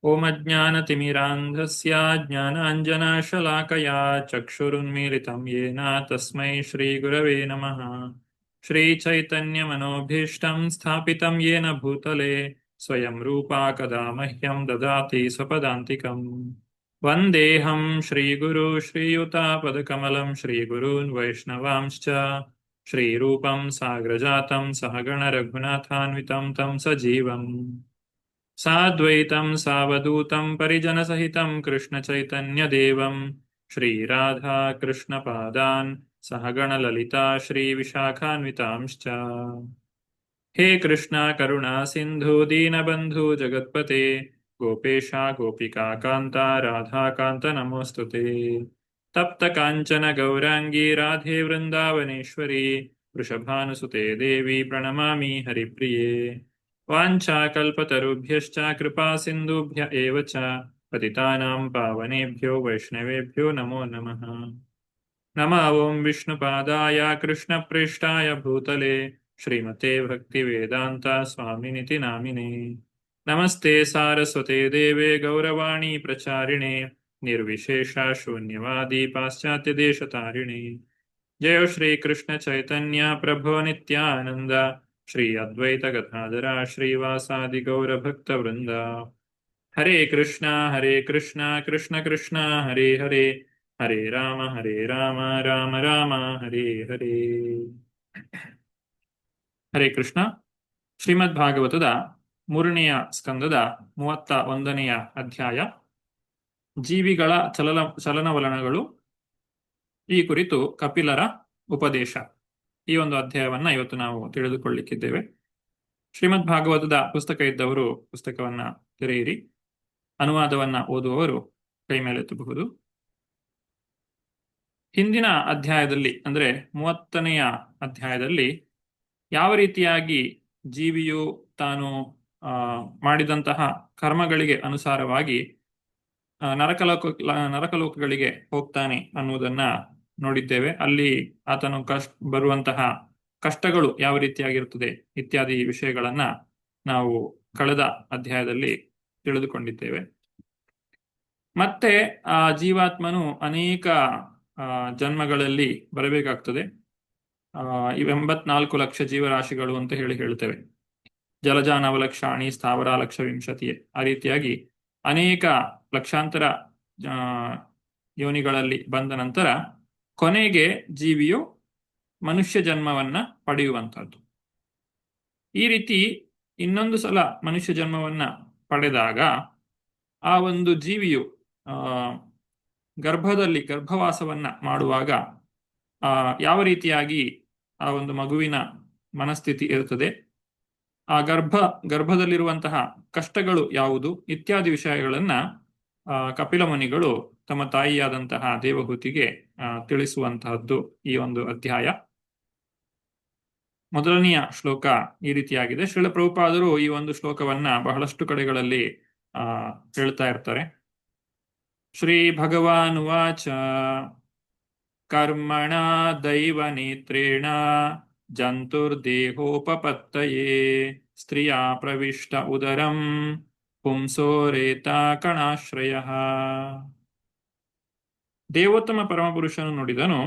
ಓಂ ಅಜ್ಞಾನತಿಮಿರಾಂಧಸ್ಯ ಜ್ಞಾನಾಂಜನಶಲಾಕಯಾ ಚಕ್ಷುರುನ್ಮೀಲಿತಂ ಯೇನ ತಸ್ಮೈ ಶ್ರೀಗುರವೇ ನಮಃ. ಶ್ರೀಚೈತನ್ಯಮನೋಭೀಷ್ಟಂ ಸ್ಥಾಪಿತಂ ಯೇನ ಭೂತಲೆ ಸ್ವಯಂ ರೂಪಾ ಕದಾ ಮಹ್ಯಂ ದದಾತಿ ಸ್ವಪದಾಂತಿಕಂ. ವಂದೇಹಂ ಶ್ರೀಗುರು ಶ್ರೀಯುತಾಪದಕಮಲಂ ಶ್ರೀಗುರೂನ್ ವೈಷ್ಣವಾಂಶ್ಚ ಶ್ರೀರೂಪಂ ಸಾಗ್ರಜಾತಂ ಸಹಗಣ ರಘುನಾಥಾನ್ವಿತಂ ತಂ ಸಜೀವಂ ಸಾದ್ವೈತಂ ಸಾವಧೂತಂ ಪರಿಜನಸಹಿತಂ ಕೃಷ್ಣಚೈತನ್ಯದೇವಂ ಶ್ರೀರಾಧಾ ಕೃಷ್ಣಪಾದಾನ್ ಸಹಗಣ ಲಲಿತಾ ಶ್ರೀವಿಶಾಖಾನ್ವಿತಾಂಶ್ಚ. ಹೇ ಕೃಷ್ಣ ಕರುಣಾ ಸಿಂಧು ದೀನಬಂಧು ಜಗತ್ಪತೆ ಗೋಪೇಶ ಗೋಪಿಕಾ ಕಾಂತ ರಾಧಾಕಾಂತ ನಮೋಸ್ತುತೆ. ತಪ್ತ ಕಾಂಚನ ಗೌರಾಂಗಿ ರಾಧೆ ವೃಂದಾವನೇಶ್ವರಿ ವೃಷಭಾನುಸುತೆ ದೇವಿ ಪ್ರಣಮಾಮಿ ಹರಿಪ್ರಿಯೆ. ವಾಂಛಾಕಲ್ಪತರುಭ್ಯಶ್ಚ ಕೃಪಾ ಸಿಂಧುಭ್ಯ ಏವ ಚ ಪತಿತಾನಾಂ ಪಾವನೇಭ್ಯೋ ವೈಷ್ಣವೇಭ್ಯೋ ನಮೋ ನಮಃ. ನಮಃ ಓಂ ವಿಷ್ಣುಪಾದಾಯ ಕೃಷ್ಣಪ್ರೇಷ್ಠಾಯ ಭೂತಲೆ ಶ್ರೀಮತೆ ಭಕ್ತಿವೇದಾಂತ ಸ್ವಾಮಿನಿತಿ ನಾಮಿನೇ. ನಮಸ್ತೆ ಸಾರಸ್ವತೆ ದೇವೆ ಗೌರವಾಣಿ ಪ್ರಚಾರಿಣೆ ನಿರ್ವಿಶೇಷ ಶೂನ್ಯವಾದಿ ಪಾಶ್ಚಾತ್ಯ ದೇಶತಾರಿಣೆ. ಜಯ ಶ್ರೀ ಕೃಷ್ಣ ಚೈತನ್ಯ ಪ್ರಭೋ ನಿತ್ಯಾನಂದ ಶ್ರೀ ಅದ್ವೈತ ಗದಾಧರ ಶ್ರೀವಾಸಾದಿ ಗೌರಭಕ್ತ ವೃಂದ. ಹರೇ ಕೃಷ್ಣ ಕೃಷ್ಣ ಕೃಷ್ಣ ಹರೇ ಹರೇ ಹರೇ ರಾಮ ರಾಮ ರಾಮ ಹರೇ ಹರೇ. ಹರೇ ಕೃಷ್ಣ. ಶ್ರೀಮದ್ ಭಾಗವತದ 3ನೆಯ ಸ್ಕಂದದ 31ನೆಯ ಅಧ್ಯಾಯ ಜೀವಿಗಳ ಚಲನವಲನಗಳು, ಈ ಕುರಿತು ಕಪಿಲರ ಉಪದೇಶ. ಈ ಒಂದು ಅಧ್ಯಾಯವನ್ನ ಇವತ್ತು ನಾವು ತಿಳಿದುಕೊಳ್ಳಿಕ್ಕಿದ್ದೇವೆ. ಶ್ರೀಮದ್ ಭಾಗವತದ ಪುಸ್ತಕ ಇದ್ದವರು ಪುಸ್ತಕವನ್ನ ತೆರೆಯಿರಿ. ಅನುವಾದವನ್ನ ಓದುವವರು ಕೈ ಮೇಲೆತ್ತಬಹುದು. ಹಿಂದಿನ ಅಧ್ಯಾಯದಲ್ಲಿ ಅಂದ್ರೆ 30ನೆಯ ಅಧ್ಯಾಯದಲ್ಲಿ ಯಾವ ರೀತಿಯಾಗಿ ಜೀವಿಯು ತಾನು ಮಾಡಿದಂತಹ ಕರ್ಮಗಳಿಗೆ ಅನುಸಾರವಾಗಿ ನರಕಲೋಕಗಳಿಗೆ ಹೋಗ್ತಾನೆ ಅನ್ನುವುದನ್ನ ನೋಡಿದ್ದೇವೆ. ಅಲ್ಲಿ ಆತನು ಬರುವಂತಹ ಕಷ್ಟಗಳು ಯಾವ ರೀತಿಯಾಗಿರುತ್ತದೆ ಇತ್ಯಾದಿ ವಿಷಯಗಳನ್ನ ನಾವು ಕಳೆದ ಅಧ್ಯಾಯದಲ್ಲಿ ತಿಳಿದುಕೊಂಡಿದ್ದೇವೆ. ಮತ್ತೆ ಆ ಜೀವಾತ್ಮನು ಅನೇಕ ಜನ್ಮಗಳಲ್ಲಿ ಬರಬೇಕಾಗ್ತದೆ. 84 ಲಕ್ಷ ಜೀವರಾಶಿಗಳು ಅಂತ ಹೇಳ್ತೇವೆ. ಜಲಜಾನವಲಕ್ಷಾಣಿ ಸ್ಥಾವರ ಲಕ್ಷ ವಿಂಶತಿಯೇ. ಆ ರೀತಿಯಾಗಿ ಅನೇಕ ಲಕ್ಷಾಂತರ ಯೋನಿಗಳಲ್ಲಿ ಬಂದ ನಂತರ ಕೊನೆಗೆ ಜೀವಿಯು ಮನುಷ್ಯ ಜನ್ಮವನ್ನ ಪಡೆಯುವಂತಹದ್ದು. ಈ ರೀತಿ ಇನ್ನೊಂದು ಸಲ ಮನುಷ್ಯ ಜನ್ಮವನ್ನ ಪಡೆದಾಗ ಆ ಒಂದು ಜೀವಿಯು ಗರ್ಭವಾಸವನ್ನ ಮಾಡುವಾಗ ಯಾವ ರೀತಿಯಾಗಿ ಆ ಒಂದು ಮಗುವಿನ ಮನಸ್ಥಿತಿ ಇರುತ್ತದೆ, ಆ ಗರ್ಭದಲ್ಲಿರುವಂತಹ ಕಷ್ಟಗಳು ಯಾವುದು ಇತ್ಯಾದಿ ವಿಷಯಗಳನ್ನ ಕಪಿಲ ಮುನಿಗಳು ತಮ್ಮ ತಾಯಿಯಾದಂತಹ ದೇವಹೂತಿಗೆ ತಿಳಿಸುವಂತಹದ್ದು ಈ ಒಂದು ಅಧ್ಯಾಯ. ಮೊದಲನೆಯ ಶ್ಲೋಕ ಈ ರೀತಿಯಾಗಿದೆ. ಶ್ರೀಲ ಪ್ರಭುಪಾದರು ಈ ಒಂದು ಶ್ಲೋಕವನ್ನ ಬಹಳಷ್ಟು ಕಡೆಗಳಲ್ಲಿ ಹೇಳ್ತಾ ಇರ್ತಾರೆ. ಶ್ರೀ ಭಗವಾನುವಾಚ ಕರ್ಮಣ ದೈವ ನೇತ್ರೇಣ ಜಂತುರ್ದೇಹೋಪಪತ್ತಯೇ ಸ್ತ್ರೀಯ ಪ್ರವಿಷ್ಟ ಉದರಂ ಪುಂಸೋರೇತಾ ಕಣಾಶ್ರಯ. ದೇವೋತ್ತಮ ಪರಮಪುರುಷನು ನುಡಿದನು,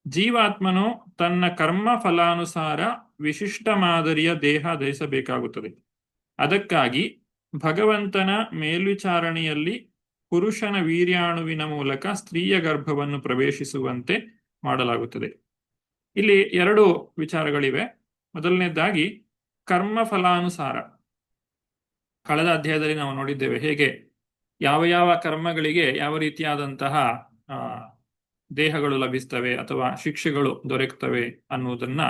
ಜೀವಾತ್ಮನು ತನ್ನ ಕರ್ಮ ಫಲಾನುಸಾರ ವಿಶಿಷ್ಟ ಮಾದರಿಯ ದೇಹ ಧರಿಸಬೇಕಾಗುತ್ತದೆ. ಅದಕ್ಕಾಗಿ ಭಗವಂತನ ಮೇಲ್ವಿಚಾರಣೆಯಲ್ಲಿ ಪುರುಷನ ವೀರ್ಯಾಣುವಿನ ಮೂಲಕ ಸ್ತ್ರೀಯ ಗರ್ಭವನ್ನು ಪ್ರವೇಶಿಸುವಂತೆ ಮಾಡಲಾಗುತ್ತದೆ. ಇಲ್ಲಿ 2 ವಿಚಾರಗಳಿವೆ. ಮೊದಲನೇದಾಗಿ ಕರ್ಮ ಫಲಾನುಸಾರ. ಕಳೆದ ಅಧ್ಯಾಯದಲ್ಲಿ ನಾವು ನೋಡಿದ್ದೇವೆ ಹೇಗೆ ಯಾವ ಕರ್ಮಗಳಿಗೆ ಯಾವ ರೀತಿಯಾದಂತಹ ದೇಹಗಳು ಲಭಿಸ್ತವೆ ಅಥವಾ ಶಿಕ್ಷೆಗಳು ದೊರಕುತ್ತವೆ ಅನ್ನುವುದನ್ನ,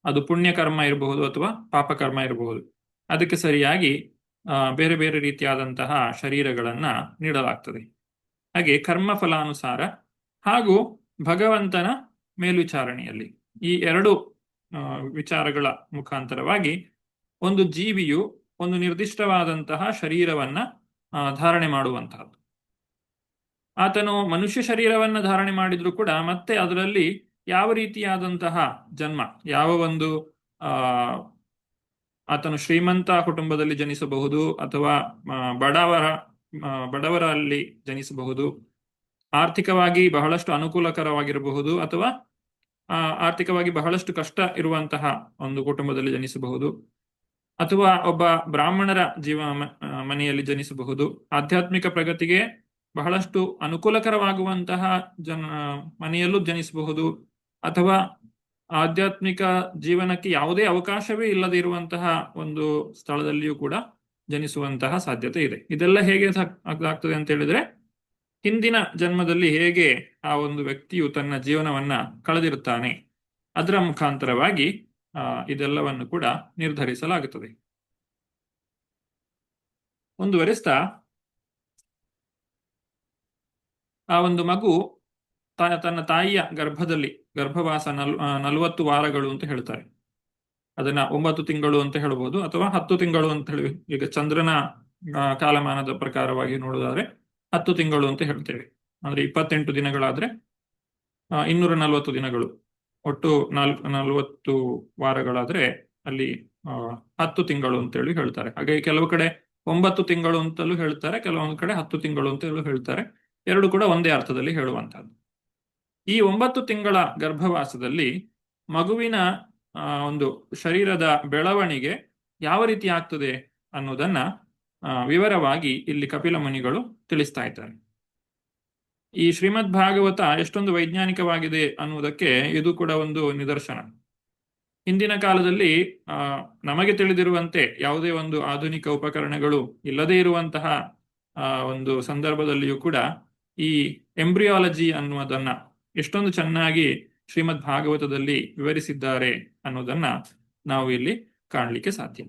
ಅದು ಪುಣ್ಯಕರ್ಮ ಇರಬಹುದು ಅಥವಾ ಪಾಪಕರ್ಮ ಇರಬಹುದು, ಅದಕ್ಕೆ ಸರಿಯಾಗಿ ಬೇರೆ ಬೇರೆ ರೀತಿಯಾದಂತಹ ಶರೀರಗಳನ್ನ ನೀಡಲಾಗ್ತದೆ. ಹಾಗೆ ಕರ್ಮ ಫಲಾನುಸಾರ ಹಾಗೂ ಭಗವಂತನ ಮೇಲ್ವಿಚಾರಣೆಯಲ್ಲಿ ಈ 2 ವಿಚಾರಗಳ ಮುಖಾಂತರವಾಗಿ ಒಂದು ಜೀವಿಯು ಒಂದು ನಿರ್ದಿಷ್ಟವಾದಂತಹ ಶರೀರವನ್ನ ಧಾರಣೆ ಮಾಡುವಂತಹದ್ದು. ಆತನು ಮನುಷ್ಯ ಶರೀರವನ್ನ ಧಾರಣೆ ಮಾಡಿದ್ರು ಕೂಡ ಮತ್ತೆ ಅದರಲ್ಲಿ ಯಾವ ರೀತಿಯಾದಂತಹ ಜನ್ಮ, ಯಾವ ಒಂದು ಆತನು ಶ್ರೀಮಂತ ಕುಟುಂಬದಲ್ಲಿ ಜನಿಸಬಹುದು ಅಥವಾ ಬಡವರಲ್ಲಿ ಜನಿಸಬಹುದು. ಆರ್ಥಿಕವಾಗಿ ಬಹಳಷ್ಟು ಅನುಕೂಲಕರವಾಗಿರಬಹುದು ಅಥವಾ ಆರ್ಥಿಕವಾಗಿ ಬಹಳಷ್ಟು ಕಷ್ಟ ಇರುವಂತಹ ಒಂದು ಕುಟುಂಬದಲ್ಲಿ ಜನಿಸಬಹುದು, ಅಥವಾ ಒಬ್ಬ ಬ್ರಾಹ್ಮಣರ ಮನೆಯಲ್ಲಿ ಜನಿಸಬಹುದು. ಆಧ್ಯಾತ್ಮಿಕ ಪ್ರಗತಿಗೆ ಬಹಳಷ್ಟು ಅನುಕೂಲಕರವಾಗುವಂತಹ ಮನೆಯಲ್ಲೂ ಜನಿಸಬಹುದು, ಅಥವಾ ಆಧ್ಯಾತ್ಮಿಕ ಜೀವನಕ್ಕೆ ಯಾವುದೇ ಅವಕಾಶವೇ ಇಲ್ಲದೆ ಇರುವಂತಹ ಒಂದು ಸ್ಥಳದಲ್ಲಿಯೂ ಕೂಡ ಜನಿಸುವಂತಹ ಸಾಧ್ಯತೆ ಇದೆ. ಇದೆಲ್ಲ ಹೇಗೆ ಆಗ್ತದೆ ಅಂತ ಹೇಳಿದ್ರೆ, ಹಿಂದಿನ ಜನ್ಮದಲ್ಲಿ ಹೇಗೆ ಆ ಒಂದು ವ್ಯಕ್ತಿಯು ತನ್ನ ಜೀವನವನ್ನ ಕಳೆದಿರುತ್ತಾನೆ ಅದರ ಮುಖಾಂತರವಾಗಿ ಇದೆಲ್ಲವನ್ನು ಕೂಡ ನಿರ್ಧರಿಸಲಾಗುತ್ತದೆ. ಮುಂದುವರಿಸ್ತಾ, ಆ ಒಂದು ಮಗು ತನ್ನ ತಾಯಿಯ ಗರ್ಭವಾಸ 40 ವಾರಗಳು ಅಂತ ಹೇಳ್ತಾರೆ. ಅದನ್ನ 9 ತಿಂಗಳು ಅಂತ ಹೇಳ್ಬೋದು, ಅಥವಾ 10 ತಿಂಗಳು ಅಂತ ಹೇಳಿ. ಈಗ ಚಂದ್ರನ ಕಾಲಮಾನದ ಪ್ರಕಾರವಾಗಿ ನೋಡೋದಾದ್ರೆ 10 ತಿಂಗಳು ಅಂತ ಹೇಳ್ತೇವೆ. ಅಂದ್ರೆ 28 ದಿನಗಳಾದ್ರೆ 240 ದಿನಗಳು, ಒಟ್ಟು 40 ವಾರಗಳಾದ್ರೆ ಅಲ್ಲಿ 10 ತಿಂಗಳು ಅಂತೇಳಿ ಹೇಳ್ತಾರೆ. ಹಾಗೆ ಕೆಲವು ಕಡೆ 9 ತಿಂಗಳು ಅಂತಲೂ ಹೇಳ್ತಾರೆ, ಕೆಲವೊಂದು ಕಡೆ 10 ತಿಂಗಳು ಅಂತಲೂ ಹೇಳ್ತಾರೆ. ಎರಡು ಕೂಡ ಒಂದೇ ಅರ್ಥದಲ್ಲಿ ಹೇಳುವಂತಹದ್ದು. ಈ 9 ತಿಂಗಳ ಗರ್ಭವಾಸದಲ್ಲಿ ಮಗುವಿನ ಒಂದು ಶರೀರದ ಬೆಳವಣಿಗೆ ಯಾವ ರೀತಿ ಆಗ್ತದೆ ಅನ್ನೋದನ್ನ ವಿವರವಾಗಿ ಇಲ್ಲಿ ಕಪಿಲ ಮುನಿಗಳು ತಿಳಿಸ್ತಾ ಇದ್ದಾರೆ. ಈ ಶ್ರೀಮದ್ ಭಾಗವತ ಎಷ್ಟೊಂದು ವೈಜ್ಞಾನಿಕವಾಗಿದೆ ಅನ್ನುವುದಕ್ಕೆ ಇದು ಕೂಡ ಒಂದು ನಿದರ್ಶನ. ಹಿಂದಿನ ಕಾಲದಲ್ಲಿ ನಮಗೆ ತಿಳಿದಿರುವಂತೆ ಯಾವುದೇ ಒಂದು ಆಧುನಿಕ ಉಪಕರಣಗಳು ಇಲ್ಲದೇ ಇರುವಂತಹ ಒಂದು ಸಂದರ್ಭದಲ್ಲಿಯೂ ಕೂಡ ಈ ಎಂಬ್ರಿಯಾಲಜಿ ಅನ್ನುವುದನ್ನ ಎಷ್ಟೊಂದು ಚೆನ್ನಾಗಿ ಶ್ರೀಮದ್ ಭಾಗವತದಲ್ಲಿ ವಿವರಿಸಿದ್ದಾರೆ ಅನ್ನೋದನ್ನ ನಾವು ಇಲ್ಲಿ ಕಾಣಲಿಕ್ಕೆ ಸಾಧ್ಯ.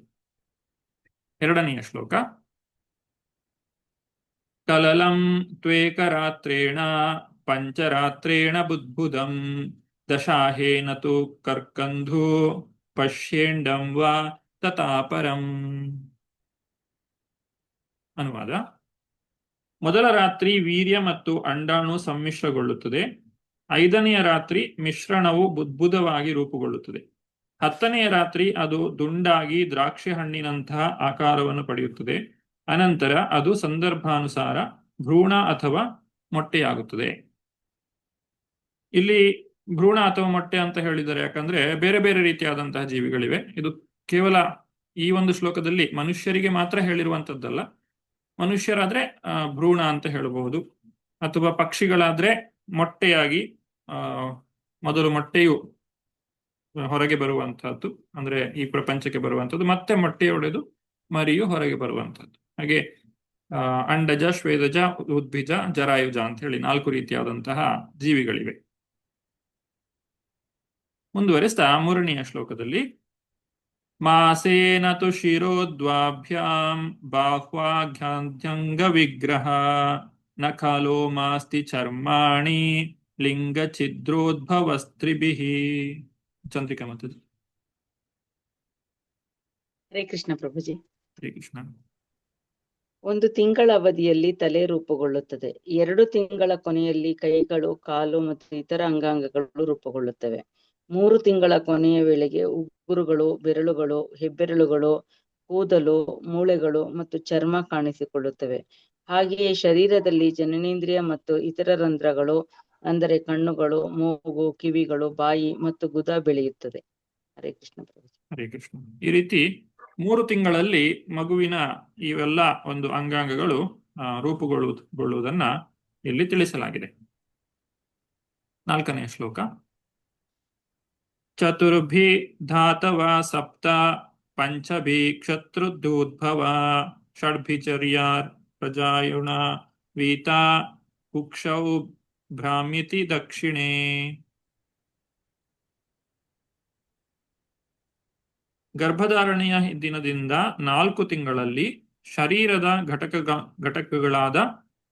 2ನೆಯ ಶ್ಲೋಕ. ಕಲಲಂ ತ್ವೇಕರಾತ್ರೇಣ ಪಂಚರಾತ್ರೇಣ ಬುದ್ಬುದಂ ದಶಾಹೇನ ತು ಕರ್ಕಂಧು ಪಶ್ಯೇಂಡಂ ವಾ ತತಾಪರಂ. ಅನುವಾದ: ಮೊದಲ ರಾತ್ರಿ ವೀರ್ಯ ಮತ್ತು ಅಂಡಾಣು ಸಮ್ಮಿಶ್ರಗೊಳ್ಳುತ್ತದೆ. 5ನೆಯ ರಾತ್ರಿ ಮಿಶ್ರಣವು ಬುದ್ಬುದವಾಗಿ ರೂಪುಗೊಳ್ಳುತ್ತದೆ. 10ನೆಯ ರಾತ್ರಿ ಅದು ದುಂಡಾಗಿ ದ್ರಾಕ್ಷಿ ಹಣ್ಣಿನಂತಹ ಆಕಾರವನ್ನು ಪಡೆಯುತ್ತದೆ. ಅನಂತರ ಅದು ಸಂದರ್ಭಾನುಸಾರ ಭ್ರೂಣ ಅಥವಾ ಮೊಟ್ಟೆಯಾಗುತ್ತದೆ. ಇಲ್ಲಿ ಭ್ರೂಣ ಅಥವಾ ಮೊಟ್ಟೆ ಅಂತ ಹೇಳಿದರೆ ಯಾಕಂದ್ರೆ ಬೇರೆ ಬೇರೆ ರೀತಿಯಾದಂತಹ ಜೀವಿಗಳಿವೆ. ಇದು ಕೇವಲ ಈ ಒಂದು ಶ್ಲೋಕದಲ್ಲಿ ಮನುಷ್ಯರಿಗೆ ಮಾತ್ರ ಹೇಳಿರುವಂತದ್ದಲ್ಲ. ಮನುಷ್ಯರಾದ್ರೆ ಭ್ರೂಣ ಅಂತ ಹೇಳಬಹುದು, ಅಥವಾ ಪಕ್ಷಿಗಳಾದ್ರೆ ಮೊಟ್ಟೆಯಾಗಿ ಮೊದಲು ಮೊಟ್ಟೆಯು ಹೊರಗೆ ಬರುವಂತಹದ್ದು, ಅಂದ್ರೆ ಈ ಪ್ರಪಂಚಕ್ಕೆ ಬರುವಂತದ್ದು, ಮತ್ತೆ ಮೊಟ್ಟೆಯೊಡೆದು ಮರಿಯು ಹೊರಗೆ ಬರುವಂತಹದ್ದು. ಹಾಗೆ ಅಂಡಜ, ಶ್ವೇದಜ, ಉದ್ಭಿಜ, ಜರಾಯುಜ ಅಂತ ಹೇಳಿ 4 ರೀತಿಯಾದಂತಹ ಜೀವಿಗಳಿವೆ. ಮುಂದುವರೆಸ್ತಾ 3ನೆಯ ಶ್ಲೋಕದಲ್ಲಿ ಮಾಸೇನ ತು ಶಿರೋದ್ವಾಭ್ಯಾಂ ಬಾಹ್ವಾಘ್ಯಾಂತ್ಯಂಗ ವಿಗ್ರಹ ನ ಖಾಲೋ ಮಾಸ್ತಿ ಚರ್ಮಾಣಿ ಲಿಂಗ ಛಿದ್ರೋದ್ಭವಸ್ತ್ರಿಭಿಃ. ಚಂದ್ರಿಕಾ ಮಾತಾಜಿ. ಹರೇ ಕೃಷ್ಣ ಪ್ರಭುಜಿ. ಹರೇ ಕೃಷ್ಣ. 1 ತಿಂಗಳ ಅವಧಿಯಲ್ಲಿ ತಲೆ ರೂಪುಗೊಳ್ಳುತ್ತದೆ. 2 ತಿಂಗಳ ಕೊನೆಯಲ್ಲಿ ಕೈಗಳು, ಕಾಲು ಮತ್ತು ಇತರ ಅಂಗಾಂಗಗಳು ರೂಪುಗೊಳ್ಳುತ್ತವೆ. 3 ತಿಂಗಳ ಕೊನೆಯ ವೇಳೆಗೆ ಉಗುರುಗಳು, ಬೆರಳುಗಳು, ಹೆಬ್ಬೆರಳುಗಳು, ಕೂದಲು, ಮೂಳೆಗಳು ಮತ್ತು ಚರ್ಮ ಕಾಣಿಸಿಕೊಳ್ಳುತ್ತವೆ. ಹಾಗೆಯೇ ಶರೀರದಲ್ಲಿ ಜನನೇಂದ್ರಿಯ ಮತ್ತು ಇತರ ರಂಧ್ರಗಳು, ಅಂದರೆ ಕಣ್ಣುಗಳು, ಮೂಗು, ಕಿವಿಗಳು, ಬಾಯಿ ಮತ್ತು ಗುದ ಬೆಳೆಯುತ್ತದೆ. ಹರೇ ಕೃಷ್ಣ ಪ್ರಭು. ಹರೇ ಕೃಷ್ಣ. ಈ ರೀತಿ 3 ತಿಂಗಳಲ್ಲಿ ಮಗುವಿನ ಇವೆಲ್ಲ ಒಂದು ಅಂಗಾಂಗಗಳು ರೂಪುಗೊಳ್ಳುವುದನ್ನ ಇಲ್ಲಿ ತಿಳಿಸಲಾಗಿದೆ. 4ನೆಯ ಶ್ಲೋಕ. ಚತುರ್ಭಿ ಧಾತವ ಸಪ್ತ ಪಂಚಭಿ ಕ್ಷತ್ರುದ್ಭವ ಷಡ್ಭಿಚರ್ಯಾರ್ ಪ್ರಜಾಯುಣ ವೀತಾ ಕುಕ್ಷೌ ಭ್ರಾಮ್ಯತಿ ದಕ್ಷಿಣೆ. ಗರ್ಭಧಾರಣೆಯ ದಿನದಿಂದ 4 ತಿಂಗಳಲ್ಲಿ ಶರೀರದ ಘಟಕಗಳಾದ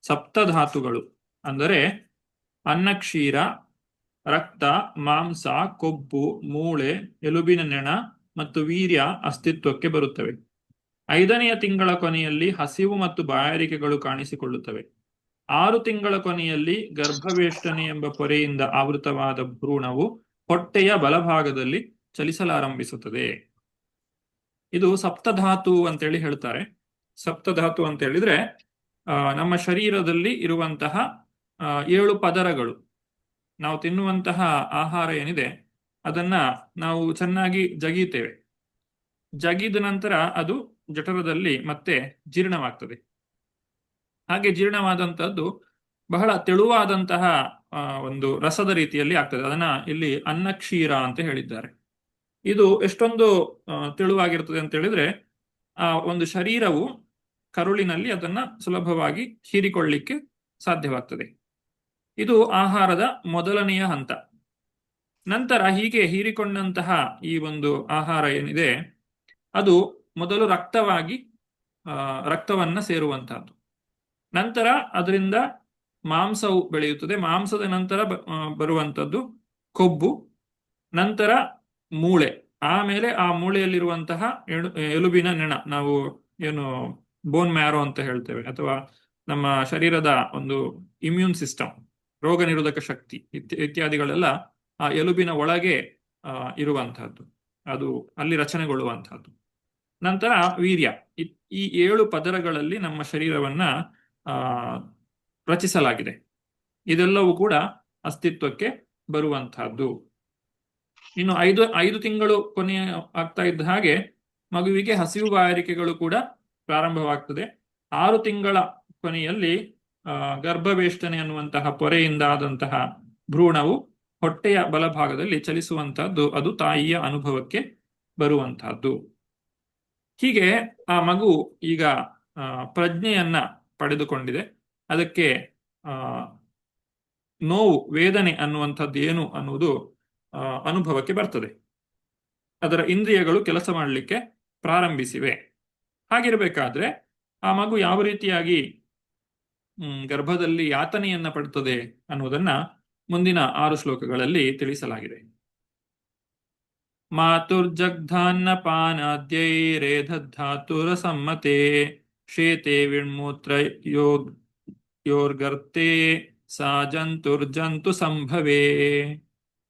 ಸಪ್ತಧಾತುಗಳು, ಅಂದರೆ ಅನ್ನಕ್ಷೀರ, ರಕ್ತ, ಮಾಂಸ, ಕೊಬ್ಬು, ಮೂಳೆ, ಎಲುಬಿನ ನೆಣ ಮತ್ತು ವೀರ್ಯ ಅಸ್ತಿತ್ವಕ್ಕೆ ಬರುತ್ತವೆ. 5ನೆಯ ತಿಂಗಳ ಕೊನೆಯಲ್ಲಿ ಹಸಿವು ಮತ್ತು ಬಾಯಾರಿಕೆಗಳು ಕಾಣಿಸಿಕೊಳ್ಳುತ್ತವೆ. 6 ತಿಂಗಳ ಕೊನೆಯಲ್ಲಿ ಗರ್ಭವೇಷ್ಟನೆ ಎಂಬ ಪೊರೆಯಿಂದ ಆವೃತವಾದ ಭ್ರೂಣವು ಹೊಟ್ಟೆಯ ಬಲಭಾಗದಲ್ಲಿ ಚಲಿಸಲಾರಂಭಿಸುತ್ತದೆ. ಇದು ಸಪ್ತಧಾತು ಅಂತೇಳಿ ಹೇಳ್ತಾರೆ. ಸಪ್ತಧಾತು ಅಂತ ಹೇಳಿದ್ರೆ ನಮ್ಮ ಶರೀರದಲ್ಲಿ ಇರುವಂತಹ 7 ಪದರಗಳು. ನಾವು ತಿನ್ನುವಂತಹ ಆಹಾರ ಏನಿದೆ ಅದನ್ನ ನಾವು ಚೆನ್ನಾಗಿ ಜಗೀತೇವೆ. ಜಗಿದ ನಂತರ ಅದು ಜಠರದಲ್ಲಿ ಮತ್ತೆ ಜೀರ್ಣವಾಗ್ತದೆ. ಹಾಗೆ ಜೀರ್ಣವಾದಂತಹದ್ದು ಬಹಳ ತೆಳುವಾದಂತಹ ಒಂದು ರಸದ ರೀತಿಯಲ್ಲಿ ಆಗ್ತದೆ. ಅದನ್ನ ಇಲ್ಲಿ ಅನ್ನಕ್ಷೀರ ಅಂತ ಹೇಳಿದ್ದಾರೆ. ಇದು ಎಷ್ಟೊಂದು ತೆಳುವಾಗಿರ್ತದೆ ಅಂತ ಹೇಳಿದ್ರೆ ಆ ಒಂದು ಶರೀರವು ಕರುಳಿನಲ್ಲಿ ಅದನ್ನ ಸುಲಭವಾಗಿ ಹೀರಿಕೊಳ್ಳಿಕ್ಕೆ ಸಾಧ್ಯವಾಗ್ತದೆ. ಇದು ಆಹಾರದ ಮೊದಲನೆಯ ಹಂತ. ನಂತರ ಹೀಗೆ ಹೀರಿಕೊಂಡಂತಹ ಈ ಒಂದು ಆಹಾರ ಏನಿದೆ ಅದು ಮೊದಲು ರಕ್ತವನ್ನ ಸೇರುವಂತಹದ್ದು. ನಂತರ ಅದರಿಂದ ಮಾಂಸವು ಬೆಳೆಯುತ್ತದೆ. ಮಾಂಸದ ನಂತರ ಬರುವಂತದ್ದು ಕೊಬ್ಬು, ನಂತರ ಮೂಳೆ, ಆಮೇಲೆ ಆ ಮೂಳೆಯಲ್ಲಿರುವಂತಹ ಎಲುಬಿನ ನೆಣ, ನಾವು ಏನು ಬೋನ್ ಮ್ಯಾರೋ ಅಂತ ಹೇಳ್ತೇವೆ, ಅಥವಾ ನಮ್ಮ ಶರೀರದ ಒಂದು ಇಮ್ಯೂನ್ ಸಿಸ್ಟಮ್, ರೋಗ ನಿರೋಧಕ ಶಕ್ತಿ ಇತ್ಯಾದಿಗಳೆಲ್ಲ ಆ ಎಲುಬಿನ ಒಳಗೆ ಇರುವಂತಹದ್ದು, ಅದು ಅಲ್ಲಿ ರಚನೆಗೊಳ್ಳುವಂತಹದ್ದು. ನಂತರ ವೀರ್ಯ. ಈ 7 ಪದರಗಳಲ್ಲಿ ನಮ್ಮ ಶರೀರವನ್ನ ರಚಿಸಲಾಗಿದೆ. ಇದೆಲ್ಲವೂ ಕೂಡ ಅಸ್ತಿತ್ವಕ್ಕೆ ಬರುವಂತಹದ್ದು. ಇನ್ನು 5 ತಿಂಗಳು ಕೊನೆಯ ಆಗ್ತಾ ಇದ್ದ ಹಾಗೆ ಮಗುವಿಗೆ ಹಸಿವು ಬಾಯಾರಿಕೆಗಳು ಕೂಡ ಪ್ರಾರಂಭವಾಗ್ತದೆ. 6 ತಿಂಗಳ ಕೊನೆಯಲ್ಲಿ ಗರ್ಭವೇಷ್ಟನೆ ಅನ್ನುವಂತಹ ಪೊರೆಯಿಂದ ಆದಂತಹ ಭ್ರೂಣವು ಹೊಟ್ಟೆಯ ಬಲಭಾಗದಲ್ಲಿ ಚಲಿಸುವಂತಹದ್ದು, ಅದು ತಾಯಿಯ ಅನುಭವಕ್ಕೆ ಬರುವಂತಹದ್ದು. ಹೀಗೆ ಆ ಮಗು ಈಗ ಪ್ರಜ್ಞೆಯನ್ನ ಪಡೆದುಕೊಂಡಿದೆ. ಅದಕ್ಕೆ ನೋವು, ವೇದನೆ ಅನ್ನುವಂಥದ್ದು ಏನು ಅನ್ನುವುದು ಅನುಭವಕ್ಕೆ ಬರ್ತದೆ. ಅದರ ಇಂದ್ರಿಯಗಳು ಕೆಲಸ ಮಾಡಲಿಕ್ಕೆ ಪ್ರಾರಂಭಿಸಿವೆ. ಹಾಗಿರಬೇಕಾದ್ರೆ ಆ ಮಗು ಯಾವ ರೀತಿಯಾಗಿ ಗರ್ಭದಲ್ಲಿ ಯಾತನೆಯನ್ನ ಪಡುತ್ತದೆ ಅನ್ನುವುದನ್ನ ಮುಂದಿನ 6 ಶ್ಲೋಕಗಳಲ್ಲಿ ತಿಳಿಸಲಾಗಿದೆ. ಮಾತುರ್ಜಗ್ಧಾನ್ನ ಪಾನಾದ್ಯೈರೇಧಾತುರ ಸಮ್ಮತೆ ಶೇತೆ ವಿಣ್ಮೂತ್ರ ಯೋರ್ಗರ್ತೆ ಸಾ ಜಂತುರ್ಜಂತು ಸಂಭವೇ.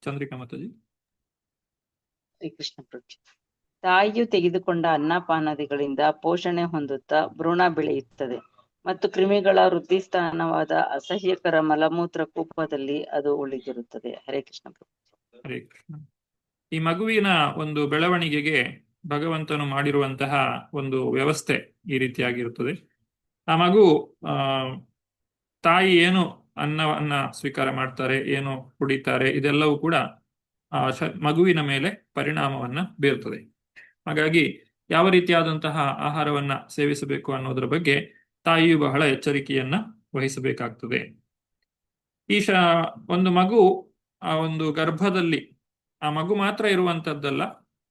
ಚಂದ್ರಿಕಾ ಮಾತಾಜಿ. ಶ್ರೀಕೃಷ್ಣ ಪ್ರಭು. ತಾಯಿಯು ತೆಗೆದುಕೊಂಡ ಅನ್ನಪಾನಾದಿಗಳಿಂದ ಪೋಷಣೆ ಹೊಂದುತ್ತಾ ಭ್ರೂಣ ಬೆಳೆಯುತ್ತದೆ ಮತ್ತು ಕ್ರಿಮಿಗಳ ವೃದ್ಧಿಸ್ಥಾನವಾದ ಅಸಹ್ಯಕರ ಮಲಮೂತ್ರ ಕೂಪದಲ್ಲಿ ಅದು ಉಳಿದಿರುತ್ತದೆ. ಹರೇ ಕೃಷ್ಣ ಪ್ರಭು. ಹರೇ ಕೃಷ್ಣ. ಈ ಮಗುವಿನ ಒಂದು ಬೆಳವಣಿಗೆಗೆ ಭಗವಂತನು ಮಾಡಿರುವಂತಹ ಒಂದು ವ್ಯವಸ್ಥೆ ಈ ರೀತಿಯಾಗಿರುತ್ತದೆ. ಆ ಮಗು ತಾಯಿ ಏನು ಅನ್ನವನ್ನ ಸ್ವೀಕಾರ ಮಾಡ್ತಾರೆ, ಏನು ಕುಡಿತಾರೆ, ಇದೆಲ್ಲವೂ ಕೂಡ ಮಗುವಿನ ಮೇಲೆ ಪರಿಣಾಮವನ್ನ ಬೀರುತ್ತದೆ. ಹಾಗಾಗಿ ಯಾವ ರೀತಿಯಾದಂತಹ ಆಹಾರವನ್ನ ಸೇವಿಸಬೇಕು ಅನ್ನೋದರ ಬಗ್ಗೆ ತಾಯಿಯು ಬಹಳ ಎಚ್ಚರಿಕೆಯನ್ನ ವಹಿಸಬೇಕಾಗ್ತದೆ. ಒಂದು ಮಗು ಆ ಒಂದು ಗರ್ಭದಲ್ಲಿ ಆ ಮಗು ಮಾತ್ರ ಇರುವಂತದ್ದಲ್ಲ,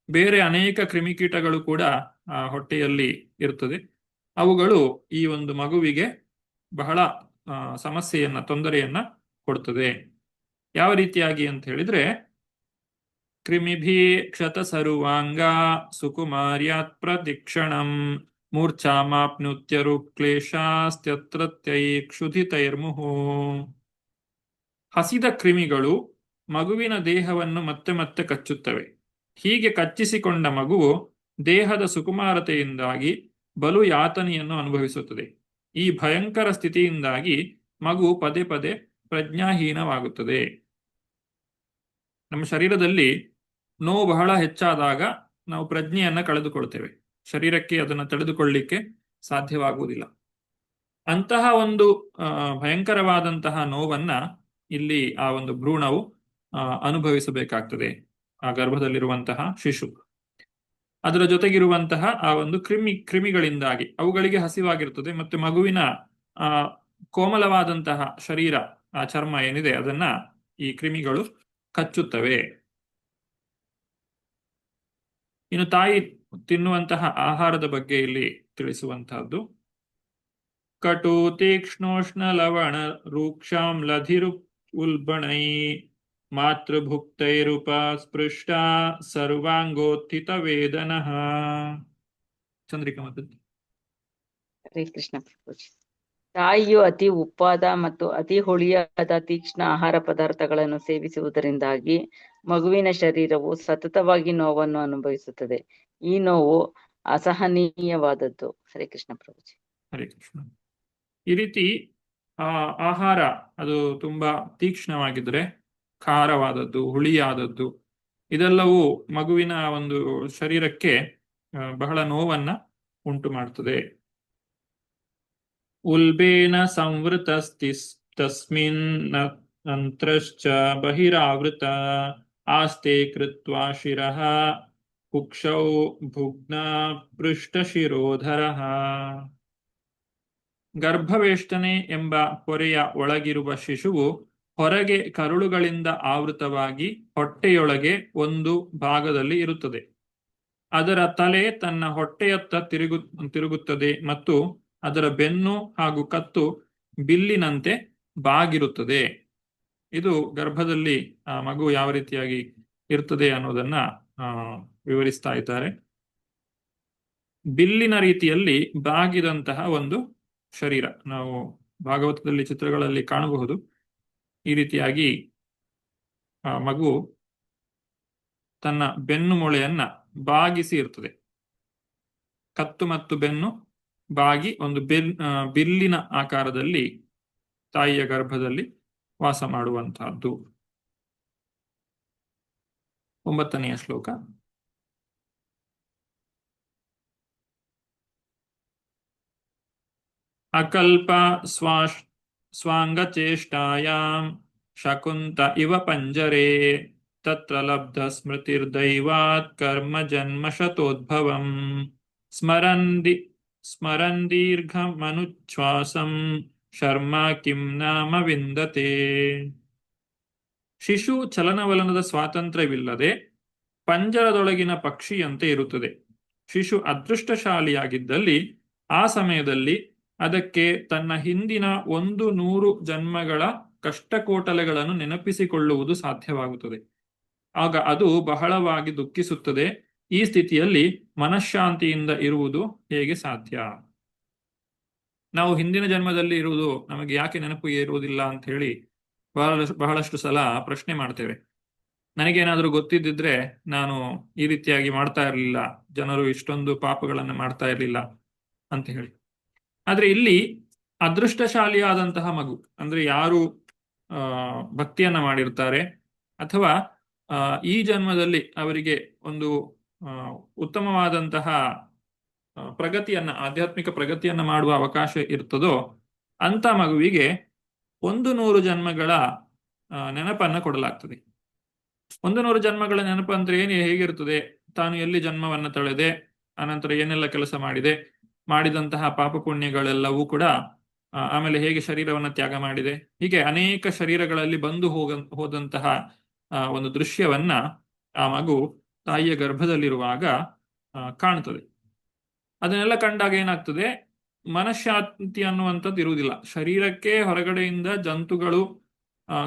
ಬೇರೆ ಅನೇಕ ಕ್ರಿಮಿಕೀಟಗಳು ಕೂಡ ಆ ಹೊಟ್ಟೆಯಲ್ಲಿ ಇರ್ತದೆ. ಅವುಗಳು ಈ ಒಂದು ಮಗುವಿಗೆ ಬಹಳ ಸಮಸ್ಯೆಯನ್ನ, ತೊಂದರೆಯನ್ನ ಕೊಡ್ತದೆ. ಯಾವ ರೀತಿಯಾಗಿ ಅಂತ ಹೇಳಿದ್ರೆ, ಕ್ರಿಮಿಭಿ ಕ್ಷತ ಸರ್ವಾಂಗ ಸುಕುಮಾರ್ಯಾತ್ ಪ್ರತಿಕ್ಷಣಂ ಮೂರ್ಛಾಮಾಪ್ನುತ್ಯರು ಕ್ಲೇಶಾಸ್ತ್ಯತ್ರತ್ಯೈ ಕ್ಷುಧಿತೈರ್ಮುಹು. ಹಸಿದ ಕ್ರಿಮಿಗಳು ಮಗುವಿನ ದೇಹವನ್ನು ಮತ್ತೆ ಮತ್ತೆ ಕಚ್ಚುತ್ತವೆ. ಹೀಗೆ ಕಚ್ಚಿಸಿಕೊಂಡ ಮಗುವು ದೇಹದ ಸುಕುಮಾರತೆಯಿಂದಾಗಿ ಬಲು ಯಾತನೆಯನ್ನು ಅನುಭವಿಸುತ್ತದೆ. ಈ ಭಯಂಕರ ಸ್ಥಿತಿಯಿಂದಾಗಿ ಮಗು ಪದೇ ಪದೇ ಪ್ರಜ್ಞಾಹೀನವಾಗುತ್ತದೆ. ನಮ್ಮ ಶರೀರದಲ್ಲಿ ನೋವು ಬಹಳ ಹೆಚ್ಚಾದಾಗ ನಾವು ಪ್ರಜ್ಞೆಯನ್ನ ಕಳೆದುಕೊಳ್ತೇವೆ. ಶರೀರಕ್ಕೆ ಅದನ್ನು ತಡೆದುಕೊಳ್ಳಿಕ್ಕೆ ಸಾಧ್ಯವಾಗುವುದಿಲ್ಲ. ಅಂತಹ ಒಂದು ಭಯಂಕರವಾದಂತಹ ನೋವನ್ನ ಇಲ್ಲಿ ಆ ಒಂದು ಭ್ರೂಣವು ಅನುಭವಿಸಬೇಕಾಗ್ತದೆ. ಆ ಗರ್ಭದಲ್ಲಿರುವಂತಹ ಶಿಶು, ಅದರ ಜೊತೆಗಿರುವಂತಹ ಆ ಒಂದು ಕ್ರಿಮಿಗಳಿಂದಾಗಿ ಅವುಗಳಿಗೆ ಹಸಿವಾಗಿರ್ತದೆ. ಮತ್ತೆ ಮಗುವಿನ ಕೋಮಲವಾದಂತಹ ಶರೀರ, ಆ ಚರ್ಮ ಏನಿದೆ, ಅದನ್ನ ಈ ಕ್ರಿಮಿಗಳು ಕಚ್ಚುತ್ತವೆ. ಇನ್ನು ತಾಯಿ ತಿನ್ನುವಂತಹ ಆಹಾರದ ಬಗ್ಗೆ ಇಲ್ಲಿ ತಿಳಿಸುವಂತಹದ್ದು, ಕಟು ತೀಕ್ಷ್ಣೋಷ್ಣ ಲವಣ ರೂಕ್ಷಾಂ ಲಧಿರು ಉಲ್ಬಣೈ ಮಾತೃಭುಕ್ತೈರುಪ ಸ್ಪೃಷ್ಟ ಸರ್ವಾಂಗೋತ್ಥಿತ ವೇದನಃ. ಚಂದ್ರಿಕಾ ಮಾತಾಡಿ. ಹರೇ ಕೃಷ್ಣ ಪ್ರಭುಜಿ. ತಾಯಿಯು ಅತಿ ಉಪ್ಪಾದ ಮತ್ತು ಅತಿ ಹುಳಿಯಾದ ತೀಕ್ಷ್ಣ ಆಹಾರ ಪದಾರ್ಥಗಳನ್ನು ಸೇವಿಸುವುದರಿಂದಾಗಿ ಮಗುವಿನ ಶರೀರವು ಸತತವಾಗಿ ನೋವನ್ನು ಅನುಭವಿಸುತ್ತದೆ. ಈ ನೋವು ಅಸಹನೀಯವಾದದ್ದು. ಹರೇ ಕೃಷ್ಣ ಪ್ರಭುಜಿ. ಹರೇ ಕೃಷ್ಣ. ಈ ರೀತಿ ಆಹಾರ ಅದು ತುಂಬಾ ತೀಕ್ಷ್ಣವಾಗಿದ್ರೆ, ಖಾರವಾದದ್ದು, ಹುಳಿಯಾದದ್ದು, ಇದೆಲ್ಲವೂ ಮಗುವಿನ ಒಂದು ಶರೀರಕ್ಕೆ ಬಹಳ ನೋವನ್ನ ಉಂಟು ಮಾಡ್ತದೆ. ಉಲ್ಬೇನ ಸಂವೃತಸ್ತಿಸ್ತಸ್ಮಿನ್ ನಂತ್ರಶ್ಚ ಬಹಿರಾವೃತ ಆಸ್ತೆ ಕೃತ್ವಾ ಶಿರಃ ಕುಕ್ಷೌ ಭುಗ್ನ ಪೃಷ್ಠಶಿರೋಧರಃ. ಗರ್ಭವೇಷ್ಟನೆ ಎಂಬ ಪೊರೆಯ ಒಳಗಿರುವ ಶಿಶುವು ಹೊರಗೆ ಕರುಳುಗಳಿಂದ ಆವೃತವಾಗಿ ಹೊಟ್ಟೆಯೊಳಗೆ ಒಂದು ಭಾಗದಲ್ಲಿ ಇರುತ್ತದೆ. ಅದರ ತಲೆ ತನ್ನ ಹೊಟ್ಟೆಯತ್ತ ತಿರುಗುತ್ತದೆ ಮತ್ತು ಅದರ ಬೆನ್ನು ಹಾಗೂ ಕತ್ತು ಬಿಲ್ಲಿನಂತೆ ಬಾಗಿರುತ್ತದೆ. ಇದು ಗರ್ಭದಲ್ಲಿ ಆ ಮಗು ಯಾವ ರೀತಿಯಾಗಿ ಇರ್ತದೆ ಅನ್ನೋದನ್ನ ವಿವರಿಸ್ತಾ ಇದ್ದಾರೆ. ಬಿಲ್ಲಿನ ರೀತಿಯಲ್ಲಿ ಬಾಗಿದಂತಹ ಒಂದು ಶರೀರ ನಾವು ಭಾಗವತದಲ್ಲಿ ಚಿತ್ರಗಳಲ್ಲಿ ಕಾಣಬಹುದು. ಈ ರೀತಿಯಾಗಿ ಆ ಮಗು ತನ್ನ ಬೆನ್ನು ಮೂಳೆಯನ್ನ ಬಾಗಿಸಿ ಇರ್ತದೆ. ಕತ್ತು ಮತ್ತು ಬೆನ್ನು ಬಾಗಿ ಒಂದು ಬಿಲ್ಲಿನ ಆಕಾರದಲ್ಲಿ ತಾಯಿಯ ಗರ್ಭದಲ್ಲಿ ವಾಸ ಮಾಡುವಂತಹದ್ದು. 9ನೆಯ ಶ್ಲೋಕ. ಅಕಲ್ಪ ಸ್ವಾಂಗಚೇಷ್ಟಾಯಾಂ ಶಕುಂತ ಇವ ಪಂಜರೆ ತತ್ರ ಲಬ್ಧ ಸ್ಮೃತಿರ್ದೈವಾತ್ ಕರ್ಮ ಜನ್ಮ ಶತೋದ್ಭವಂ ಸ್ಮರನ್ ದೀರ್ಘಮನುಚ್ಛ್ವಾಸಂ ಶರ್ಮ ಕಿಂ ನಾಮ ವಿಂದತೆ. ಶಿಶು ಚಲನವಲನದ ಸ್ವಾತಂತ್ರ್ಯವಿಲ್ಲದೆ ಪಂಜರದೊಳಗಿನ ಪಕ್ಷಿಯಂತೆ ಇರುತ್ತದೆ. ಶಿಶು ಅದೃಷ್ಟಶಾಲಿಯಾಗಿದ್ದಲ್ಲಿ ಆ ಸಮಯದಲ್ಲಿ ಅದಕ್ಕೆ ತನ್ನ ಹಿಂದಿನ 100 ಜನ್ಮಗಳ ಕಷ್ಟಕೋಟಲೆಗಳನ್ನು ನೆನಪಿಸಿಕೊಳ್ಳುವುದು ಸಾಧ್ಯವಾಗುತ್ತದೆ. ಆಗ ಅದು ಬಹಳವಾಗಿ ದುಃಖಿಸುತ್ತದೆ. ಈ ಸ್ಥಿತಿಯಲ್ಲಿ ಮನಃಶಾಂತಿಯಿಂದ ಇರುವುದು ಹೇಗೆ ಸಾಧ್ಯ? ನಾವು ಹಿಂದಿನ ಜನ್ಮದಲ್ಲಿ ಇರುವುದು ನಮಗೆ ಯಾಕೆ ನೆನಪು ಇರುವುದಿಲ್ಲ ಅಂತ ಹೇಳಿ ಬಹಳಷ್ಟು ಸಲ ಪ್ರಶ್ನೆ ಮಾಡ್ತೇವೆ. ನನಗೇನಾದ್ರೂ ಗೊತ್ತಿದ್ದಿದ್ರೆ ನಾನು ಈ ರೀತಿಯಾಗಿ ಮಾಡ್ತಾ ಇರಲಿಲ್ಲ, ಜನರು ಇಷ್ಟೊಂದು ಪಾಪಗಳನ್ನು ಮಾಡ್ತಾ ಇರಲಿಲ್ಲ ಅಂತ ಹೇಳಿ. ಆದ್ರೆ ಇಲ್ಲಿ ಅದೃಷ್ಟಶಾಲಿಯಾದಂತಹ ಮಗು ಅಂದ್ರೆ ಯಾರು ಭಕ್ತಿಯನ್ನ ಮಾಡಿರ್ತಾರೆ ಅಥವಾ ಈ ಜನ್ಮದಲ್ಲಿ ಅವರಿಗೆ ಒಂದು ಉತ್ತಮವಾದಂತಹ ಆಧ್ಯಾತ್ಮಿಕ ಪ್ರಗತಿಯನ್ನ ಮಾಡುವ ಅವಕಾಶ ಇರ್ತದೋ ಅಂತ ಮಗುವಿಗೆ 100 ಜನ್ಮಗಳ ನೆನಪನ್ನ ಕೊಡಲಾಗ್ತದೆ. 100 ಜನ್ಮಗಳ ನೆನಪು ಅಂದ್ರೆ ಹೇಗಿರ್ತದೆ? ತಾನು ಎಲ್ಲಿ ಜನ್ಮವನ್ನ ತಳೆದೆ, ಅನಂತರ ಏನೆಲ್ಲ ಕೆಲಸ ಮಾಡಿದಂತಹ ಪಾಪ ಪುಣ್ಯಗಳೆಲ್ಲವೂ ಕೂಡ, ಆಮೇಲೆ ಹೇಗೆ ಶರೀರವನ್ನ ತ್ಯಾಗ ಮಾಡಿದೆ, ಹೀಗೆ ಅನೇಕ ಶರೀರಗಳಲ್ಲಿ ಬಂದು ಹೋದಂತಹ ಒಂದು ದೃಶ್ಯವನ್ನ ಆ ಮಗು ತಾಯಿಯ ಗರ್ಭದಲ್ಲಿರುವಾಗ ಕಾಣ್ತದೆ. ಅದನ್ನೆಲ್ಲ ಕಂಡಾಗ ಏನಾಗ್ತದೆ? ಮನಃಶಾಂತಿ ಅನ್ನುವಂಥದ್ದು ಇರುವುದಿಲ್ಲ. ಶರೀರಕ್ಕೆ ಹೊರಗಡೆಯಿಂದ ಜಂತುಗಳು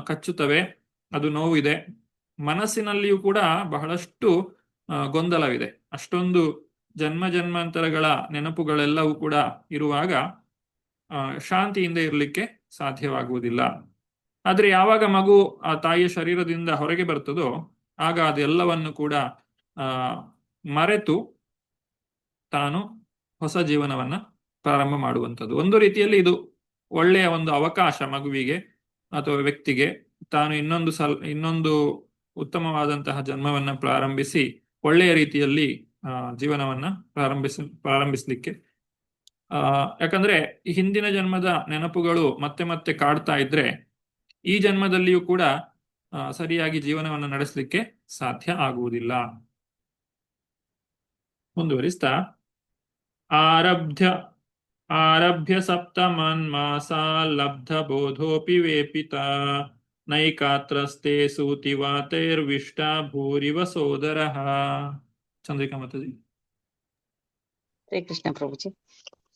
ಕಚ್ಚುತ್ತವೆ, ಅದು ನೋವಿದೆ. ಮನಸ್ಸಿನಲ್ಲಿಯೂ ಕೂಡ ಬಹಳಷ್ಟು ಗೊಂದಲವಿದೆ. ಅಷ್ಟೊಂದು ಜನ್ಮಾಂತರಗಳ ನೆನಪುಗಳೆಲ್ಲವೂ ಕೂಡ ಇರುವಾಗ ಶಾಂತಿಯಿಂದ ಇರಲಿಕ್ಕೆ ಸಾಧ್ಯವಾಗುವುದಿಲ್ಲ. ಆದ್ರೆ ಯಾವಾಗ ಮಗು ಆ ತಾಯಿಯ ಶರೀರದಿಂದ ಹೊರಗೆ ಬರ್ತದೋ ಆಗ ಅದೆಲ್ಲವನ್ನು ಕೂಡ ಮರೆತು ತಾನು ಹೊಸ ಜೀವನವನ್ನ ಪ್ರಾರಂಭ ಮಾಡುವಂಥದ್ದು. ಒಂದು ರೀತಿಯಲ್ಲಿ ಇದು ಒಳ್ಳೆಯ ಒಂದು ಅವಕಾಶ ಮಗುವಿಗೆ ಅಥವಾ ವ್ಯಕ್ತಿಗೆ ತಾನು ಇನ್ನೊಂದು ಉತ್ತಮವಾದಂತಹ ಜನ್ಮವನ್ನ ಪ್ರಾರಂಭಿಸಿ ಒಳ್ಳೆಯ ರೀತಿಯಲ್ಲಿ ಜೀವನವನ್ನ ಪ್ರಾರಂಭಿಸ್ಲಿಕ್ಕೆ. ಯಾಕಂದ್ರೆ ಈ ಹಿಂದಿನ ಜನ್ಮದ ನೆನಪುಗಳು ಮತ್ತೆ ಮತ್ತೆ ಕಾಡ್ತಾ ಇದ್ರೆ ಈ ಜನ್ಮದಲ್ಲಿಯೂ ಕೂಡ ಸರಿಯಾಗಿ ಜೀವನವನ್ನು ನಡೆಸಲಿಕ್ಕೆ ಸಾಧ್ಯ ಆಗುವುದಿಲ್ಲ. ಮುಂದುವರಿಸ್ತಾ, ಆರಭ್ಯ ಸಪ್ತಮನ್ಮಾಸಾ ಲಬ್ಧ ಬೋಧೋಪಿ ವೇಪಿತ ನೈಕಾತ್ರಸ್ತೆ ಸೂತಿವಾತೈರ್ವಿಷ್ಟ ಭೂರಿವ ಸೋದರಃ. ಚಂದ್ರಿಕಾ ಮಾತಾಜಿ. ಹರೇ ಕೃಷ್ಣ ಪ್ರಭುಜಿ.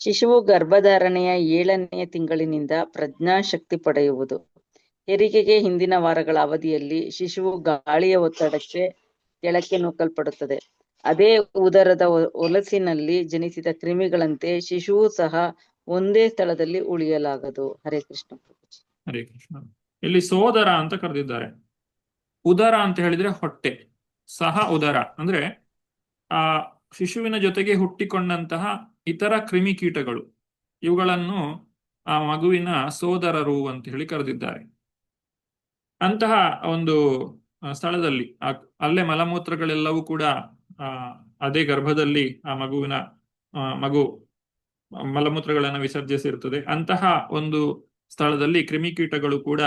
ಶಿಶುವು ಗರ್ಭಧಾರಣೆಯ 7ನೆಯ ತಿಂಗಳಿನಿಂದ ಪ್ರಜ್ಞಾಶಕ್ತಿ ಪಡೆಯುವುದು. ಹೆರಿಗೆಗೆ ಹಿಂದಿನ ವಾರಗಳ ಅವಧಿಯಲ್ಲಿ ಶಿಶುವು ಗಾಳಿಯ ಒತ್ತಡಕ್ಕೆ ಕೆಳಕ್ಕೆ ನೂಕಲ್ಪಡುತ್ತದೆ. ಅದೇ ಉದರದ ಹೊಲಸಿನಲ್ಲಿ ಜನಿಸಿದ ಕ್ರಿಮಿಗಳಂತೆ ಶಿಶುವು ಸಹ ಒಂದೇ ಸ್ಥಳದಲ್ಲಿ ಉಳಿಯಲಾಗದು. ಹರೇ ಕೃಷ್ಣ ಪ್ರಭುಜಿ. ಹರೇ ಕೃಷ್ಣ. ಇಲ್ಲಿ ಸೋದರ ಅಂತ ಕರೆದಿದ್ದಾರೆ. ಉದರ ಅಂತ ಹೇಳಿದ್ರೆ ಹೊಟ್ಟೆ, ಸಹ ಉದರ ಅಂದ್ರೆ ಆ ಶಿಶುವಿನ ಜೊತೆಗೆ ಹುಟ್ಟಿಕೊಂಡಂತಹ ಇತರ ಕ್ರಿಮಿಕೀಟಗಳು, ಇವುಗಳನ್ನು ಆ ಮಗುವಿನ ಸೋದರರು ಅಂತ ಹೇಳಿ ಕರೆದಿದ್ದಾರೆ. ಅಂತಹ ಒಂದು ಸ್ಥಳದಲ್ಲಿ ಅಲ್ಲೇ ಮಲಮೂತ್ರಗಳೆಲ್ಲವೂ ಕೂಡ ಆ ಅದೇ ಗರ್ಭದಲ್ಲಿ ಆ ಮಗು ಮಲಮೂತ್ರಗಳನ್ನು ವಿಸರ್ಜಿಸಿರುತ್ತದೆ. ಅಂತಹ ಒಂದು ಸ್ಥಳದಲ್ಲಿ ಕ್ರಿಮಿಕೀಟಗಳು ಕೂಡ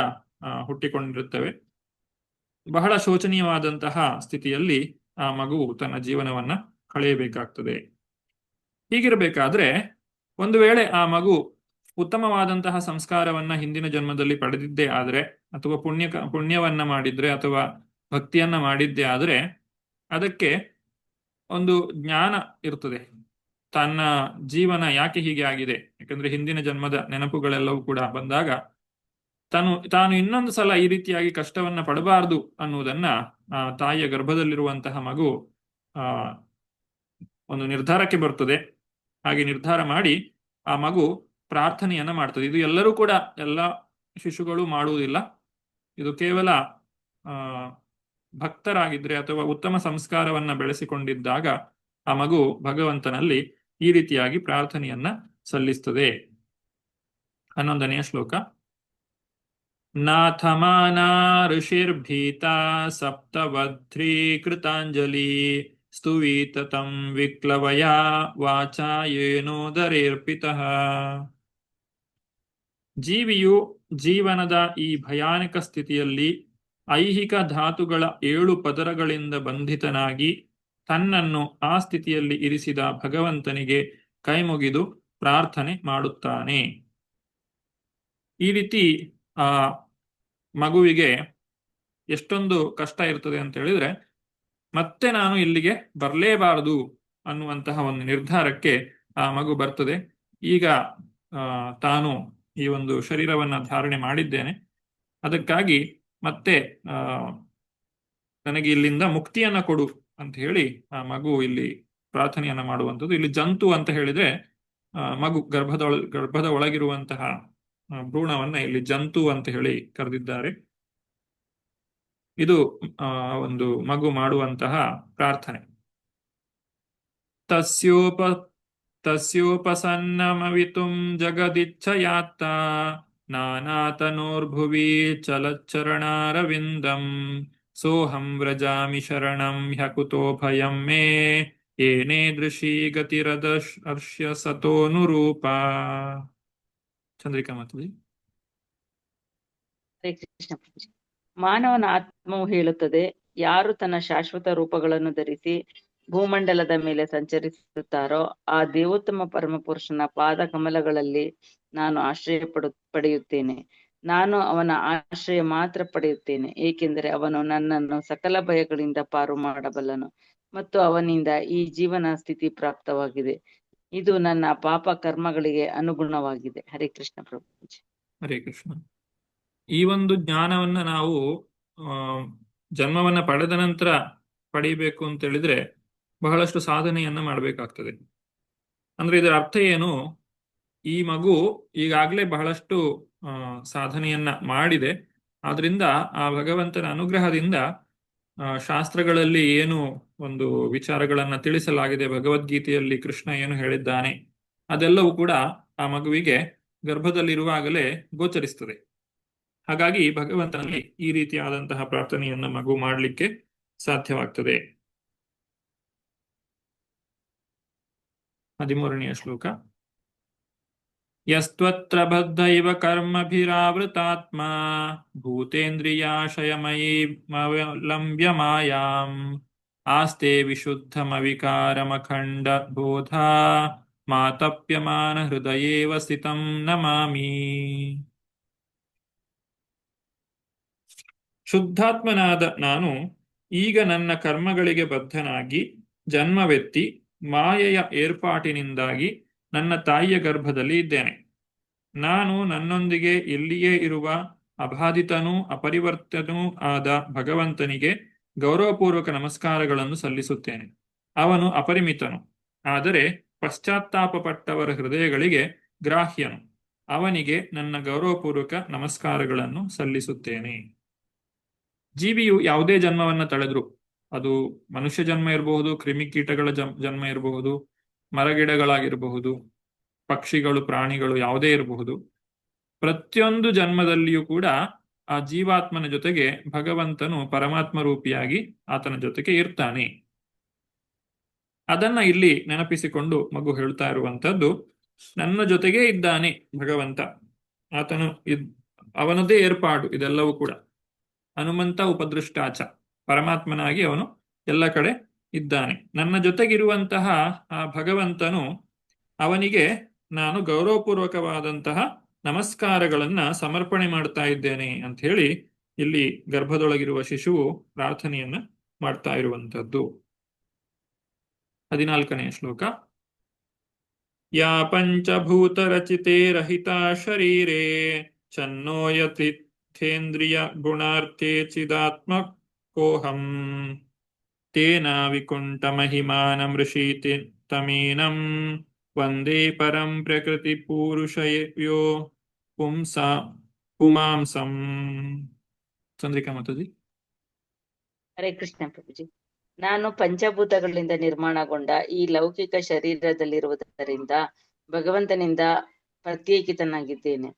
ಹುಟ್ಟಿಕೊಂಡಿರುತ್ತವೆ. ಬಹಳ ಶೋಚನೀಯವಾದಂತಹ ಸ್ಥಿತಿಯಲ್ಲಿ ಆ ಮಗು ತನ್ನ ಜೀವನವನ್ನ ಕಳೆಯಬೇಕಾಗ್ತದೆ. ಹೀಗಿರಬೇಕಾದ್ರೆ ಒಂದು ವೇಳೆ ಆ ಮಗು ಉತ್ತಮವಾದಂತಹ ಸಂಸ್ಕಾರವನ್ನ ಹಿಂದಿನ ಜನ್ಮದಲ್ಲಿ ಪಡೆದಿದ್ದೇ ಆದ್ರೆ, ಅಥವಾ ಪುಣ್ಯವನ್ನ ಮಾಡಿದ್ರೆ, ಅಥವಾ ಭಕ್ತಿಯನ್ನ ಮಾಡಿದ್ದೇ ಆದ್ರೆ, ಅದಕ್ಕೆ ಒಂದು ಜ್ಞಾನ ಇರ್ತದೆ. ತನ್ನ ಜೀವನ ಯಾಕೆ ಹೀಗೆ ಆಗಿದೆ, ಯಾಕಂದ್ರೆ ಹಿಂದಿನ ಜನ್ಮದ ನೆನಪುಗಳೆಲ್ಲವೂ ಕೂಡ ಬಂದಾಗ ತಾನು ಇನ್ನೊಂದು ಸಲ ಈ ರೀತಿಯಾಗಿ ಕಷ್ಟವನ್ನ ಪಡಬಾರದು ಅನ್ನುವುದನ್ನ ತಾಯಿಯ ಗರ್ಭದಲ್ಲಿರುವಂತಹ ಮಗು ಒಂದು ನಿರ್ಧಾರಕ್ಕೆ ಬರ್ತದೆ. ಹಾಗೆ ನಿರ್ಧಾರ ಮಾಡಿ ಆ ಮಗು ಪ್ರಾರ್ಥನೆಯನ್ನ ಮಾಡ್ತದೆ. ಇದು ಎಲ್ಲರೂ ಕೂಡ, ಎಲ್ಲ ಶಿಶುಗಳು ಮಾಡುವುದಿಲ್ಲ. ಇದು ಕೇವಲ ಭಕ್ತರಾಗಿದ್ರೆ ಅಥವಾ ಉತ್ತಮ ಸಂಸ್ಕಾರವನ್ನ ಬೆಳೆಸಿಕೊಂಡಿದ್ದಾಗ ಆ ಮಗು ಭಗವಂತನಲ್ಲಿ ಈ ರೀತಿಯಾಗಿ ಪ್ರಾರ್ಥನೆಯನ್ನ ಸಲ್ಲಿಸ್ತದೆ. 11ನೆಯ ಶ್ಲೋಕ. ನಾಥಮಾನಾ ಋಷಿರ್ಭೀತಾ ಸಪ್ತವಧ್ರೀ ಕೃತಾಂಜಲಿ ಸ್ತುವೀತ ತಂ ವಿಕ್ಲವಯಾ ವಾಚಾ ಏನೋದರೇರ್ಪಿತಃ. ಜೀವಿಯು ಜೀವನದ ಈ ಭಯಾನಕ ಸ್ಥಿತಿಯಲ್ಲಿ ಐಹಿಕ ಧಾತುಗಳ 7 ಪದರಗಳಿಂದ ಬಂಧಿತನಾಗಿ ತನ್ನನ್ನು ಆ ಸ್ಥಿತಿಯಲ್ಲಿ ಇರಿಸಿದ ಭಗವಂತನಿಗೆ ಕೈಮುಗಿದು ಪ್ರಾರ್ಥನೆ ಮಾಡುತ್ತಾನೆ. ಈ ರೀತಿ ಆ ಮಗುವಿಗೆ ಎಷ್ಟೊಂದು ಕಷ್ಟ ಇರ್ತದೆ ಅಂತ ಹೇಳಿದ್ರೆ, ಮತ್ತೆ ನಾನು ಇಲ್ಲಿಗೆ ಬರಲೇಬಾರದು ಅನ್ನುವಂತಹ ಒಂದು ನಿರ್ಧಾರಕ್ಕೆ ಆ ಮಗು ಬರ್ತದೆ. ಈಗ ತಾನು ಈ ಒಂದು ಶರೀರವನ್ನ ಧಾರಣೆ ಮಾಡಿದ್ದೇನೆ, ಅದಕ್ಕಾಗಿ ಮತ್ತೆ ನನಗೆ ಇಲ್ಲಿಂದ ಮುಕ್ತಿಯನ್ನ ಕೊಡು ಅಂತ ಹೇಳಿ ಆ ಮಗು ಇಲ್ಲಿ ಪ್ರಾರ್ಥನೆಯನ್ನ ಮಾಡುವಂಥದ್ದು. ಇಲ್ಲಿ ಜಂತು ಅಂತ ಹೇಳಿದ್ರೆ ಮಗು ಗರ್ಭದ ಒಳಗಿರುವಂತಹ ಭ್ರೂಣವನ್ನ ಇಲ್ಲಿ ಜಂತು ಅಂತ ಹೇಳಿ ಕರೆದಿದ್ದಾರೆ. ಇದು ಒಂದು ಮಗು ಮಾಡುವಂತಹ ಪ್ರಾರ್ಥನೆ. ತಸ್ಯೋಪಸನ್ನಮವಿತುಂ ಜಗದಿಚ್ಛಯಾತ್ತ ನಾನಾತನೋರ್ಭುವಿ ಚಲಚ್ಚರಣಾರವಿಂದಂ ಸೋಹಂ ವ್ರಜಾಮಿ ಶರಣಂ ಹ್ಯಕುತೋ ಭಯಂ ಮೇ ಏನೇದೃಶೀ ಗತಿರದರ್ಶ್ಯ ಸತೋನುರೂಪ. ಚಂದ್ರಿಕಾ ಮಾತಾಜಿ. ಹರೇ ಕೃಷ್ಣ ಪ್ರಭುಜಿ. ಮಾನವನ ಆತ್ಮವು ಹೇಳುತ್ತದೆ, ಯಾರು ತನ್ನ ಶಾಶ್ವತ ರೂಪಗಳನ್ನು ಧರಿಸಿ ಭೂಮಂಡಲದ ಮೇಲೆ ಸಂಚರಿಸುತ್ತಾರೋ ಆ ದೇವೋತ್ತಮ ಪರಮಪುರುಷನ ಪಾದ ಕಮಲಗಳಲ್ಲಿ ನಾನು ಆಶ್ರಯ ಪಡೆಯುತ್ತೇನೆ. ನಾನು ಅವನ ಆಶ್ರಯ ಮಾತ್ರ ಪಡೆಯುತ್ತೇನೆ, ಏಕೆಂದರೆ ಅವನು ನನ್ನನ್ನು ಸಕಲ ಭಯಗಳಿಂದ ಪಾರು ಮಾಡಬಲ್ಲನು ಮತ್ತು ಅವನಿಂದ ಈ ಜೀವನ ಸ್ಥಿತಿ ಪ್ರಾಪ್ತವಾಗಿದೆ. ಇದು ನನ್ನ ಪಾಪ ಕರ್ಮಗಳಿಗೆ ಅನುಗುಣವಾಗಿದೆ. ಹರೇ ಕೃಷ್ಣ ಪ್ರಭುಜಿ. ಹರೇ ಕೃಷ್ಣ. ಈ ಒಂದು ಜ್ಞಾನವನ್ನ ನಾವು ಜನ್ಮವನ್ನ ಪಡೆದ ನಂತರ ಪಡೆಯಬೇಕು ಅಂತ ಹೇಳಿದ್ರೆ ಬಹಳಷ್ಟು ಸಾಧನೆಯನ್ನ ಮಾಡಬೇಕಾಗ್ತದೆ. ಅಂದ್ರೆ ಇದರ ಅರ್ಥ ಏನು? ಈ ಮಗು ಈಗಾಗಲೇ ಬಹಳಷ್ಟು ಸಾಧನೆಯನ್ನ ಮಾಡಿದೆ. ಆದ್ರಿಂದ ಆ ಭಗವಂತನ ಅನುಗ್ರಹದಿಂದ ಶಾಸ್ತ್ರಗಳಲ್ಲಿ ಏನು ಒಂದು ವಿಚಾರಗಳನ್ನ ತಿಳಿಸಲಾಗಿದೆ, ಭಗವದ್ಗೀತೆಯಲ್ಲಿ ಕೃಷ್ಣ ಏನು ಹೇಳಿದ್ದಾನೆ, ಅದೆಲ್ಲವೂ ಕೂಡ ಆ ಮಗುವಿಗೆ ಗರ್ಭದಲ್ಲಿರುವಾಗಲೇ ಗೋಚರಿಸ್ತದೆ. ಹಾಗಾಗಿ ಭಗವಂತನಲ್ಲಿ ಈ ರೀತಿಯಾದಂತಹ ಪ್ರಾರ್ಥನೆಯನ್ನ ಮಗು ಮಾಡಲಿಕ್ಕೆ ಸಾಧ್ಯವಾಗ್ತದೆ. 13ನೆಯ ಶ್ಲೋಕ. ಯಸ್ತ್ವತ್ರ ಬದ್ಧೈವ ಕರ್ಮಭಿರಾವೃತಾತ್ಮ ಭೂತೇಂದ್ರಿಯಾಶಯಮಯೀಮವಲಂಬ್ಯ ಮಾಯಾಂ ಆಸ್ತೆ ವಿಶುದ್ಧಮವಿಕಾರಮಖಂಡ ಬೋಧಾ ಮಾತಪ್ಯಮಾನ ಹೃದಯೇವ ಸ್ಥಿತಂ ನಮಾಮಿ. ಶುದ್ಧಾತ್ಮನಾದ ನಾನು ಈಗ ನನ್ನ ಕರ್ಮಗಳಿಗೆ ಬದ್ಧನಾಗಿ ಜನ್ಮವೆತ್ತಿ ಮಾಯೆಯ ಏರ್ಪಾಟಿನಿಂದಾಗಿ ನನ್ನ ತಾಯಿಯ ಗರ್ಭದಲ್ಲಿ ಇದ್ದೇನೆ. ನಾನು ನನ್ನೊಂದಿಗೆ ಇಲ್ಲಿಯೇ ಇರುವ ಅಬಾಧಿತನೂ ಅಪರಿವರ್ತನೂ ಆದ ಭಗವಂತನಿಗೆ ಗೌರವಪೂರ್ವಕ ನಮಸ್ಕಾರಗಳನ್ನು ಸಲ್ಲಿಸುತ್ತೇನೆ. ಅವನು ಅಪರಿಮಿತನು, ಆದರೆ ಪಶ್ಚಾತ್ತಾಪಪಟ್ಟವರ ಹೃದಯಗಳಿಗೆ ಗ್ರಾಹ್ಯನು. ಅವನಿಗೆ ನನ್ನ ಗೌರವಪೂರ್ವಕ ನಮಸ್ಕಾರಗಳನ್ನು ಸಲ್ಲಿಸುತ್ತೇನೆ. ಜೀವಿಯು ಯಾವುದೇ ಜನ್ಮವನ್ನ ತಳೆದ್ರು ಅದು ಮನುಷ್ಯ ಜನ್ಮ ಇರಬಹುದು, ಕ್ರಿಮಿಕೀಟಗಳ ಜನ್ಮ ಇರಬಹುದು, ಮರಗಿಡಗಳಾಗಿರಬಹುದು, ಪಕ್ಷಿಗಳು, ಪ್ರಾಣಿಗಳು ಯಾವುದೇ ಇರಬಹುದು. ಪ್ರತಿಯೊಂದು ಜನ್ಮದಲ್ಲಿಯೂ ಕೂಡ ಆ ಜೀವಾತ್ಮನ ಜೊತೆಗೆ ಭಗವಂತನು ಪರಮಾತ್ಮ ರೂಪಿಯಾಗಿ ಆತನ ಜೊತೆಗೆ ಇರ್ತಾನೆ. ಅದನ್ನ ಇಲ್ಲಿ ನೆನಪಿಸಿಕೊಂಡು ಮಗು ಹೇಳ್ತಾ ಇರುವಂತದ್ದು, ನನ್ನ ಜೊತೆಗೇ ಇದ್ದಾನೆ ಭಗವಂತ. ಆತನು ಅವನದೇ ಏರ್ಪಾಡು ಇದೆಲ್ಲವೂ ಕೂಡ. ಹನುಮಂತ ಉಪದೃಷ್ಟಾಚ, ಪರಮಾತ್ಮನಾಗಿ ಅವನು ಎಲ್ಲ ಕಡೆ ಇದ್ದಾನೆ. ನನ್ನ ಜೊತೆಗಿರುವಂತಹ ಆ ಭಗವಂತನು, ಅವನಿಗೆ ನಾನು ಗೌರವಪೂರ್ವಕವಾದಂತಹ ನಮಸ್ಕಾರಗಳನ್ನ ಸಮರ್ಪಣೆ ಮಾಡ್ತಾ ಇದ್ದೇನೆ ಅಂತ ಹೇಳಿ ಇಲ್ಲಿ ಗರ್ಭದೊಳಗಿರುವ ಶಿಶುವು ಪ್ರಾರ್ಥನೆಯನ್ನ ಮಾಡ್ತಾ ಇರುವಂತದ್ದು. 14ನೇ ಶ್ಲೋಕ. ಯಾ ಪಂಚಭೂತರಚಿತೆ ರಹಿತಾ ಶರೀರೆ ಚನ್ನೋ ಯಥೇಂದ್ರಿಯ ಗುಣಾರ್ಥೇ ಚಿದಾತ್ಮಕೋಹಂ ತೇನ ವಿಕುಂಠ ಮಹಿಮಾನಮೃಷೀತಿ ತಮೀನಂ ವಂದೇ ಪರಂ ಪ್ರಕೃತಿ ಪೂರುಷಯೋ ಪುಮಾಂಸಂ. ಚಂದ್ರಿಕಾ ಮಾತಾಜಿ. ಹರೇ ಕೃಷ್ಣ ಪ್ರಭುಜಿ. ನಾನು ಪಂಚಭೂತಗಳಿಂದ ನಿರ್ಮಾಣಗೊಂಡ ಈ ಲೌಕಿಕ ಶರೀರದಲ್ಲಿರುವುದರಿಂದ ಭಗವಂತನಿಂದ ಪ್ರತ್ಯೇಕಿತನಾಗಿದ್ದೇನೆ.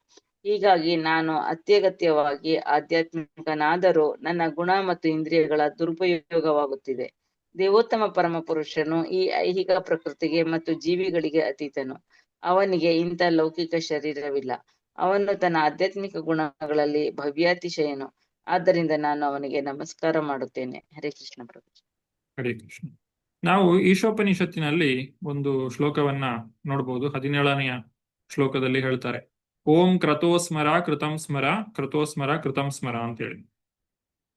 ಹೀಗಾಗಿ ನಾನು ಅತ್ಯಗತ್ಯವಾಗಿ ಆಧ್ಯಾತ್ಮಿಕನಾದರೂ ನನ್ನ ಗುಣ ಮತ್ತು ಇಂದ್ರಿಯಗಳ ದುರುಪಯೋಗವಾಗುತ್ತಿದೆ. ದೇವೋತ್ತಮ ಪರಮ ಪುರುಷನು ಈ ಐಹಿಕ ಪ್ರಕೃತಿಗೆ ಮತ್ತು ಜೀವಿಗಳಿಗೆ ಅತೀತನು. ಅವನಿಗೆ ಇಂಥ ಲೌಕಿಕ ಶರೀರವಿಲ್ಲ. ಅವನು ತನ್ನ ಆಧ್ಯಾತ್ಮಿಕ ಗುಣಗಳಲ್ಲಿ ಭವ್ಯಾತಿಶಯನು. ಆದ್ದರಿಂದ ನಾನು ಅವನಿಗೆ ನಮಸ್ಕಾರ ಮಾಡುತ್ತೇನೆ. ಹರೇ ಕೃಷ್ಣ ಪ್ರಭು. ಹರೇ ಕೃಷ್ಣ. ನಾವು ಈಶೋಪನಿಷತ್ತಿನಲ್ಲಿ ಒಂದು ಶ್ಲೋಕವನ್ನ ನೋಡ್ಬೋದು. 17ನೆಯ ಶ್ಲೋಕದಲ್ಲಿ ಹೇಳ್ತಾರೆ, ಓಂ ಕ್ರತೋಸ್ಮರ ಕೃತಂ ಸ್ಮರ, ಕ್ರತೋಸ್ಮರ ಕೃತಂ ಸ್ಮರ ಅಂತೇಳಿ.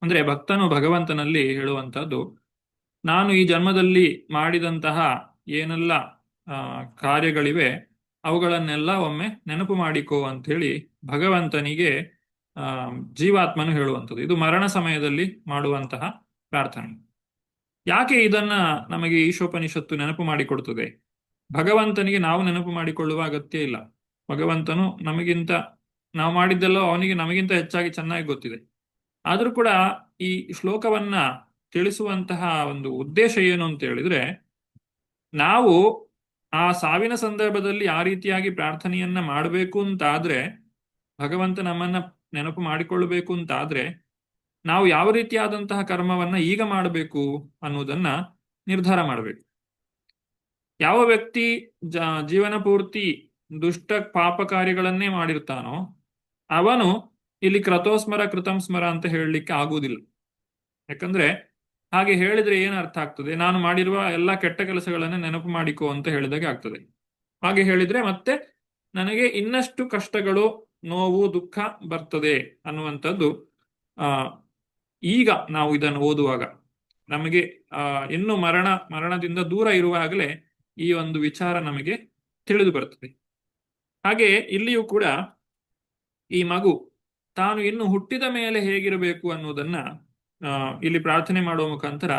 ಅಂದ್ರೆ ಭಕ್ತನು ಭಗವಂತನಲ್ಲಿ ಹೇಳುವಂತಹದ್ದು, ನಾನು ಈ ಜನ್ಮದಲ್ಲಿ ಮಾಡಿದಂತಹ ಏನೆಲ್ಲ ಕಾರ್ಯಗಳಿವೆ ಅವುಗಳನ್ನೆಲ್ಲ ಒಮ್ಮೆ ನೆನಪು ಮಾಡಿಕೋ ಅಂತ ಹೇಳಿ ಭಗವಂತನಿಗೆ ಜೀವಾತ್ಮನು ಹೇಳುವಂಥದ್ದು. ಇದು ಮರಣ ಸಮಯದಲ್ಲಿ ಮಾಡುವಂತಹ ಪ್ರಾರ್ಥನೆ. ಯಾಕೆ ಇದನ್ನ ನಮಗೆ ಈಶೋಪನಿಷತ್ತು ನೆನಪು ಮಾಡಿಕೊಡ್ತದೆ? ಭಗವಂತನಿಗೆ ನಾವು ನೆನಪು ಮಾಡಿಕೊಳ್ಳುವ ಅಗತ್ಯ ಇಲ್ಲ. ಭಗವಂತನು ನಮಗಿಂತ, ನಾವು ಮಾಡಿದ್ದೆಲ್ಲ ಅವನಿಗೆ ನಮಗಿಂತ ಹೆಚ್ಚಾಗಿ ಚೆನ್ನಾಗಿ ಗೊತ್ತಿದೆ. ಆದ್ರೂ ಕೂಡ ಈ ಶ್ಲೋಕವನ್ನ ತಿಳಿಸುವಂತಹ ಒಂದು ಉದ್ದೇಶ ಏನು ಅಂತ ಹೇಳಿದ್ರೆ, ನಾವು ಆ ಸಾವಿನ ಸಂದರ್ಭದಲ್ಲಿ ಆ ರೀತಿಯಾಗಿ ಪ್ರಾರ್ಥನೆಯನ್ನ ಮಾಡಬೇಕು ಅಂತಾದ್ರೆ, ಭಗವಂತ ನಮ್ಮನ್ನ ನೆನಪು ಮಾಡಿಕೊಳ್ಳಬೇಕು ಅಂತಾದ್ರೆ, ನಾವು ಯಾವ ರೀತಿಯಾದಂತಹ ಕರ್ಮವನ್ನ ಈಗ ಮಾಡಬೇಕು ಅನ್ನೋದನ್ನ ನಿರ್ಧಾರ ಮಾಡಬೇಕು. ಯಾವ ವ್ಯಕ್ತಿ ಜೀವನ ಪೂರ್ತಿ ದುಷ್ಟ ಪಾಪ ಕಾರ್ಯಗಳನ್ನೇ ಮಾಡಿರ್ತಾನೋ ಅವನು ಇಲ್ಲಿ ಕ್ರತೋಸ್ಮರ ಕೃತಂ ಸ್ಮರ ಅಂತ ಹೇಳಲಿಕ್ಕೆ ಆಗುವುದಿಲ್ಲ. ಯಾಕಂದ್ರೆ ಹಾಗೆ ಹೇಳಿದ್ರೆ ಏನ್ ಅರ್ಥ ಆಗ್ತದೆ? ನಾನು ಮಾಡಿರುವ ಎಲ್ಲ ಕೆಟ್ಟ ಕೆಲಸಗಳನ್ನೇ ನೆನಪು ಮಾಡಿಕೋ ಅಂತ ಹೇಳಿದಾಗೆ ಆಗ್ತದೆ. ಹಾಗೆ ಹೇಳಿದ್ರೆ ಮತ್ತೆ ನನಗೆ ಇನ್ನಷ್ಟು ಕಷ್ಟಗಳು, ನೋವು, ದುಃಖ ಬರ್ತದೆ ಅನ್ನುವಂಥದ್ದು ಈಗ ನಾವು ಇದನ್ನು ಓದುವಾಗ ನಮಗೆ ಇನ್ನು ಮರಣದಿಂದ ದೂರ ಇರುವಾಗಲೇ ಈ ಒಂದು ವಿಚಾರ ನಮಗೆ ತಿಳಿದು ಬರ್ತದೆ. ಹಾಗೆ ಇಲ್ಲಿಯೂ ಕೂಡ ಈ ಮಗು ತಾನು ಇನ್ನು ಹುಟ್ಟಿದ ಮೇಲೆ ಹೇಗಿರಬೇಕು ಅನ್ನೋದನ್ನ ಇಲ್ಲಿ ಪ್ರಾರ್ಥನೆ ಮಾಡುವ ಮುಖಾಂತರ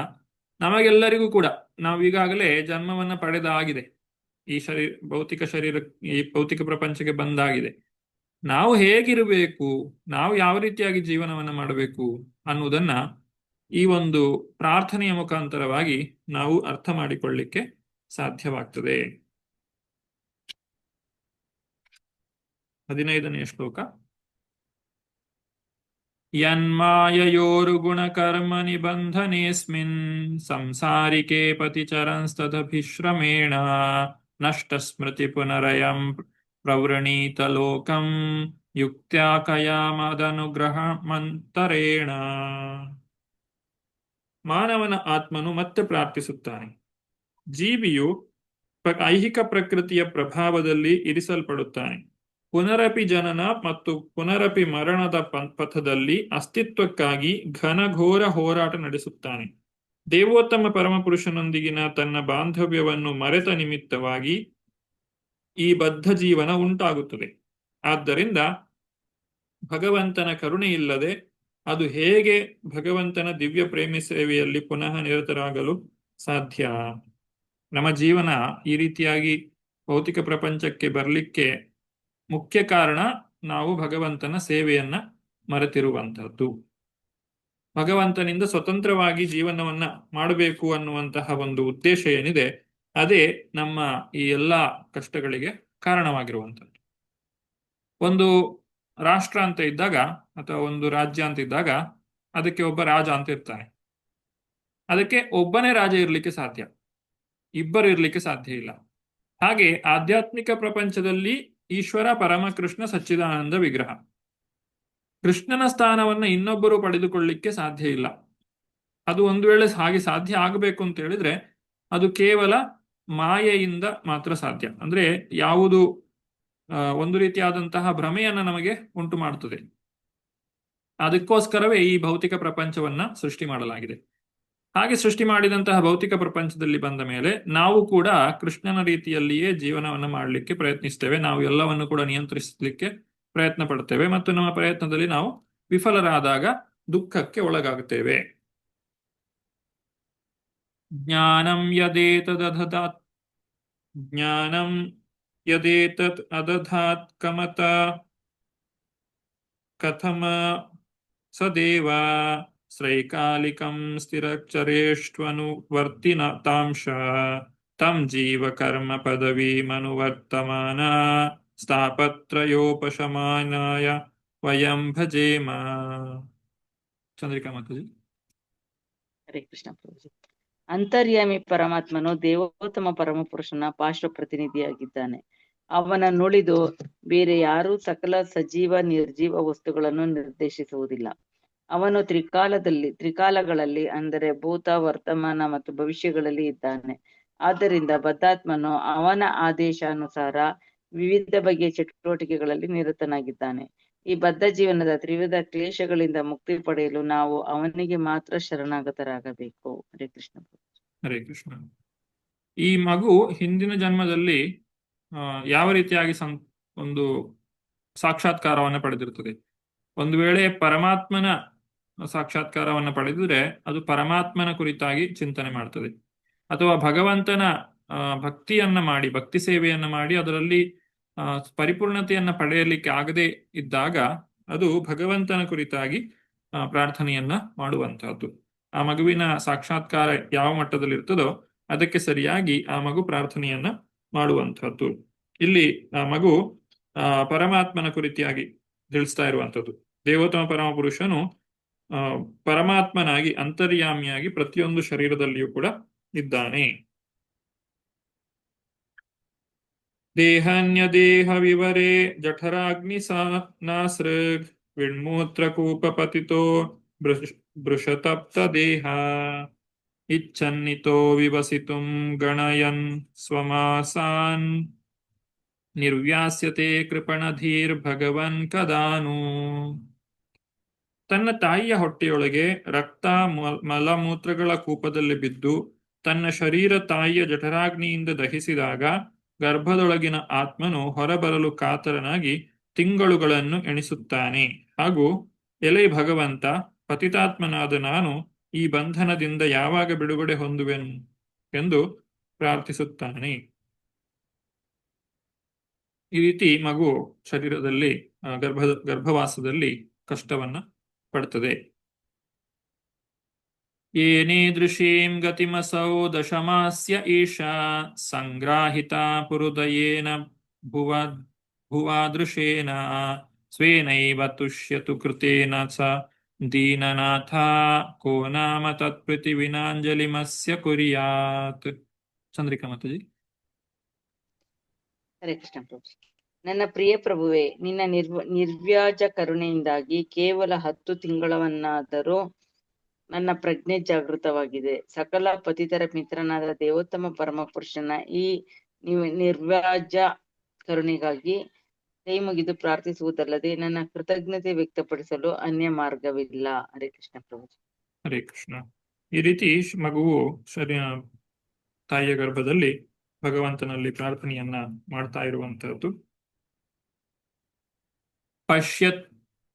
ನಮಗೆಲ್ಲರಿಗೂ ಕೂಡ, ನಾವೀಗಾಗಲೇ ಜನ್ಮವನ್ನ ಪಡೆದಾಗಿದೆ, ಈ ಈ ಭೌತಿಕ ಪ್ರಪಂಚಕ್ಕೆ ಬಂದಾಗಿದೆ. ನಾವು ಹೇಗಿರಬೇಕು, ನಾವು ಯಾವ ರೀತಿಯಾಗಿ ಜೀವನವನ್ನ ಮಾಡಬೇಕು ಅನ್ನುವುದನ್ನ ಈ ಒಂದು ಪ್ರಾರ್ಥನೆಯ ಮುಖಾಂತರವಾಗಿ ನಾವು ಅರ್ಥ ಮಾಡಿಕೊಳ್ಳಿಕ್ಕೆ ಸಾಧ್ಯವಾಗ್ತದೆ. 15ನೇ ಶ್ಲೋಕ. ಯನ್ಮಾಯಯೋರುಗುಣಕರ್ಮ ನಿಬಂಧನೇಸ್ಮಿನ್ ಸಂಸಾರಿಕೆ ಪತಿಚರಂಸ್ತದಭಿಶ್ರಮೇಣ ನಷ್ಟ ಸ್ಮೃತಿ ಪುನರಯಂ ಪ್ರವೃಣೀತ ಲೋಕಂ ಯುಕ್ತ್ಯಾ ಕಯಾಮದನುಗ್ರಹ ಮಂತರೇಣ. ಮಾನವನ ಆತ್ಮನು ಮತ್ತೆ ಪ್ರಾರ್ಥಿಸುತ್ತಾನೆ. ಜೀವಿಯು ಐಹಿಕ ಪ್ರಕೃತಿಯ ಪ್ರಭಾವದಲ್ಲಿ ಇರಿಸಲ್ಪಡುತ್ತಾನೆ. ಪುನರಪಿ ಜನನ ಮತ್ತು ಪುನರಪಿ ಮರಣದ ಪಥದಲ್ಲಿ ಅಸ್ತಿತ್ವಕ್ಕಾಗಿ ಘನಘೋರ ಹೋರಾಟ ನಡೆಸುತ್ತಾನೆ. ದೇವೋತ್ತಮ ಪರಮಪುರುಷನೊಂದಿಗಿನ ತನ್ನ ಬಾಂಧವ್ಯವನ್ನು ಮರೆತ ನಿಮಿತ್ತವಾಗಿ ಈ ಬದ್ಧ ಜೀವನ ಉಂಟಾಗುತ್ತದೆ. ಆದ್ದರಿಂದ ಭಗವಂತನ ಕರುಣೆ ಇಲ್ಲದೆ ಅದು ಹೇಗೆ ಭಗವಂತನ ದಿವ್ಯ ಪ್ರೇಮಿ ಸೇವೆಯಲ್ಲಿ ಪುನಃ ನಿರತರಾಗಲು ಸಾಧ್ಯ? ನಮ್ಮ ಜೀವನ ಈ ರೀತಿಯಾಗಿ ಭೌತಿಕ ಪ್ರಪಂಚಕ್ಕೆ ಬರಲಿಕ್ಕೆ ಮುಖ್ಯ ಕಾರಣ ನಾವು ಭಗವಂತನ ಸೇವೆಯನ್ನ ಮರೆತಿರುವಂತಹದ್ದು. ಭಗವಂತನಿಂದ ಸ್ವತಂತ್ರವಾಗಿ ಜೀವನವನ್ನ ಮಾಡಬೇಕು ಅನ್ನುವಂತಹ ಒಂದು ಉದ್ದೇಶ ಏನಿದೆ, ಅದೇ ನಮ್ಮ ಈ ಎಲ್ಲ ಕಷ್ಟಗಳಿಗೆ ಕಾರಣವಾಗಿರುವಂಥದ್ದು. ಒಂದು ರಾಷ್ಟ್ರ ಅಂತ ಇದ್ದಾಗ ಅಥವಾ ಒಂದು ರಾಜ್ಯ ಅಂತ ಇದ್ದಾಗ ಅದಕ್ಕೆ ಒಬ್ಬ ರಾಜ ಅಂತ ಇರ್ತಾನೆ. ಅದಕ್ಕೆ ಒಬ್ಬನೇ ರಾಜ ಇರಲಿಕ್ಕೆ ಸಾಧ್ಯ, ಇಬ್ಬರು ಇರಲಿಕ್ಕೆ ಸಾಧ್ಯ ಇಲ್ಲ. ಹಾಗೆ ಆಧ್ಯಾತ್ಮಿಕ ಪ್ರಪಂಚದಲ್ಲಿ ಈಶ್ವರ ಪರಮಕೃಷ್ಣ ಸಚ್ಚಿದಾನಂದ ವಿಗ್ರಹ. ಕೃಷ್ಣನ ಸ್ಥಾನವನ್ನ ಇನ್ನೊಬ್ಬರು ಪಡೆದುಕೊಳ್ಳಿಕ್ಕೆ ಸಾಧ್ಯ ಇಲ್ಲ. ಅದು ಒಂದು ವೇಳೆ ಹಾಗೆ ಸಾಧ್ಯ ಆಗಬೇಕು ಅಂತ ಹೇಳಿದ್ರೆ ಅದು ಕೇವಲ ಮಾಯೆಯಿಂದ ಮಾತ್ರ ಸಾಧ್ಯ. ಅಂದ್ರೆ ಯಾವುದು ಒಂದು ರೀತಿಯಾದಂತಹ ಭ್ರಮೆಯನ್ನ ನಮಗೆ ಉಂಟು ಮಾಡುತ್ತದೆ. ಅದಕ್ಕೋಸ್ಕರವೇ ಈ ಭೌತಿಕ ಪ್ರಪಂಚವನ್ನ ಸೃಷ್ಟಿ ಮಾಡಲಾಗಿದೆ. ಹಾಗೆ ಸೃಷ್ಟಿ ಮಾಡಿದಂತಹ ಭೌತಿಕ ಪ್ರಪಂಚದಲ್ಲಿ ಬಂದ ಮೇಲೆ ನಾವು ಕೂಡ ಕೃಷ್ಣನ ರೀತಿಯಲ್ಲಿಯೇ ಜೀವನವನ್ನು ಮಾಡಲಿಕ್ಕೆ ಪ್ರಯತ್ನಿಸ್ತೇವೆ. ನಾವು ಎಲ್ಲವನ್ನು ಕೂಡ ನಿಯಂತ್ರಿಸಲಿಕ್ಕೆ ಪ್ರಯತ್ನ ಪಡ್ತೇವೆ ಮತ್ತು ನಮ್ಮ ಪ್ರಯತ್ನದಲ್ಲಿ ನಾವು ವಿಫಲರಾದಾಗ ದುಃಖಕ್ಕೆ ಒಳಗಾಗುತ್ತೇವೆ. ಜ್ಞಾನಂ ಯದೇತದಧಾತ್ ಜ್ಞಾನಂ ಯದೇತತ್ ಅದಧಾತ್ ಕಮತ ಕಥಮ ಸದೇವ ಶ್ರೈಕಾಲಿಕಂ ಸ್ಥಿರಚರೇಷ್ವನುವರ್ತಿನ ತಾಂಶ ತಂ ಜೀವ ಕರ್ಮ ಪದವೀಮನುವರ್ತಮಾನ ಸ್ಥಾಪತ್ರಯೋಪಶಮಾನಾಯ ವಯಂ ಭಜೇಮ. ಚಂದ್ರಿಕಾ ಮಾತಾಜಿ. ಹರೇ ಕೃಷ್ಣ ಪ್ರಭುಜಿ. ಅಂತರ್ಯಾಮಿ ಪರಮಾತ್ಮನು ದೇವೋತ್ತಮ ಪರಮಪುರುಷನ ಪಾರ್ಶ್ವ ಪ್ರತಿನಿಧಿಯಾಗಿದ್ದಾನೆ. ಅವನ ನುಳಿದು ಬೇರೆ ಯಾರೂ ಸಕಲ ಸಜೀವ ನಿರ್ಜೀವ ವಸ್ತುಗಳನ್ನು ನಿರ್ದೇಶಿಸುವುದಿಲ್ಲ. ಅವನು ತ್ರಿಕಾಲಗಳಲ್ಲಿ ಅಂದರೆ ಭೂತ, ವರ್ತಮಾನ ಮತ್ತು ಭವಿಷ್ಯಗಳಲ್ಲಿ ಇದ್ದಾನೆ. ಆದ್ದರಿಂದ ಬದ್ಧಾತ್ಮನು ಅವನ ಆದೇಶಾನುಸಾರ ವಿವಿಧ ಬಗೆಯ ಚಟುವಟಿಕೆಗಳಲ್ಲಿ ನಿರತನಾಗಿದ್ದಾನೆ. ಈ ಬದ್ಧ ಜೀವನದ ತ್ರಿವಿಧ ಕ್ಲೇಶಗಳಿಂದ ಮುಕ್ತಿ ಪಡೆಯಲು ನಾವು ಅವನಿಗೆ ಮಾತ್ರ ಶರಣಾಗತರಾಗಬೇಕು. ಹರೇ ಕೃಷ್ಣ. ಹರೇ ಕೃಷ್ಣ. ಈ ಮಗು ಹಿಂದಿನ ಜನ್ಮದಲ್ಲಿ ಯಾವ ರೀತಿಯಾಗಿ ಒಂದು ಸಾಕ್ಷಾತ್ಕಾರವನ್ನು ಪಡೆದಿರುತ್ತದೆ. ಒಂದು ವೇಳೆ ಪರಮಾತ್ಮನ ಸಾಕ್ಷಾತ್ಕಾರವನ್ನು ಪಡೆದಿದ್ರೆ ಅದು ಪರಮಾತ್ಮನ ಕುರಿತಾಗಿ ಚಿಂತನೆ ಮಾಡ್ತದೆ. ಅಥವಾ ಭಗವಂತನ ಭಕ್ತಿಯನ್ನ ಮಾಡಿ, ಭಕ್ತಿ ಸೇವೆಯನ್ನ ಮಾಡಿ ಅದರಲ್ಲಿ ಪರಿಪೂರ್ಣತೆಯನ್ನ ಪಡೆಯಲಿಕ್ಕೆ ಆಗದೆ ಇದ್ದಾಗ ಅದು ಭಗವಂತನ ಕುರಿತಾಗಿ ಪ್ರಾರ್ಥನೆಯನ್ನ ಮಾಡುವಂತಹದ್ದು. ಆ ಮಗುವಿನ ಸಾಕ್ಷಾತ್ಕಾರ ಯಾವ ಮಟ್ಟದಲ್ಲಿ ಇರ್ತದೋ ಅದಕ್ಕೆ ಸರಿಯಾಗಿ ಆ ಮಗು ಪ್ರಾರ್ಥನೆಯನ್ನ ಮಾಡುವಂತಹದ್ದು. ಇಲ್ಲಿ ಆ ಮಗು ಪರಮಾತ್ಮನ ಕುರಿತಾಗಿ ತಿಳಿಸ್ತಾ ಇರುವಂತದ್ದು. ದೇವೋತ್ತಮ ಪರಮ ಪುರುಷನು ಪರಮಾತ್ಮನಾಗಿ ಅಂತರ್ಯಾಮಿಯಾಗಿ ಪ್ರತಿಯೊಂದು ಶರೀರದಲ್ಲಿಯೂ ಕೂಡ ಇದ್ದಾನೆ. ದೇಹನ್ಯ ದೇಹ ವಿವರೇ ಜಠರಾಗ್ನಿ ನಾಸೃಗ್ ವಿಣ್ಮೂತ್ರಕೂಪ ಪತಿತೋ ಬೃಷತಪ್ತ ದೇಹ ಇಚ್ಛನ್ನಿತೋ ವಿವಸಿತುಂ ಗಣಯನ್ ಸ್ವಮಾಸಾನ್ ನಿರ್ವ್ಯಾಸ್ಯತೆ ಕೃಪಣಧೀರ್ ಭಗವನ್ ಕದಾನು. ತನ್ನ ತಾಯಿಯ ಹೊಟ್ಟೆಯೊಳಗೆ ರಕ್ತ ಮಲಮೂತ್ರಗಳ ಕೂಪದಲ್ಲಿ ಬಿದ್ದು ತನ್ನ ಶರೀರ ತಾಯಿಯ ಜಠರಾಗ್ನಿಯಿಂದ ದಹಿಸಿದಾಗ ಗರ್ಭದೊಳಗಿನ ಆತ್ಮನು ಹೊರಬರಲು ಕಾತರನಾಗಿ ತಿಂಗಳುಗಳನ್ನು ಎಣಿಸುತ್ತಾನೆ. ಹಾಗೂ ಎಲೆ ಭಗವಂತ, ಪತಿತಾತ್ಮನಾದ ನಾನು ಈ ಬಂಧನದಿಂದ ಯಾವಾಗ ಬಿಡುಗಡೆ ಹೊಂದುವೆನು ಎಂದು ಪ್ರಾರ್ಥಿಸುತ್ತಾನೆ. ಈ ರೀತಿ ಮಗು ಶರೀರದಲ್ಲಿ ಗರ್ಭವಾಸದಲ್ಲಿ ಕಷ್ಟವನ್ನ ಪಡ್ತದೆ. ಏನೇದೃಶೀಂ ಗತಿಮಸೌ ದಶಮಾಸ್ಯ ಈಶಾ ಸಂಗ್ರಾಹಿತ ಪುರುದಯೇನ ಭುವಾದೃಶೇನ ಸ್ವೇನೈವ ತುಷ್ಯತು ಕೃತೇನ ಸ ದೀನನಾಥ ಕೋ ನಾಮ ತತ್ಪ್ರತಿವಿನಾಂಜಲಿಮಸ್ಯ ಕುರ್ಯಾತ್. ಚಂದ್ರಿಕಾ ಮಾತಾಜಿ. ಹರೇ ಕೃಷ್ಣ ಪ್ರಭು. ನನ್ನ ಪ್ರಿಯ ಪ್ರಭುವೆ, ನಿನ್ನ ನಿರ್ವ್ಯಾಜ ಕರುಣೆಯಿಂದಾಗಿ ಕೇವಲ 10 ತಿಂಗಳವನ್ನಾದರೂ ನನ್ನ ಪ್ರಜ್ಞೆ ಜಾಗೃತವಾಗಿದೆ. ಸಕಲ ಪತಿತರ ಮಿತ್ರನಾದ ದೇವೋತ್ತಮ ಪರಮಪುರುಷನ ಈ ನಿರ್ವ್ಯಾಜ ಕರುಣೆಗಾಗಿ ಕೈ ಮುಗಿದು ಪ್ರಾರ್ಥಿಸುವುದಲ್ಲದೆ ನನ್ನ ಕೃತಜ್ಞತೆ ವ್ಯಕ್ತಪಡಿಸಲು ಅನ್ಯ ಮಾರ್ಗವಿಲ್ಲ. ಹರೇ ಕೃಷ್ಣ ಪ್ರಭು. ಹರೇ ಕೃಷ್ಣ. ಈ ರೀತಿ ಮಗುವು ತಾಯಿಯ ಗರ್ಭದಲ್ಲಿ ಭಗವಂತನಲ್ಲಿ ಪ್ರಾರ್ಥನೆಯನ್ನ ಮಾಡ್ತಾ ಇರುವಂತಹದ್ದು.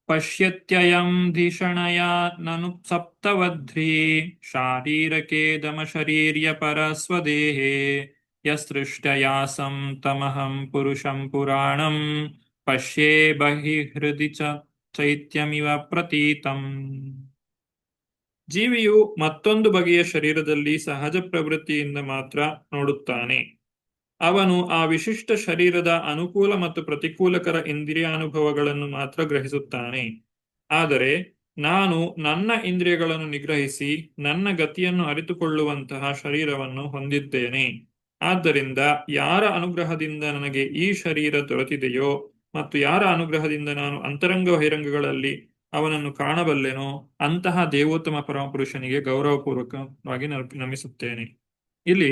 ಪಶ್ಯತ್ಯಯಂ ಧಿಷಣಯ ನನು ಸಪ್ತವಧ್ರಿ ಶಾರೀರಕೆ ದಮಶರೀರ್ಯ ಪರಸ್ವದೇಹೇ ಯಸೃಷ್ಟಯಾಸಂ ತಮಹಂ ಪುರುಷಂ ಪುರಾಣಂ ಪಶ್ಯೇ ಬಹಿಹೃದಿ ಚೈತ್ಯಮಿವ ಪ್ರತೀತಂ. ಜೀವಿಯು ಮತ್ತೊಂದು ಬಗೆಯ ಶರೀರದಲ್ಲಿ ಸಹಜ ಪ್ರವೃತ್ತಿಯಿಂದ ಮಾತ್ರ ನೋಡುತ್ತಾನೆ. ಅವನು ಆ ವಿಶಿಷ್ಟ ಶರೀರದ ಅನುಕೂಲ ಮತ್ತು ಪ್ರತಿಕೂಲಕರ ಇಂದ್ರಿಯಾನುಭವಗಳನ್ನು ಮಾತ್ರ ಗ್ರಹಿಸುತ್ತಾನೆ. ಆದರೆ ನಾನು ನನ್ನ ಇಂದ್ರಿಯಗಳನ್ನು ನಿಗ್ರಹಿಸಿ ನನ್ನ ಗತಿಯನ್ನು ಅರಿತುಕೊಳ್ಳುವಂತಹ ಶರೀರವನ್ನು ಹೊಂದಿದ್ದೇನೆ. ಆದ್ದರಿಂದ ಯಾರ ಅನುಗ್ರಹದಿಂದ ನನಗೆ ಈ ಶರೀರ ದೊರೆತಿದೆಯೋ ಮತ್ತು ಯಾರ ಅನುಗ್ರಹದಿಂದ ನಾನು ಅಂತರಂಗ ಬಹಿರಂಗಗಳಲ್ಲಿ ಅವನನ್ನು ಕಾಣಬಲ್ಲೆನೋ ಅಂತಹ ದೇವೋತ್ತಮ ಪರಮಪುರುಷನಿಗೆ ಗೌರವಪೂರ್ವಕವಾಗಿ ನಮಿಸುತ್ತೇನೆ. ಇಲ್ಲಿ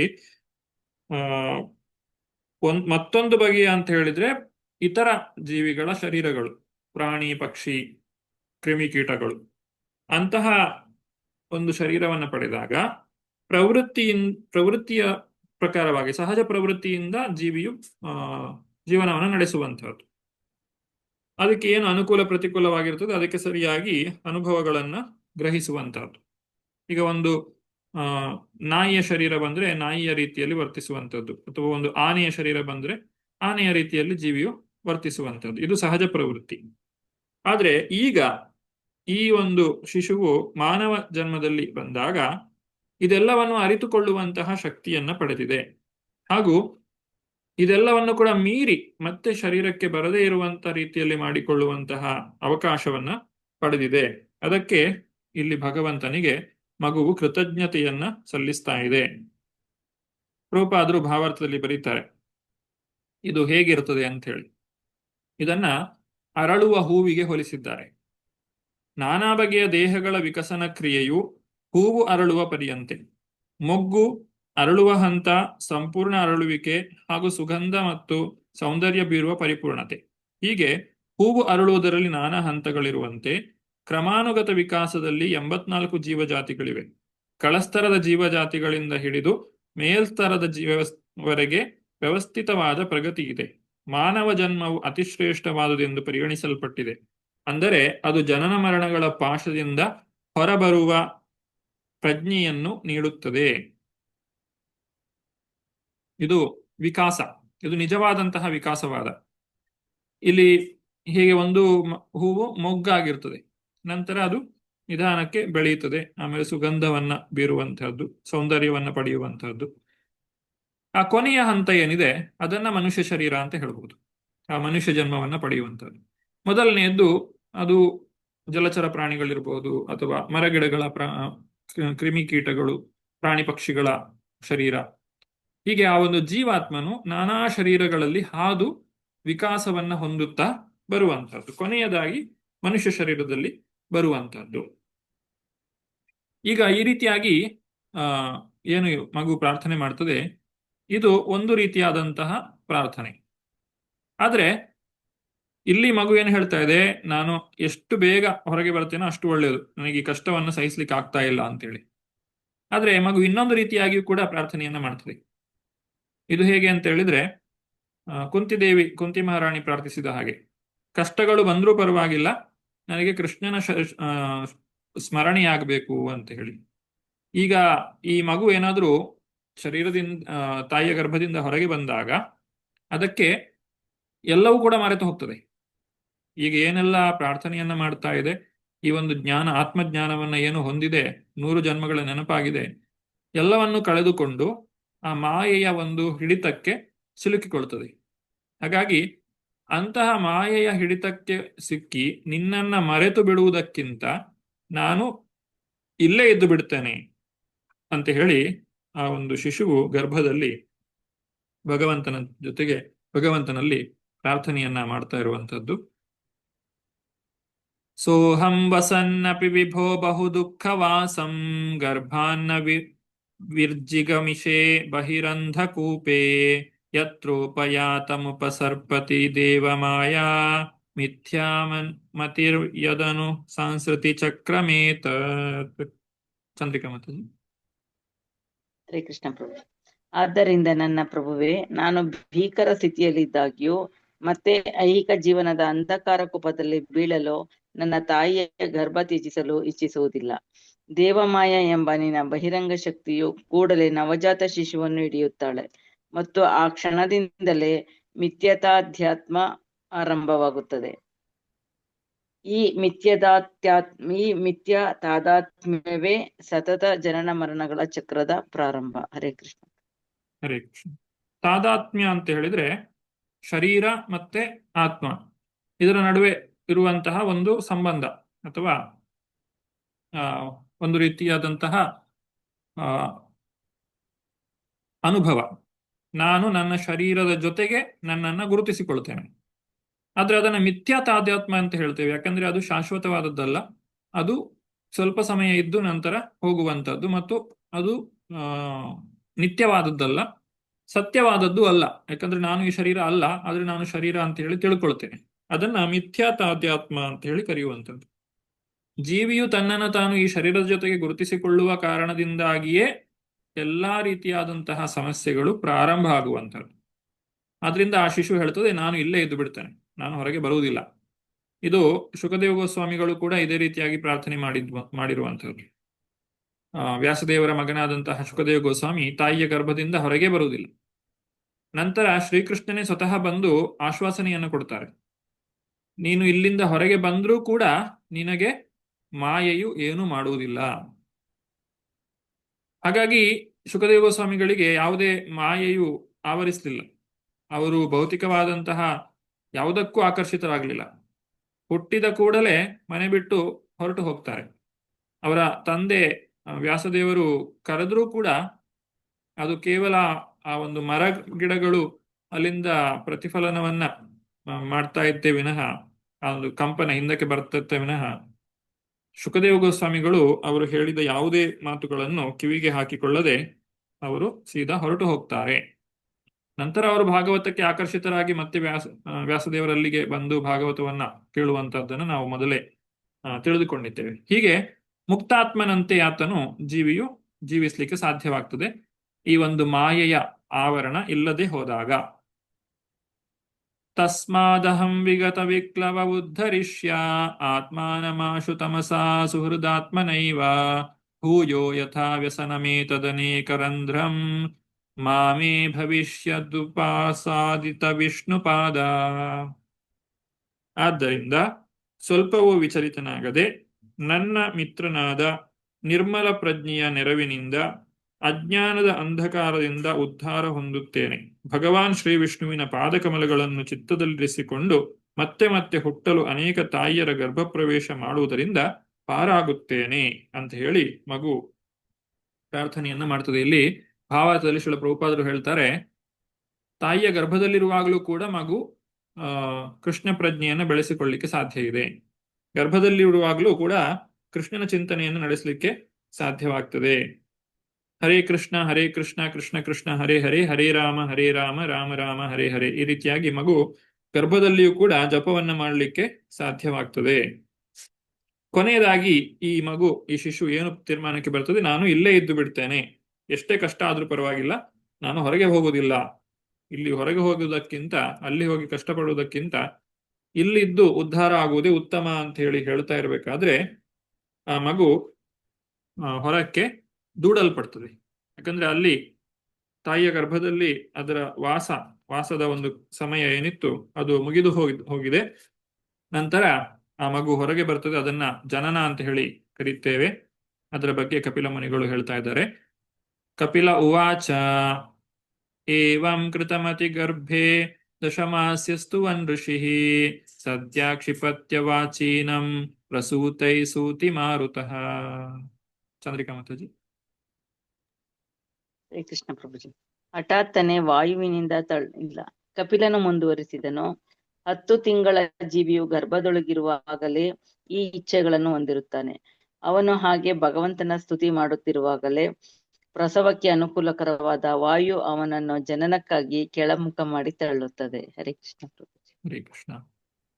ಮತ್ತೊಂದು ಬಗೆಯ ಅಂತ ಹೇಳಿದ್ರೆ ಇತರ ಜೀವಿಗಳ ಶರೀರಗಳು, ಪ್ರಾಣಿ, ಪಕ್ಷಿ, ಕ್ರಿಮಿಕೀಟಗಳು, ಅಂತಹ ಒಂದು ಶರೀರವನ್ನು ಪಡೆದಾಗ ಪ್ರವೃತ್ತಿಯ ಪ್ರಕಾರವಾಗಿ ಸಹಜ ಪ್ರವೃತ್ತಿಯಿಂದ ಜೀವಿಯು ಜೀವನವನ್ನು ನಡೆಸುವಂತಹದ್ದು. ಅದಕ್ಕೆ ಏನು ಅನುಕೂಲ ಪ್ರತಿಕೂಲವಾಗಿರ್ತದೆ ಅದಕ್ಕೆ ಸರಿಯಾಗಿ ಅನುಭವಗಳನ್ನ ಗ್ರಹಿಸುವಂತಹದ್ದು. ಈಗ ಒಂದು ನಾಯಿಯ ಶರೀರ ಬಂದ್ರೆ ನಾಯಿಯ ರೀತಿಯಲ್ಲಿ ವರ್ತಿಸುವಂಥದ್ದು, ಅಥವಾ ಒಂದು ಆನೆಯ ಶರೀರ ಬಂದ್ರೆ ಆನೆಯ ರೀತಿಯಲ್ಲಿ ಜೀವಿಯು ವರ್ತಿಸುವಂಥದ್ದು. ಇದು ಸಹಜ ಪ್ರವೃತ್ತಿ. ಆದ್ರೆ ಈಗ ಈ ಒಂದು ಶಿಶುವು ಮಾನವ ಜನ್ಮದಲ್ಲಿ ಬಂದಾಗ ಇದೆಲ್ಲವನ್ನು ಅರಿತುಕೊಳ್ಳುವಂತಹ ಶಕ್ತಿಯನ್ನ ಪಡೆದಿದೆ. ಹಾಗೂ ಇದೆಲ್ಲವನ್ನು ಕೂಡ ಮೀರಿ ಮತ್ತೆ ಶರೀರಕ್ಕೆ ಬರದೇ ಇರುವಂತಹ ರೀತಿಯಲ್ಲಿ ಮಾಡಿಕೊಳ್ಳುವಂತಹ ಅವಕಾಶವನ್ನ ಪಡೆದಿದೆ. ಅದಕ್ಕೆ ಇಲ್ಲಿ ಭಗವಂತನಿಗೆ ಮಗುವು ಕೃತಜ್ಞತೆಯನ್ನ ಸಲ್ಲಿಸ್ತಾ ಇದೆ. ಪ್ರಭುಪಾದರು ಭಾವಾರ್ಥದಲ್ಲಿ ಬರೀತಾರೆ, ಇದು ಹೇಗಿರುತ್ತದೆ ಅಂತ ಹೇಳಿ. ಇದನ್ನ ಅರಳುವ ಹೂವಿಗೆ ಹೋಲಿಸಿದ್ದಾರೆ. ನಾನಾ ಬಗೆಯ ದೇಹಗಳ ವಿಕಸನ ಕ್ರಿಯೆಯು ಹೂವು ಅರಳುವ ಪರ್ಯಂತೆ. ಮೊಗ್ಗು ಅರಳುವ ಹಂತ, ಸಂಪೂರ್ಣ ಅರಳುವಿಕೆ ಹಾಗೂ ಸುಗಂಧ ಮತ್ತು ಸೌಂದರ್ಯ ಬೀರುವ ಪರಿಪೂರ್ಣತೆ. ಹೀಗೆ ಹೂವು ಅರಳುವುದರಲ್ಲಿ ನಾನಾ ಹಂತಗಳಿರುವಂತೆ ಕ್ರಮಾನುಗತ ವಿಕಾಸದಲ್ಲಿ 84 ಜೀವಜಾತಿಗಳಿವೆ. ಕಳಸ್ತರದ ಜೀವಜಾತಿಗಳಿಂದ ಹಿಡಿದು ಮೇಲ್ಸ್ತರದ ಜೀವವರೆಗೆ ವ್ಯವಸ್ಥಿತವಾದ ಪ್ರಗತಿ ಇದೆ. ಮಾನವ ಜನ್ಮವು ಅತಿಶ್ರೇಷ್ಠವಾದುದೆಂದು ಪರಿಗಣಿಸಲ್ಪಟ್ಟಿದೆ. ಅಂದರೆ ಅದು ಜನನ ಮರಣಗಳ ಪಾಶದಿಂದ ಹೊರಬರುವ ಪ್ರಜ್ಞೆಯನ್ನು ನೀಡುತ್ತದೆ. ಇದು ವಿಕಾಸ, ಇದು ನಿಜವಾದಂತಹ ವಿಕಾಸವಾದ. ಇಲ್ಲಿ ಹೀಗೆ ಒಂದು ಹೂವು ಮೊಗ್ಗಾಗಿರ್ತದೆ, ನಂತರ ಅದು ನಿಧಾನಕ್ಕೆ ಬೆಳೆಯುತ್ತದೆ, ಆಮೇಲೆ ಸುಗಂಧವನ್ನ ಬೀರುವಂತಹದ್ದು, ಸೌಂದರ್ಯವನ್ನ ಪಡೆಯುವಂತಹದ್ದು. ಆ ಕೊನೆಯ ಹಂತ ಏನಿದೆ ಅದನ್ನ ಮನುಷ್ಯ ಶರೀರ ಅಂತ ಹೇಳ್ಬಹುದು. ಆ ಮನುಷ್ಯ ಜನ್ಮವನ್ನ ಪಡೆಯುವಂತಹದ್ದು. ಮೊದಲನೆಯದ್ದು ಅದು ಜಲಚರ ಪ್ರಾಣಿಗಳಿರ್ಬಹುದು, ಅಥವಾ ಮರಗಿಡಗಳ ಕ್ರಿಮಿಕೀಟಗಳು, ಪ್ರಾಣಿ ಪಕ್ಷಿಗಳ ಶರೀರ. ಹೀಗೆ ಆ ಒಂದು ಜೀವಾತ್ಮನು ನಾನಾ ಶರೀರಗಳಲ್ಲಿ ಹಾದು ವಿಕಾಸವನ್ನ ಹೊಂದುತ್ತಾ ಬರುವಂತಹದ್ದು. ಕೊನೆಯದಾಗಿ ಮನುಷ್ಯ ಶರೀರದಲ್ಲಿ ಬರುವಂತಹದ್ದು. ಈಗ ಈ ರೀತಿಯಾಗಿ ಏನು ಮಗು ಪ್ರಾರ್ಥನೆ ಮಾಡ್ತದೆ, ಇದು ಒಂದು ರೀತಿಯಾದಂತಹ ಪ್ರಾರ್ಥನೆ. ಆದ್ರೆ ಇಲ್ಲಿ ಮಗು ಏನು ಹೇಳ್ತಾ ಇದೆ, ನಾನು ಎಷ್ಟು ಬೇಗ ಹೊರಗೆ ಬರ್ತೇನೋ ಅಷ್ಟು ಒಳ್ಳೆಯದು, ನನಗೆ ಈ ಕಷ್ಟವನ್ನು ಸಹಿಸ್ಲಿಕ್ಕೆ ಆಗ್ತಾ ಇಲ್ಲ ಅಂತೇಳಿ. ಆದ್ರೆ ಮಗು ಇನ್ನೊಂದು ರೀತಿಯಾಗಿಯೂ ಕೂಡ ಪ್ರಾರ್ಥನೆಯನ್ನ ಮಾಡ್ತದೆ. ಇದು ಹೇಗೆ ಅಂತ ಹೇಳಿದ್ರೆ, ಕುಂತಿ ಮಹಾರಾಣಿ ಪ್ರಾರ್ಥಿಸಿದ ಹಾಗೆ, ಕಷ್ಟಗಳು ಬಂದ್ರೂ ಪರವಾಗಿಲ್ಲ, ನನಗೆ ಕೃಷ್ಣನ ಸ್ಮರಣೆಯಾಗಬೇಕು ಅಂತ ಹೇಳಿ. ಈಗ ಈ ಮಗು ಏನಾದ್ರೂ ಶರೀರದಿಂದ ತಾಯಿಯ ಗರ್ಭದಿಂದ ಹೊರಗೆ ಬಂದಾಗ ಅದಕ್ಕೆ ಎಲ್ಲವೂ ಕೂಡ ಮರೆತು ಹೋಗ್ತದೆ. ಈಗ ಏನೆಲ್ಲ ಪ್ರಾರ್ಥನೆಯನ್ನ ಮಾಡ್ತಾ ಇದೆ, ಈ ಒಂದು ಜ್ಞಾನ, ಆತ್ಮಜ್ಞಾನವನ್ನ ಏನು ಹೊಂದಿದೆ, 100 ಜನ್ಮಗಳ ನೆನಪಾಗಿದೆ, ಎಲ್ಲವನ್ನು ಕಳೆದುಕೊಂಡು ಆ ಮಾಯೆಯ ಒಂದು ಹಿಡಿತಕ್ಕೆ ಸಿಲುಕಿಕೊಳ್ತದೆ. ಹಾಗಾಗಿ ಅಂತಹ ಮಾಯೆಯ ಹಿಡಿತಕ್ಕೆ ಸಿಕ್ಕಿ ನಿನ್ನನ್ನ ಮರೆತು ಬಿಡುವುದಕ್ಕಿಂತ ನಾನು ಇಲ್ಲೇ ಇದ್ದು ಬಿಡ್ತೇನೆ ಅಂತ ಹೇಳಿ ಆ ಒಂದು ಶಿಶುವು ಗರ್ಭದಲ್ಲಿ ಭಗವಂತನಲ್ಲಿ ಪ್ರಾರ್ಥನೆಯನ್ನ ಮಾಡ್ತಾ ಇರುವಂತದ್ದು. ಸೋಹಂ ವಸನ್ನಪಿ ವಿಭೋ ಬಹು ದುಃಖವಾಸಂ ಗರ್ಭಾನ್ನ ವಿರ್ಜಿಗಮಿಷೆ ಬಹಿರಂಧಕೂಪೇ ಯತ್ರೋಪಯಾತಮುಪಸರ್ಪತಿ ದೇವಮಾಯಾ ಮಿಥ್ಯಾಮತಿರ್ಯದನು ಸಂಸ್ಕೃತಿ ಚಕ್ರಮೇತ. ಚಂದ್ರಿಕಾ ಮಾತಾಜಿ. ಹರೇ ಕೃಷ್ಣ ಪ್ರಭು. ಆದ್ದರಿಂದ ನನ್ನ ಪ್ರಭುವೇ, ನಾನು ಭೀಕರ ಸ್ಥಿತಿಯಲ್ಲಿದ್ದಾಗ್ಯೂ ಮತ್ತೆ ಐಹಿಕ ಜೀವನದ ಅಂಧಕಾರ ಕೂಪದಲ್ಲಿ ಬೀಳಲು ನನ್ನ ತಾಯಿಯ ಗರ್ಭ ತ್ಯಜಿಸಲು ಇಚ್ಛಿಸುವುದಿಲ್ಲ. ದೇವಮಾಯ ಎಂಬ ನಿನ್ನ ಬಹಿರಂಗ ಶಕ್ತಿಯು ಕೂಡಲೇ ನವಜಾತ ಶಿಶುವನ್ನು ಹಿಡಿಯುತ್ತಾಳೆ ಮತ್ತು ಆ ಕ್ಷಣದಿಂದಲೇ ಮಿಥ್ಯತಾಧ್ಯಾತ್ಮ ಆರಂಭವಾಗುತ್ತದೆ. ಈ ಮಿಥ್ಯಾ ತಾದಾತ್ಮ್ಯವೇ ಸತತ ಜನನ ಮರಣಗಳ ಚಕ್ರದ ಪ್ರಾರಂಭ. ಹರೇ ಕೃಷ್ಣ. ಹರೇ ಕೃಷ್ಣ. ತಾದಾತ್ಮ್ಯ ಅಂತ ಹೇಳಿದ್ರೆ ಶರೀರ ಮತ್ತೆ ಆತ್ಮ ಇದರ ನಡುವೆ ಇರುವಂತಹ ಒಂದು ಸಂಬಂಧ ಅಥವಾ ಒಂದು ರೀತಿಯಾದಂತಹ ಅನುಭವ. ನಾನು ನನ್ನ ಶರೀರದ ಜೊತೆಗೆ ನನ್ನನ್ನು ಗುರುತಿಸಿಕೊಳ್ತೇನೆ. ಆದ್ರೆ ಅದನ್ನ ಮಿಥ್ಯಾ ತಾದಾತ್ಮ ಅಂತ ಹೇಳ್ತೇವೆ, ಯಾಕಂದ್ರೆ ಅದು ಶಾಶ್ವತವಾದದ್ದಲ್ಲ. ಅದು ಸ್ವಲ್ಪ ಸಮಯ ಇದ್ದು ನಂತರ ಹೋಗುವಂತದ್ದು ಮತ್ತು ಅದು ನಿತ್ಯವಾದದ್ದಲ್ಲ, ಸತ್ಯವಾದದ್ದು ಅಲ್ಲ. ಯಾಕಂದ್ರೆ ನಾನು ಈ ಶರೀರ ಅಲ್ಲ, ಆದ್ರೆ ನಾನು ಶರೀರ ಅಂತ ಹೇಳಿ ತಿಳ್ಕೊಳ್ತೇನೆ. ಅದನ್ನ ಮಿಥ್ಯಾ ತಾದಾತ್ಮ ಅಂತ ಹೇಳಿ ಕರೆಯುವಂಥದ್ದು. ಜೀವಿಯು ತನ್ನನ್ನು ತಾನು ಈ ಶರೀರದ ಜೊತೆಗೆ ಗುರುತಿಸಿಕೊಳ್ಳುವ ಕಾರಣದಿಂದಾಗಿಯೇ ಎಲ್ಲಾ ರೀತಿಯಾದಂತಹ ಸಮಸ್ಯೆಗಳು ಪ್ರಾರಂಭ ಆಗುವಂಥದ್ದು. ಆದ್ರಿಂದ ಆ ಶಿಶು ಹೇಳ್ತದೆ, ನಾನು ಇಲ್ಲೇ ಇದ್ದು ಬಿಡ್ತೇನೆ, ನಾನು ಹೊರಗೆ ಬರುವುದಿಲ್ಲ. ಇದು ಶುಕದೇವ ಗೋಸ್ವಾಮಿಗಳು ಕೂಡ ಇದೇ ರೀತಿಯಾಗಿ ಪ್ರಾರ್ಥನೆ ಮಾಡಿರುವಂಥದ್ದು. ವ್ಯಾಸದೇವರ ಮಗನಾದಂತಹ ಶುಕದೇವ ಗೋಸ್ವಾಮಿ ತಾಯಿಯ ಗರ್ಭದಿಂದ ಹೊರಗೆ ಬರುವುದಿಲ್ಲ. ನಂತರ ಶ್ರೀಕೃಷ್ಣನೇ ಸ್ವತಃ ಬಂದು ಆಶ್ವಾಸನೆಯನ್ನು ಕೊಡ್ತಾರೆ, ನೀನು ಇಲ್ಲಿಂದ ಹೊರಗೆ ಬಂದರೂ ಕೂಡ ನಿನಗೆ ಮಾಯೆಯು ಏನು ಮಾಡುವುದಿಲ್ಲ. ಹಾಗಾಗಿ ಶುಕದೇವ ಗೋಸ್ವಾಮಿಗಳಿಗೆ ಯಾವುದೇ ಮಾಯೆಯು ಆವರಿಸಲಿಲ್ಲ. ಅವರು ಭೌತಿಕವಾದಂತಹ ಯಾವುದಕ್ಕೂ ಆಕರ್ಷಿತರಾಗಲಿಲ್ಲ. ಹುಟ್ಟಿದ ಕೂಡಲೇ ಮನೆ ಬಿಟ್ಟು ಹೊರಟು ಹೋಗ್ತಾರೆ. ಅವರ ತಂದೆ ವ್ಯಾಸದೇವರು ಕರೆದ್ರೂ ಕೂಡ ಅದು ಕೇವಲ ಆ ಒಂದು ಮರ ಗಿಡಗಳು ಅಲ್ಲಿಂದ ಪ್ರತಿಫಲನವನ್ನ ಮಾಡ್ತಾ ಇದ್ದೇ ವಿನಃ, ಆ ಒಂದು ಕಂಪನ ಹಿಂದಕ್ಕೆ ಬರ್ತಿತ್ತೆ ವಿನಃ, ಶುಕದೇವ ಗೋಸ್ವಾಮಿಗಳು ಅವರು ಹೇಳಿದ ಯಾವುದೇ ಮಾತುಗಳನ್ನು ಕಿವಿಗೆ ಹಾಕಿಕೊಳ್ಳದೆ ಅವರು ಸೀದಾ ಹೊರಟು ಹೋಗ್ತಾರೆ. ನಂತರ ಅವರು ಭಾಗವತಕ್ಕೆ ಆಕರ್ಷಿತರಾಗಿ ಮತ್ತೆ ವ್ಯಾಸದೇವರಲ್ಲಿಗೆ ಬಂದು ಭಾಗವತವನ್ನ ಕೇಳುವಂತದ್ದನ್ನು ನಾವು ಮೊದಲೇ ತಿಳಿದುಕೊಂಡಿದ್ದೇವೆ. ಹೀಗೆ ಮುಕ್ತಾತ್ಮನಂತೆ ಆತನು ಜೀವಿಯು ಜೀವಿಸ್ಲಿಕ್ಕೆ ಸಾಧ್ಯವಾಗ್ತದೆ ಈ ಒಂದು ಮಾಯೆಯ ಆವರಣ ಇಲ್ಲದೆ ಹೋದಾಗ. ತಸ್ಮಾದಹಂ ವಿಗತ ವಿಕ್ಲವ ಉದ್ಧರಿಷ್ಯ ಆತ್ಮಾನಮಾಶು ತಮಸಾ ಸುಹೃದಾತ್ಮನೈವ ಭೂಯೋ ಯಥಾ ವ್ಯಸನಮೇತದನೇಕರಂಧ್ರಂ ಮಾಮೇ ಭವಿಷ್ಯದುಪಾಸಾದಿತ ವಿಷ್ಣುಪಾದ. ಆದ್ದರಿಂದ ಸ್ವಲ್ಪವೂ ವಿಚಲಿತನಾಗದೆ ನನ್ನ ಮಿತ್ರನಾದ ನಿರ್ಮಲ ಪ್ರಜ್ಞೆಯ ನೆರವಿನಿಂದ ಅಜ್ಞಾನದ ಅಂಧಕಾರದಿಂದ ಉದ್ಧಾರ ಹೊಂದುತ್ತೇನೆ. ಭಗವಾನ್ ಶ್ರೀ ವಿಷ್ಣುವಿನ ಪಾದಕಮಲಗಳನ್ನು ಚಿತ್ತದಲ್ಲಿರಿಸಿಕೊಂಡು ಮತ್ತೆ ಮತ್ತೆ ಹುಟ್ಟಲು ಅನೇಕ ತಾಯಿಯರ ಗರ್ಭಪ್ರವೇಶ ಮಾಡುವುದರಿಂದ ಪಾರಾಗುತ್ತೇನೆ ಅಂತ ಹೇಳಿ ಮಗು ಪ್ರಾರ್ಥನೆಯನ್ನ ಮಾಡ್ತದೆ. ಇಲ್ಲಿ ಭಾವಾರ್ಥದಲ್ಲಿ ಶ್ರೀಲ ಪ್ರಭುಪಾದರು ಹೇಳ್ತಾರೆ, ತಾಯಿಯ ಗರ್ಭದಲ್ಲಿರುವಾಗಲೂ ಕೂಡ ಮಗು ಕೃಷ್ಣ ಪ್ರಜ್ಞೆಯನ್ನು ಬೆಳೆಸಿಕೊಳ್ಳಲಿಕ್ಕೆ ಸಾಧ್ಯ ಇದೆ. ಗರ್ಭದಲ್ಲಿರುವಾಗಲೂ ಕೂಡ ಕೃಷ್ಣನ ಚಿಂತನೆಯನ್ನು ನಡೆಸಲಿಕ್ಕೆ ಸಾಧ್ಯವಾಗ್ತದೆ. ಹರೇ ಕೃಷ್ಣ ಕೃಷ್ಣ ಕೃಷ್ಣ ಹರೇ ಹರೇ, ಹರೇ ರಾಮ ರಾಮ ರಾಮ ಹರೇ ಹರೇ, ಈ ರೀತಿಯಾಗಿ ಮಗು ಗರ್ಭದಲ್ಲಿಯೂ ಕೂಡ ಜಪವನ್ನ ಮಾಡಲಿಕ್ಕೆ ಸಾಧ್ಯವಾಗ್ತದೆ. ಕೊನೆಯದಾಗಿ ಈ ಮಗು, ಈ ಶಿಶು ಏನು ತೀರ್ಮಾನಕ್ಕೆ ಬರ್ತದೆ, ನಾನು ಇಲ್ಲೇ ಇದ್ದು ಬಿಡ್ತೇನೆ, ಎಷ್ಟೇ ಕಷ್ಟ ಆದ್ರೂ ಪರವಾಗಿಲ್ಲ, ನಾನು ಹೊರಗೆ ಹೋಗುವುದಿಲ್ಲ. ಇಲ್ಲಿ ಹೊರಗೆ ಹೋಗುವುದಕ್ಕಿಂತ ಅಲ್ಲಿ ಹೋಗಿ ಕಷ್ಟಪಡುವುದಕ್ಕಿಂತ ಇಲ್ಲಿದ್ದು ಉದ್ಧಾರ ಆಗುವುದೇ ಉತ್ತಮ ಅಂತ ಹೇಳಿ ಹೇಳ್ತಾ ಇರಬೇಕಾದ್ರೆ ಆ ಮಗು ಹೊರಕ್ಕೆ ದೂಡಲ್ಪಡ್ತದೆ. ಯಾಕಂದ್ರೆ ಅಲ್ಲಿ ತಾಯಿಯ ಗರ್ಭದಲ್ಲಿ ಅದರ ವಾಸದ ಒಂದು ಸಮಯ ಏನಿತ್ತು ಅದು ಮುಗಿದು ಹೋಗಿದೆ. ನಂತರ ಆ ಮಗು ಹೊರಗೆ ಬರ್ತದೆ. ಅದನ್ನ ಜನನ ಅಂತ ಹೇಳಿ ಕರೀತೇವೆ. ಅದರ ಬಗ್ಗೆ ಕಪಿಲ ಮುನಿಗಳು ಹೇಳ್ತಾ ಇದ್ದಾರೆ. ಕಪಿಲ ಉವಾಚ ಏವಂ ಕೃತಮತಿ ಗರ್ಭೆ ದಶಮಾಸ್ಯಸ್ತು ವನ್ ಋಷಿ ಸದ್ಯ ಕ್ಷಿಪತ್ಯ ವಾಚೀನಂ ಪ್ರಸೂತೈ ಸೂತಿ ಮಾರುತಃ. ಚಂದ್ರಿಕಾ ಮಾತಾಜಿ. ಶ್ರೀ ಕೃಷ್ಣ ಪ್ರಭುಜಿ. ಹಠಾತ್ತನೆ ವಾಯುವಿನಿಂದ ಇಲ್ಲ. ಕಪಿಲನು ಮುಂದುವರಿಸಿದನು, 10 ತಿಂಗಳ ಜೀವಿಯು ಗರ್ಭದೊಳಗಿರುವಾಗಲೇ ಈ ಇಚ್ಛೆಗಳನ್ನು ಹೊಂದಿರುತ್ತಾನೆ. ಅವನು ಹಾಗೆ ಭಗವಂತನ ಸ್ತುತಿ ಮಾಡುತ್ತಿರುವಾಗಲೇ ಪ್ರಸವಕ್ಕೆ ಅನುಕೂಲಕರವಾದ ವಾಯು ಅವನನ್ನು ಜನನಕ್ಕಾಗಿ ಕೆಳಮುಖ ಮಾಡಿ ತಳ್ಳುತ್ತದೆ. ಹರೇ ಕೃಷ್ಣ ಪ್ರಭುಜಿ. ಹರೇ ಕೃಷ್ಣ.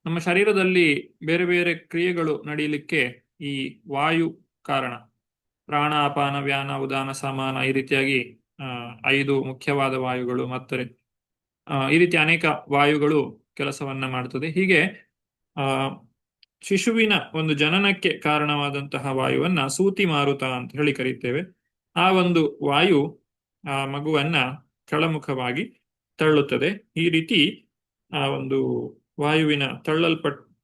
ನಮ್ಮ ಶರೀರದಲ್ಲಿ ಬೇರೆ ಬೇರೆ ಕ್ರಿಯೆಗಳು ನಡೆಯಲಿಕ್ಕೆ ಈ ವಾಯು ಕಾರಣ. ಪ್ರಾಣ, ಅಪಾನ, ವ್ಯಾನ, ಉದಾನ, ಸಮಾನ, ಈ ರೀತಿಯಾಗಿ 5 ಮುಖ್ಯವಾದ ವಾಯುಗಳು, ಮತ್ತೆ ಈ ರೀತಿ ಅನೇಕ ವಾಯುಗಳು ಕೆಲಸವನ್ನ ಮಾಡ್ತದೆ. ಹೀಗೆ ಶಿಶುವಿನ ಒಂದು ಜನನಕ್ಕೆ ಕಾರಣವಾದಂತಹ ವಾಯುವನ್ನ ಸೂತಿ ಮಾರುತ ಅಂತ ಹೇಳಿ ಕರೀತೇವೆ. ಆ ಒಂದು ವಾಯು ಆ ಮಗುವನ್ನ ಕೆಳಮುಖವಾಗಿ ತಳ್ಳುತ್ತದೆ. ಈ ರೀತಿ ಆ ಒಂದು ವಾಯುವಿನ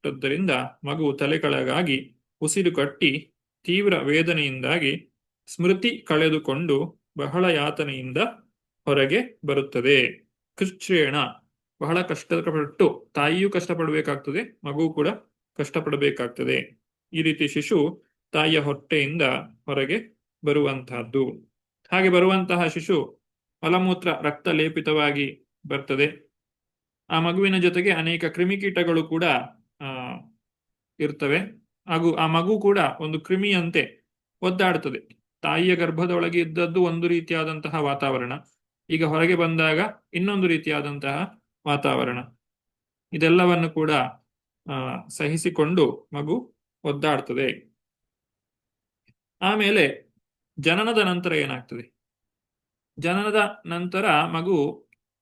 ಪಟ್ಟದ್ದರಿಂದ ಮಗು ತಲೆ ಕೆಳಗಾಗಿ ಉಸಿರು ಕಟ್ಟಿ ತೀವ್ರ ವೇದನೆಯಿಂದಾಗಿ ಸ್ಮೃತಿ ಕಳೆದುಕೊಂಡು ಬಹಳ ಯಾತನೆಯಿಂದ ಹೊರಗೆ ಬರುತ್ತದೆ. ಕೃಚ್ಛ್ರೇಣ, ಬಹಳ ಕಷ್ಟಪಟ್ಟು ತಾಯಿಯೂ ಕಷ್ಟಪಡಬೇಕಾಗ್ತದೆ, ಮಗು ಕೂಡ ಕಷ್ಟಪಡಬೇಕಾಗ್ತದೆ. ಈ ರೀತಿ ಶಿಶು ತಾಯಿಯ ಹೊಟ್ಟೆಯಿಂದ ಹೊರಗೆ ಬರುವಂತಹದ್ದು. ಹಾಗೆ ಬರುವಂತಹ ಶಿಶು ಮಲಮೂತ್ರ ರಕ್ತ ಲೇಪಿತವಾಗಿ ಬರ್ತದೆ. ಆ ಮಗುವಿನ ಜೊತೆಗೆ ಅನೇಕ ಕ್ರಿಮಿಕೀಟಗಳು ಕೂಡ ಇರ್ತವೆ. ಹಾಗೂ ಆ ಮಗು ಕೂಡ ಒಂದು ಕ್ರಿಮಿಯಂತೆ ಒದ್ದಾಡ್ತದೆ. ತಾಯಿಯ ಗರ್ಭದೊಳಗೆ ಇದ್ದದ್ದು ಒಂದು ರೀತಿಯಾದಂತಹ ವಾತಾವರಣ, ಈಗ ಹೊರಗೆ ಬಂದಾಗ ಇನ್ನೊಂದು ರೀತಿಯಾದಂತಹ ವಾತಾವರಣ. ಇದೆಲ್ಲವನ್ನು ಕೂಡ ಸಹಿಸಿಕೊಂಡು ಮಗು ಒದ್ದಾಡ್ತದೆ. ಆಮೇಲೆ ಜನನದ ನಂತರ ಏನಾಗ್ತದೆ? ಜನನದ ನಂತರ ಮಗು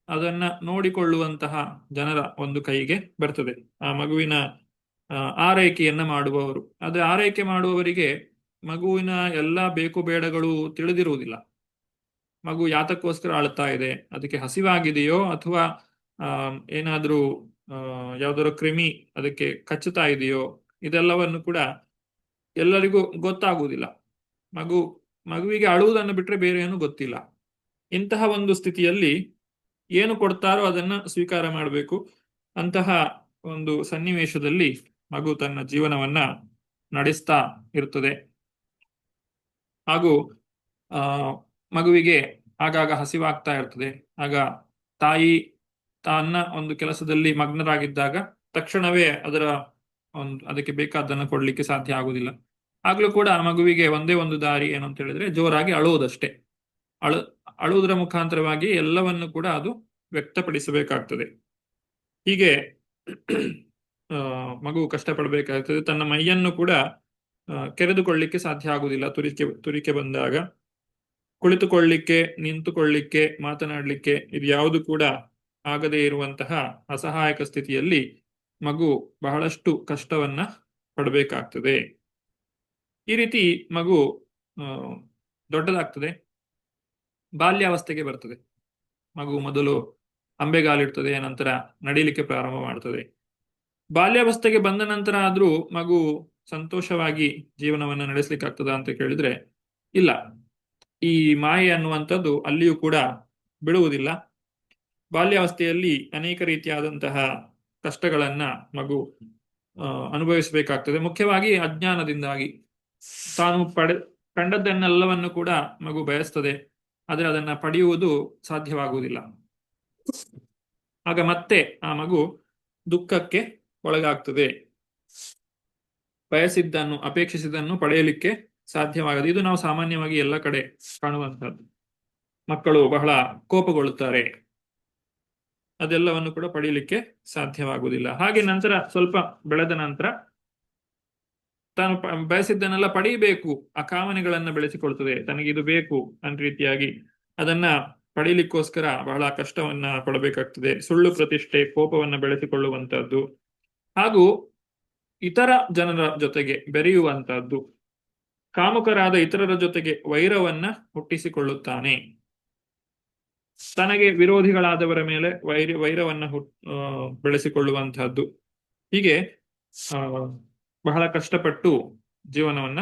ಅದನ್ನ ನೋಡಿಕೊಳ್ಳುವಂತಹ ಜನರ ಒಂದು ಕೈಗೆ ಬರ್ತದೆ. ಆ ಮಗುವಿನ ಆರೈಕೆಯನ್ನ ಮಾಡುವವರು. ಆದ್ರೆ ಆರೈಕೆ ಮಾಡುವವರಿಗೆ ಮಗುವಿನ ಎಲ್ಲ ಬೇಕು ಬೇಡಗಳು ತಿಳಿದಿರುವುದಿಲ್ಲ. ಮಗು ಯಾತಕ್ಕೋಸ್ಕರ ಅಳ್ತಾ ಇದೆ, ಅದಕ್ಕೆ ಹಸಿವಾಗಿದೆಯೋ ಅಥವಾ ಏನಾದ್ರೂ ಯಾವ್ದಾದ್ರು ಕ್ರಿಮಿ ಅದಕ್ಕೆ ಕಚ್ಚುತ್ತಾ ಇದೆಯೋ, ಇದೆಲ್ಲವನ್ನು ಕೂಡ ಎಲ್ಲರಿಗೂ ಗೊತ್ತಾಗುವುದಿಲ್ಲ. ಮಗುವಿಗೆ ಅಳುವುದನ್ನು ಬಿಟ್ರೆ ಬೇರೆ ಏನು ಗೊತ್ತಿಲ್ಲ. ಇಂತಹ ಒಂದು ಸ್ಥಿತಿಯಲ್ಲಿ ಏನು ಕೊಡ್ತಾರೋ ಅದನ್ನ ಸ್ವೀಕಾರ ಮಾಡಬೇಕು. ಅಂತಹ ಒಂದು ಸನ್ನಿವೇಶದಲ್ಲಿ ಮಗು ತನ್ನ ಜೀವನವನ್ನ ನಡೆಸ್ತಾ ಇರ್ತದೆ. ಹಾಗೂ ಮಗುವಿಗೆ ಆಗಾಗ ಹಸಿವಾಗ್ತಾ ಇರ್ತದೆ. ಆಗ ತಾಯಿ ತನ್ನ ಒಂದು ಕೆಲಸದಲ್ಲಿ ಮಗ್ನರಾಗಿದ್ದಾಗ ತಕ್ಷಣವೇ ಅದಕ್ಕೆ ಬೇಕಾದ್ದನ್ನು ಕೊಡ್ಲಿಕ್ಕೆ ಸಾಧ್ಯ ಆಗುದಿಲ್ಲ. ಆಗ್ಲೂ ಕೂಡ ಮಗುವಿಗೆ ಒಂದೇ ಒಂದು ದಾರಿ ಏನು ಅಂತ ಹೇಳಿದ್ರೆ ಜೋರಾಗಿ ಅಳುವುದಷ್ಟೇ. ಅಳುವುದರ ಮುಖಾಂತರವಾಗಿ ಎಲ್ಲವನ್ನು ಕೂಡ ಅದು ವ್ಯಕ್ತಪಡಿಸಬೇಕಾಗ್ತದೆ. ಹೀಗೆ ಮಗು ಕಷ್ಟಪಡಬೇಕಾಗ್ತದೆ. ತನ್ನ ಮೈಯನ್ನು ಕೂಡ ಕೆರೆದುಕೊಳ್ಳಿಕ್ಕೆ ಸಾಧ್ಯ ಆಗುದಿಲ್ಲ. ತುರಿಕೆ ಬಂದಾಗ ಕುಳಿತುಕೊಳ್ಳಿಕ್ಕೆ, ನಿಂತುಕೊಳ್ಳಿಕ್ಕೆ, ಮಾತನಾಡಲಿಕ್ಕೆ ಇದು ಯಾವುದು ಕೂಡ ಆಗದೇ ಇರುವಂತಹ ಅಸಹಾಯಕ ಸ್ಥಿತಿಯಲ್ಲಿ ಮಗು ಬಹಳಷ್ಟು ಕಷ್ಟವನ್ನ ಪಡಬೇಕಾಗ್ತದೆ. ಈ ರೀತಿ ಮಗು ದೊಡ್ಡದಾಗ್ತದೆ, ಬಾಲ್ಯಾವಸ್ಥೆಗೆ ಬರ್ತದೆ. ಮಗು ಮೊದಲು ಅಂಬೆಗಾಲಿಡ್ತದೆ, ನಂತರ ನಡೀಲಿಕ್ಕೆ ಪ್ರಾರಂಭ ಮಾಡ್ತದೆ. ಬಾಲ್ಯಾವಸ್ಥೆಗೆ ಬಂದ ನಂತರ ಆದ್ರೂ ಮಗು ಸಂತೋಷವಾಗಿ ಜೀವನವನ್ನು ನಡೆಸಲಿಕ್ಕಾಗ್ತದ ಅಂತ ಕೇಳಿದ್ರೆ ಇಲ್ಲ. ಈ ಮಾಯೆ ಅನ್ನುವಂಥದ್ದು ಅಲ್ಲಿಯೂ ಕೂಡ ಬಿಡುವುದಿಲ್ಲ. ಬಾಲ್ಯಾವಸ್ಥೆಯಲ್ಲಿ ಅನೇಕ ರೀತಿಯಾದಂತಹ ಕಷ್ಟಗಳನ್ನ ಮಗು ಅನುಭವಿಸಬೇಕಾಗ್ತದೆ. ಮುಖ್ಯವಾಗಿ ಅಜ್ಞಾನದಿಂದಾಗಿ ತಾನು ಕಂಡದ್ದನ್ನೆಲ್ಲವನ್ನು ಕೂಡ ಮಗು ಬಯಸ್ತದೆ, ಆದರೆ ಅದನ್ನ ಪಡೆಯುವುದು ಸಾಧ್ಯವಾಗುವುದಿಲ್ಲ. ಆಗ ಮತ್ತೆ ಆ ಮಗು ದುಃಖಕ್ಕೆ ಒಳಗಾಗ್ತದೆ. ಬಯಸಿದ್ದನ್ನು, ಅಪೇಕ್ಷಿಸಿದ್ದನ್ನು ಪಡೆಯಲಿಕ್ಕೆ ಸಾಧ್ಯವಾಗದು. ಇದು ನಾವು ಸಾಮಾನ್ಯವಾಗಿ ಎಲ್ಲ ಕಡೆ ಕಾಣುವಂತಹದ್ದು. ಮಕ್ಕಳು ಬಹಳ ಕೋಪಗೊಳ್ಳುತ್ತಾರೆ, ಅದೆಲ್ಲವನ್ನು ಕೂಡ ಪಡೆಯಲಿಕ್ಕೆ ಸಾಧ್ಯವಾಗುವುದಿಲ್ಲ. ಹಾಗೆ ನಂತರ ಸ್ವಲ್ಪ ಬೆಳೆದ ನಂತರ ತಾನು ಬಯಸಿದ್ದನ್ನೆಲ್ಲ ಪಡೆಯಬೇಕು, ಆ ಕಾಮನೆಗಳನ್ನ ಬೆಳೆಸಿಕೊಳ್ತದೆ. ತನಗಿದು ಬೇಕು ಅಂತ ರೀತಿಯಾಗಿ ಅದನ್ನ ಪಡೀಲಿಕ್ಕೋಸ್ಕರ ಬಹಳ ಕಷ್ಟವನ್ನ ಪಡಬೇಕಾಗ್ತದೆ. ಸುಳ್ಳು ಪ್ರತಿಷ್ಠೆ, ಕೋಪವನ್ನ ಬೆಳೆಸಿಕೊಳ್ಳುವಂತಹದ್ದು, ಹಾಗೂ ಇತರ ಜನರ ಜೊತೆಗೆ ಬೆರೆಯುವಂತಹದ್ದು, ಕಾಮುಕರಾದ ಇತರರ ಜೊತೆಗೆ ವೈರವನ್ನ ಹುಟ್ಟಿಸಿಕೊಳ್ಳುತ್ತಾನೆ. ತನಗೆ ವಿರೋಧಿಗಳಾದವರ ಮೇಲೆ ವೈರವನ್ನ ಬೆಳೆಸಿಕೊಳ್ಳುವಂತಹದ್ದು. ಹೀಗೆ ಬಹಳ ಕಷ್ಟಪಟ್ಟು ಜೀವನವನ್ನ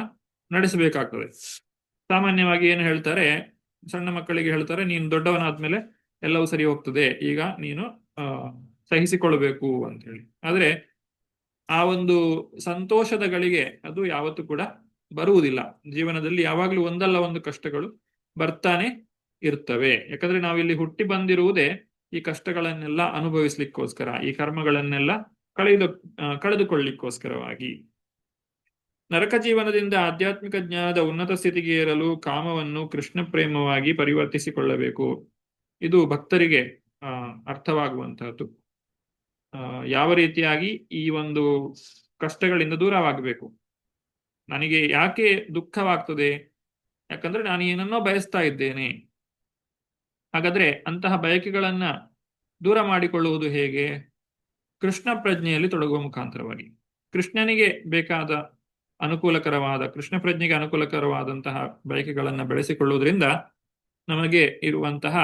ನಡೆಸಬೇಕಾಗ್ತದೆ. ಸಾಮಾನ್ಯವಾಗಿ ಏನು ಹೇಳ್ತಾರೆ, ಸಣ್ಣ ಮಕ್ಕಳಿಗೆ ಹೇಳ್ತಾರೆ, ನೀನು ದೊಡ್ಡವನಾದ್ಮೇಲೆ ಎಲ್ಲವೂ ಸರಿ ಹೋಗ್ತದೆ, ಈಗ ನೀನು ಸಹಿಸಿಕೊಳ್ಳಬೇಕು ಅಂತ ಹೇಳಿ. ಆದ್ರೆ ಆ ಒಂದು ಸಂತೋಷದ ಗಳಿಗೆ ಅದು ಯಾವತ್ತೂ ಕೂಡ ಬರುವುದಿಲ್ಲ. ಜೀವನದಲ್ಲಿ ಯಾವಾಗ್ಲೂ ಒಂದಲ್ಲ ಒಂದು ಕಷ್ಟಗಳು ಬರ್ತಾನೆ ಇರ್ತವೆ. ಯಾಕಂದ್ರೆ ನಾವಿಲ್ಲಿ ಹುಟ್ಟಿ ಬಂದಿರುವುದೇ ಈ ಕಷ್ಟಗಳನ್ನೆಲ್ಲ ಅನುಭವಿಸ್ಲಿಕ್ಕೋಸ್ಕರ, ಈ ಕರ್ಮಗಳನ್ನೆಲ್ಲ ಕಳೆದುಕೊಳ್ಳಿಕ್ಕೋಸ್ಕರವಾಗಿ. ನರಕ ಜೀವನದಿಂದ ಆಧ್ಯಾತ್ಮಿಕ ಜ್ಞಾನದ ಉನ್ನತ ಸ್ಥಿತಿಗೆ ಏರಲು ಕಾಮವನ್ನು ಕೃಷ್ಣ ಪ್ರೇಮವಾಗಿ ಪರಿವರ್ತಿಸಿಕೊಳ್ಳಬೇಕು. ಇದು ಭಕ್ತರಿಗೆ ಅರ್ಥವಾಗುವಂತಹದ್ದು. ಯಾವ ರೀತಿಯಾಗಿ ಈ ಒಂದು ಕಷ್ಟಗಳಿಂದ ದೂರವಾಗಬೇಕು. ನನಗೆ ಯಾಕೆ ದುಃಖವಾಗ್ತದೆ? ಯಾಕಂದ್ರೆ ನಾನು ಏನನ್ನೋ ಬಯಸ್ತಾ ಇದ್ದೇನೆ. ಹಾಗಾದ್ರೆ ಅಂತಹ ಬಯಕೆಗಳನ್ನ ದೂರ ಮಾಡಿಕೊಳ್ಳುವುದು ಹೇಗೆ? ಕೃಷ್ಣ ಪ್ರಜ್ಞೆಯಲ್ಲಿ ತೊಡಗುವ ಮುಖಾಂತರವಾಗಿ. ಕೃಷ್ಣನಿಗೆ ಬೇಕಾದ ಕೃಷ್ಣ ಪ್ರಜ್ಞೆಗೆ ಅನುಕೂಲಕರವಾದಂತಹ ಬಯಕೆಗಳನ್ನ ಬೆಳೆಸಿಕೊಳ್ಳುವುದರಿಂದ ನಮಗೆ ಇರುವಂತಹ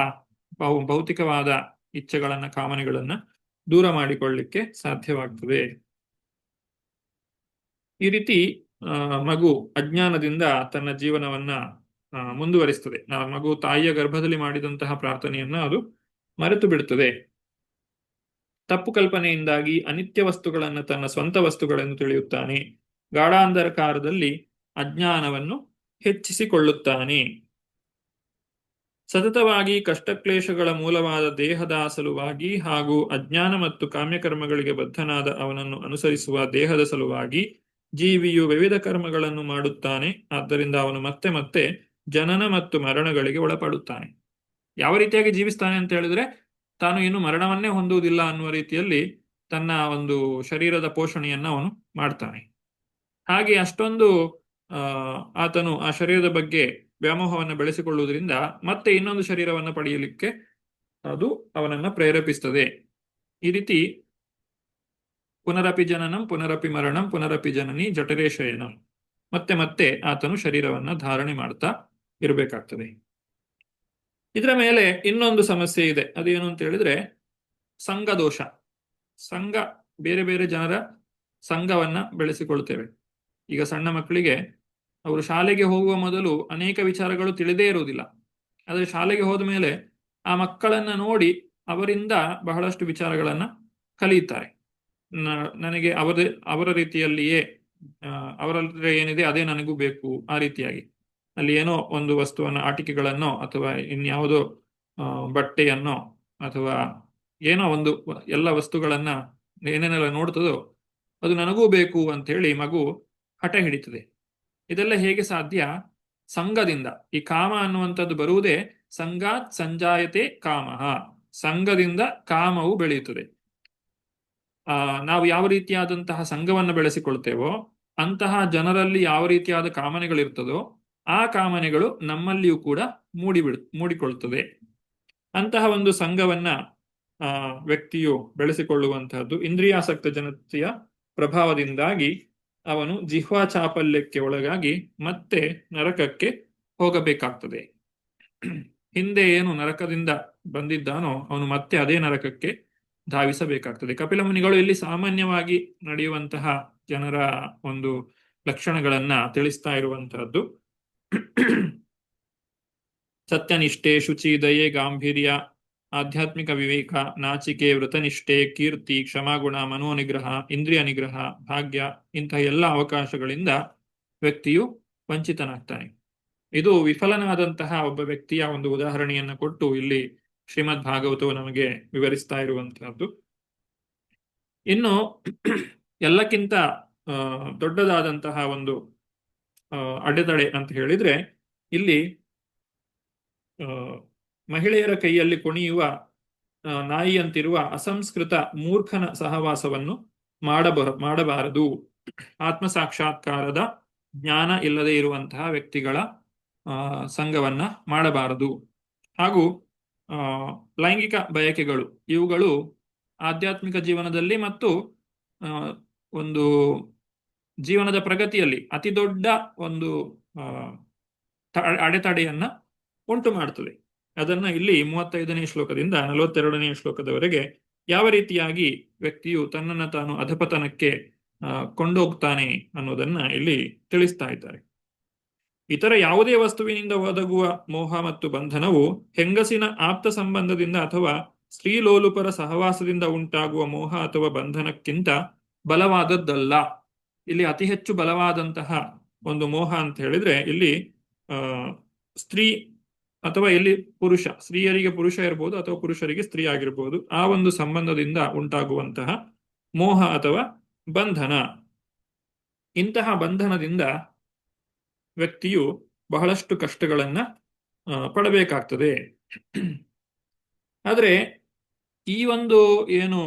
ಭೌತಿಕವಾದ ಇಚ್ಛೆಗಳನ್ನ, ಕಾಮನೆಗಳನ್ನ ದೂರ ಮಾಡಿಕೊಳ್ಳಿಕ್ಕೆ ಸಾಧ್ಯವಾಗ್ತದೆ. ಈ ರೀತಿ ಮಗು ಅಜ್ಞಾನದಿಂದ ತನ್ನ ಜೀವನವನ್ನ ಮುಂದುವರಿಸ್ತದೆ. ಮಗು ತಾಯಿಯ ಗರ್ಭದಲ್ಲಿ ಮಾಡಿದಂತಹ ಪ್ರಾರ್ಥನೆಯನ್ನ ಅದು ಮರೆತು ಬಿಡುತ್ತದೆ. ತಪ್ಪು ಕಲ್ಪನೆಯಿಂದಾಗಿ ಅನಿತ್ಯ ವಸ್ತುಗಳನ್ನು ತನ್ನ ಸ್ವಂತ ವಸ್ತುಗಳೆಂದು ತಿಳಿಯುತ್ತಾನೆ. ಗಾಢಾಂಧಕಾರದಲ್ಲಿ ಅಜ್ಞಾನವನ್ನು ಹೆಚ್ಚಿಸಿಕೊಳ್ಳುತ್ತಾನೆ. ಸತತವಾಗಿ ಕಷ್ಟಕ್ಲೇಶಗಳ ಮೂಲವಾದ ದೇಹದ ಸಲುವಾಗಿ ಹಾಗೂ ಅಜ್ಞಾನ ಮತ್ತು ಕಾಮ್ಯಕರ್ಮಗಳಿಗೆ ಬದ್ಧನಾದ ಅವನನ್ನು ಅನುಸರಿಸುವ ದೇಹದ ಸಲುವಾಗಿ ಜೀವಿಯು ವಿವಿಧ ಕರ್ಮಗಳನ್ನು ಮಾಡುತ್ತಾನೆ. ಆದ್ದರಿಂದ ಅವನು ಮತ್ತೆ ಮತ್ತೆ ಜನನ ಮತ್ತು ಮರಣಗಳಿಗೆ ಒಳಪಡುತ್ತಾನೆ. ಯಾವ ರೀತಿಯಾಗಿ ಜೀವಿಸ್ತಾನೆ ಅಂತ ಹೇಳಿದ್ರೆ, ತಾನು ಇನ್ನು ಮರಣವನ್ನೇ ಹೊಂದುವುದಿಲ್ಲ ಅನ್ನುವ ರೀತಿಯಲ್ಲಿ ತನ್ನ ಒಂದು ಶರೀರದ ಪೋಷಣೆಯನ್ನ ಅವನು ಮಾಡ್ತಾನೆ. ಹಾಗೆ ಅಷ್ಟೊಂದು ಆತನು ಆ ಶರೀರದ ಬಗ್ಗೆ ವ್ಯಾಮೋಹವನ್ನು ಬೆಳೆಸಿಕೊಳ್ಳುವುದರಿಂದ ಮತ್ತೆ ಇನ್ನೊಂದು ಶರೀರವನ್ನು ಪಡೆಯಲಿಕ್ಕೆ ಅದು ಅವನನ್ನ ಪ್ರೇರೇಪಿಸ್ತದೆ. ಈ ರೀತಿ ಪುನರಪಿ ಜನನಂ ಪುನರಪಿ ಮರಣಂ ಪುನರಪಿ ಜನನಿ ಜಠರೇ ಶಯನಂ, ಮತ್ತೆ ಮತ್ತೆ ಆತನು ಶರೀರವನ್ನ ಧಾರಣೆ ಮಾಡ್ತಾ ಇರಬೇಕಾಗ್ತದೆ. ಇದರ ಮೇಲೆ ಇನ್ನೊಂದು ಸಮಸ್ಯೆ ಇದೆ. ಅದೇನು ಅಂತ ಹೇಳಿದ್ರೆ ಸಂಘ ದೋಷ. ಸಂಘ, ಬೇರೆ ಬೇರೆ ಜನರ ಸಂಘವನ್ನ ಬೆಳೆಸಿಕೊಳ್ತೇವೆ. ಈಗ ಸಣ್ಣ ಮಕ್ಕಳಿಗೆ ಅವರು ಶಾಲೆಗೆ ಹೋಗುವ ಮೊದಲು ಅನೇಕ ವಿಚಾರಗಳು ತಿಳಿದೇ ಇರುವುದಿಲ್ಲ. ಆದರೆ ಶಾಲೆಗೆ ಹೋದ ಮೇಲೆ ಆ ಮಕ್ಕಳನ್ನ ನೋಡಿ ಅವರಿಂದ ಬಹಳಷ್ಟು ವಿಚಾರಗಳನ್ನ ಕಲಿಯುತ್ತಾರೆ. ನನಗೆ ಅವರ ರೀತಿಯಲ್ಲಿಯೇ ಅವರಲ್ಲಿ ಏನಿದೆ ಅದೇ ನನಗೂ ಬೇಕು, ಆ ರೀತಿಯಾಗಿ ಅಲ್ಲಿ ಏನೋ ಒಂದು ವಸ್ತುವನ್ನು, ಆಟಿಕೆಗಳನ್ನೋ ಅಥವಾ ಇನ್ಯಾವುದೋ ಬಟ್ಟೆಯನ್ನೋ ಅಥವಾ ಏನೋ ಒಂದು ಎಲ್ಲ ವಸ್ತುಗಳನ್ನ ಏನೇನೆಲ್ಲ ನೋಡ್ತದೋ ಅದು ನನಗೂ ಬೇಕು ಅಂತ ಹೇಳಿ ಮಗು ಹಠ ಹಿಡಿತದೆ. ಇದೆಲ್ಲ ಹೇಗೆ ಸಾಧ್ಯ? ಸಂಘದಿಂದ. ಈ ಕಾಮ ಅನ್ನುವಂಥದ್ದು ಬರುವುದೇ ಸಂಘಾತ್ ಸಂಜಾಯತೆ ಕಾಮಃ. ಸಂಘದಿಂದ ಕಾಮವು ಬೆಳೆಯುತ್ತದೆ. ನಾವು ಯಾವ ರೀತಿಯಾದಂತಹ ಸಂಘವನ್ನು ಬೆಳೆಸಿಕೊಳ್ತೇವೋ ಅಂತಹ ಜನರಲ್ಲಿ ಯಾವ ರೀತಿಯಾದ ಕಾಮನೆಗಳಿರ್ತದೋ ಆ ಕಾಮನೆಗಳು ನಮ್ಮಲ್ಲಿಯೂ ಕೂಡ ಮೂಡಿಕೊಳ್ತದೆ. ಅಂತಹ ಒಂದು ಸಂಘವನ್ನ ವ್ಯಕ್ತಿಯು ಬೆಳೆಸಿಕೊಳ್ಳುವಂತಹದ್ದು ಇಂದ್ರಿಯಾಸಕ್ತ ಜನತೆಯ ಪ್ರಭಾವದಿಂದಾಗಿ ಅವನು ಜಿಹ್ವಾ ಚಾಪಲ್ಯಕ್ಕೆ ಒಳಗಾಗಿ ಮತ್ತೆ ನರಕಕ್ಕೆ ಹೋಗಬೇಕಾಗ್ತದೆ. ಹಿಂದೆ ಏನು ನರಕದಿಂದ ಬಂದಿದ್ದಾನೋ ಅವನು ಮತ್ತೆ ಅದೇ ನರಕಕ್ಕೆ ಧಾವಿಸಬೇಕಾಗ್ತದೆ. ಕಪಿಲ ಮುನಿಗಳು ಇಲ್ಲಿ ಸಾಮಾನ್ಯವಾಗಿ ನಡೆಯುವಂತಹ ಜನರ ಒಂದು ಲಕ್ಷಣಗಳನ್ನ ತಿಳಿಸ್ತಾ ಇರುವಂತಹದ್ದು. ಸತ್ಯನಿಷ್ಠೆ, ಶುಚಿ, ದಯೆ, ಗಾಂಭೀರ್ಯ, ಆಧ್ಯಾತ್ಮಿಕ ವಿವೇಕ, ನಾಚಿಕೆ, ವೃತನಿಷ್ಠೆ, ಕೀರ್ತಿ, ಕ್ಷಮಾಗುಣ, ಮನೋನಿಗ್ರಹ, ಇಂದ್ರಿಯ ನಿಗ್ರಹ, ಭಾಗ್ಯ, ಇಂತಹ ಎಲ್ಲ ಅವಕಾಶಗಳಿಂದ ವ್ಯಕ್ತಿಯು ವಂಚಿತನಾಗ್ತಾನೆ. ಇದು ವಿಫಲನಾದಂತಹ ಒಬ್ಬ ವ್ಯಕ್ತಿಯ ಒಂದು ಉದಾಹರಣೆಯನ್ನು ಕೊಟ್ಟು ಇಲ್ಲಿ ಶ್ರೀಮದ್ ಭಾಗವತವು ನಮಗೆ ವಿವರಿಸ್ತಾ ಇರುವಂತಹದ್ದು. ಇನ್ನು ಎಲ್ಲಕ್ಕಿಂತ ದೊಡ್ಡದಾದಂತಹ ಒಂದು ಅಡೆತಡೆ ಅಂತ ಹೇಳಿದ್ರೆ ಇಲ್ಲಿ ಮಹಿಳೆಯರ ಕೈಯಲ್ಲಿ ಕುಣಿಯುವ ನಾಯಿಯಂತಿರುವ ಅಸಂಸ್ಕೃತ ಮೂರ್ಖನ ಸಹವಾಸವನ್ನು ಮಾಡಬಾರದು. ಆತ್ಮ ಸಾಕ್ಷಾತ್ಕಾರದ ಜ್ಞಾನ ಇಲ್ಲದೆ ಇರುವಂತಹ ವ್ಯಕ್ತಿಗಳ ಸಂಘವನ್ನ ಮಾಡಬಾರದು. ಹಾಗೂ ಲೈಂಗಿಕ ಬಯಕೆಗಳು, ಇವುಗಳು ಆಧ್ಯಾತ್ಮಿಕ ಜೀವನದಲ್ಲಿ ಮತ್ತು ಒಂದು ಜೀವನದ ಪ್ರಗತಿಯಲ್ಲಿ ಅತಿ ದೊಡ್ಡ ಒಂದು ಅಡೆತಡೆಯನ್ನ ಉಂಟು ಮಾಡ್ತದೆ. ಅದನ್ನ ಇಲ್ಲಿ 35ನೇ ಶ್ಲೋಕದಿಂದ 42ನೇ ಶ್ಲೋಕದವರೆಗೆ ಯಾವ ರೀತಿಯಾಗಿ ವ್ಯಕ್ತಿಯು ತನ್ನನ್ನು ತಾನು ಅಧಪತನಕ್ಕೆ ಕೊಂಡೋಗ್ತಾನೆ ಅನ್ನೋದನ್ನ ಇಲ್ಲಿ ತಿಳಿಸ್ತಾ ಇದ್ದಾರೆ. ಇತರ ಯಾವುದೇ ವಸ್ತುವಿನಿಂದ ಒದಗುವ ಮೋಹ ಮತ್ತು ಬಂಧನವು ಹೆಂಗಸಿನ ಆಪ್ತ ಸಂಬಂಧದಿಂದ ಅಥವಾ ಸ್ತ್ರೀಲೋಲುಪರ ಸಹವಾಸದಿಂದ ಉಂಟಾಗುವ ಮೋಹ ಅಥವಾ ಬಂಧನಕ್ಕಿಂತ ಬಲವಾದದ್ದಲ್ಲ. ಇಲ್ಲಿ ಅತಿ ಹೆಚ್ಚು ಬಲವಾದಂತಹ ಒಂದು ಮೋಹ ಅಂತ ಹೇಳಿದ್ರೆ ಇಲ್ಲಿ ಸ್ತ್ರೀ ಅಥವಾ ಇಲ್ಲಿ ಪುರುಷ, ಸ್ತ್ರೀಯರಿಗೆ ಪುರುಷ ಇರಬಹುದು ಅಥವಾ ಪುರುಷರಿಗೆ ಸ್ತ್ರೀ ಆಗಿರಬಹುದು, ಆ ಒಂದು ಸಂಬಂಧದಿಂದ ಉಂಟಾಗುವಂತಹ ಮೋಹ ಅಥವಾ ಬಂಧನ. ಇಂತಹ ಬಂಧನದಿಂದ ವ್ಯಕ್ತಿಯು ಬಹಳಷ್ಟು ಕಷ್ಟಗಳನ್ನ ಪಡಬೇಕಾಗ್ತದೆ. ಆದರೆ ಈ ಒಂದು ಏನು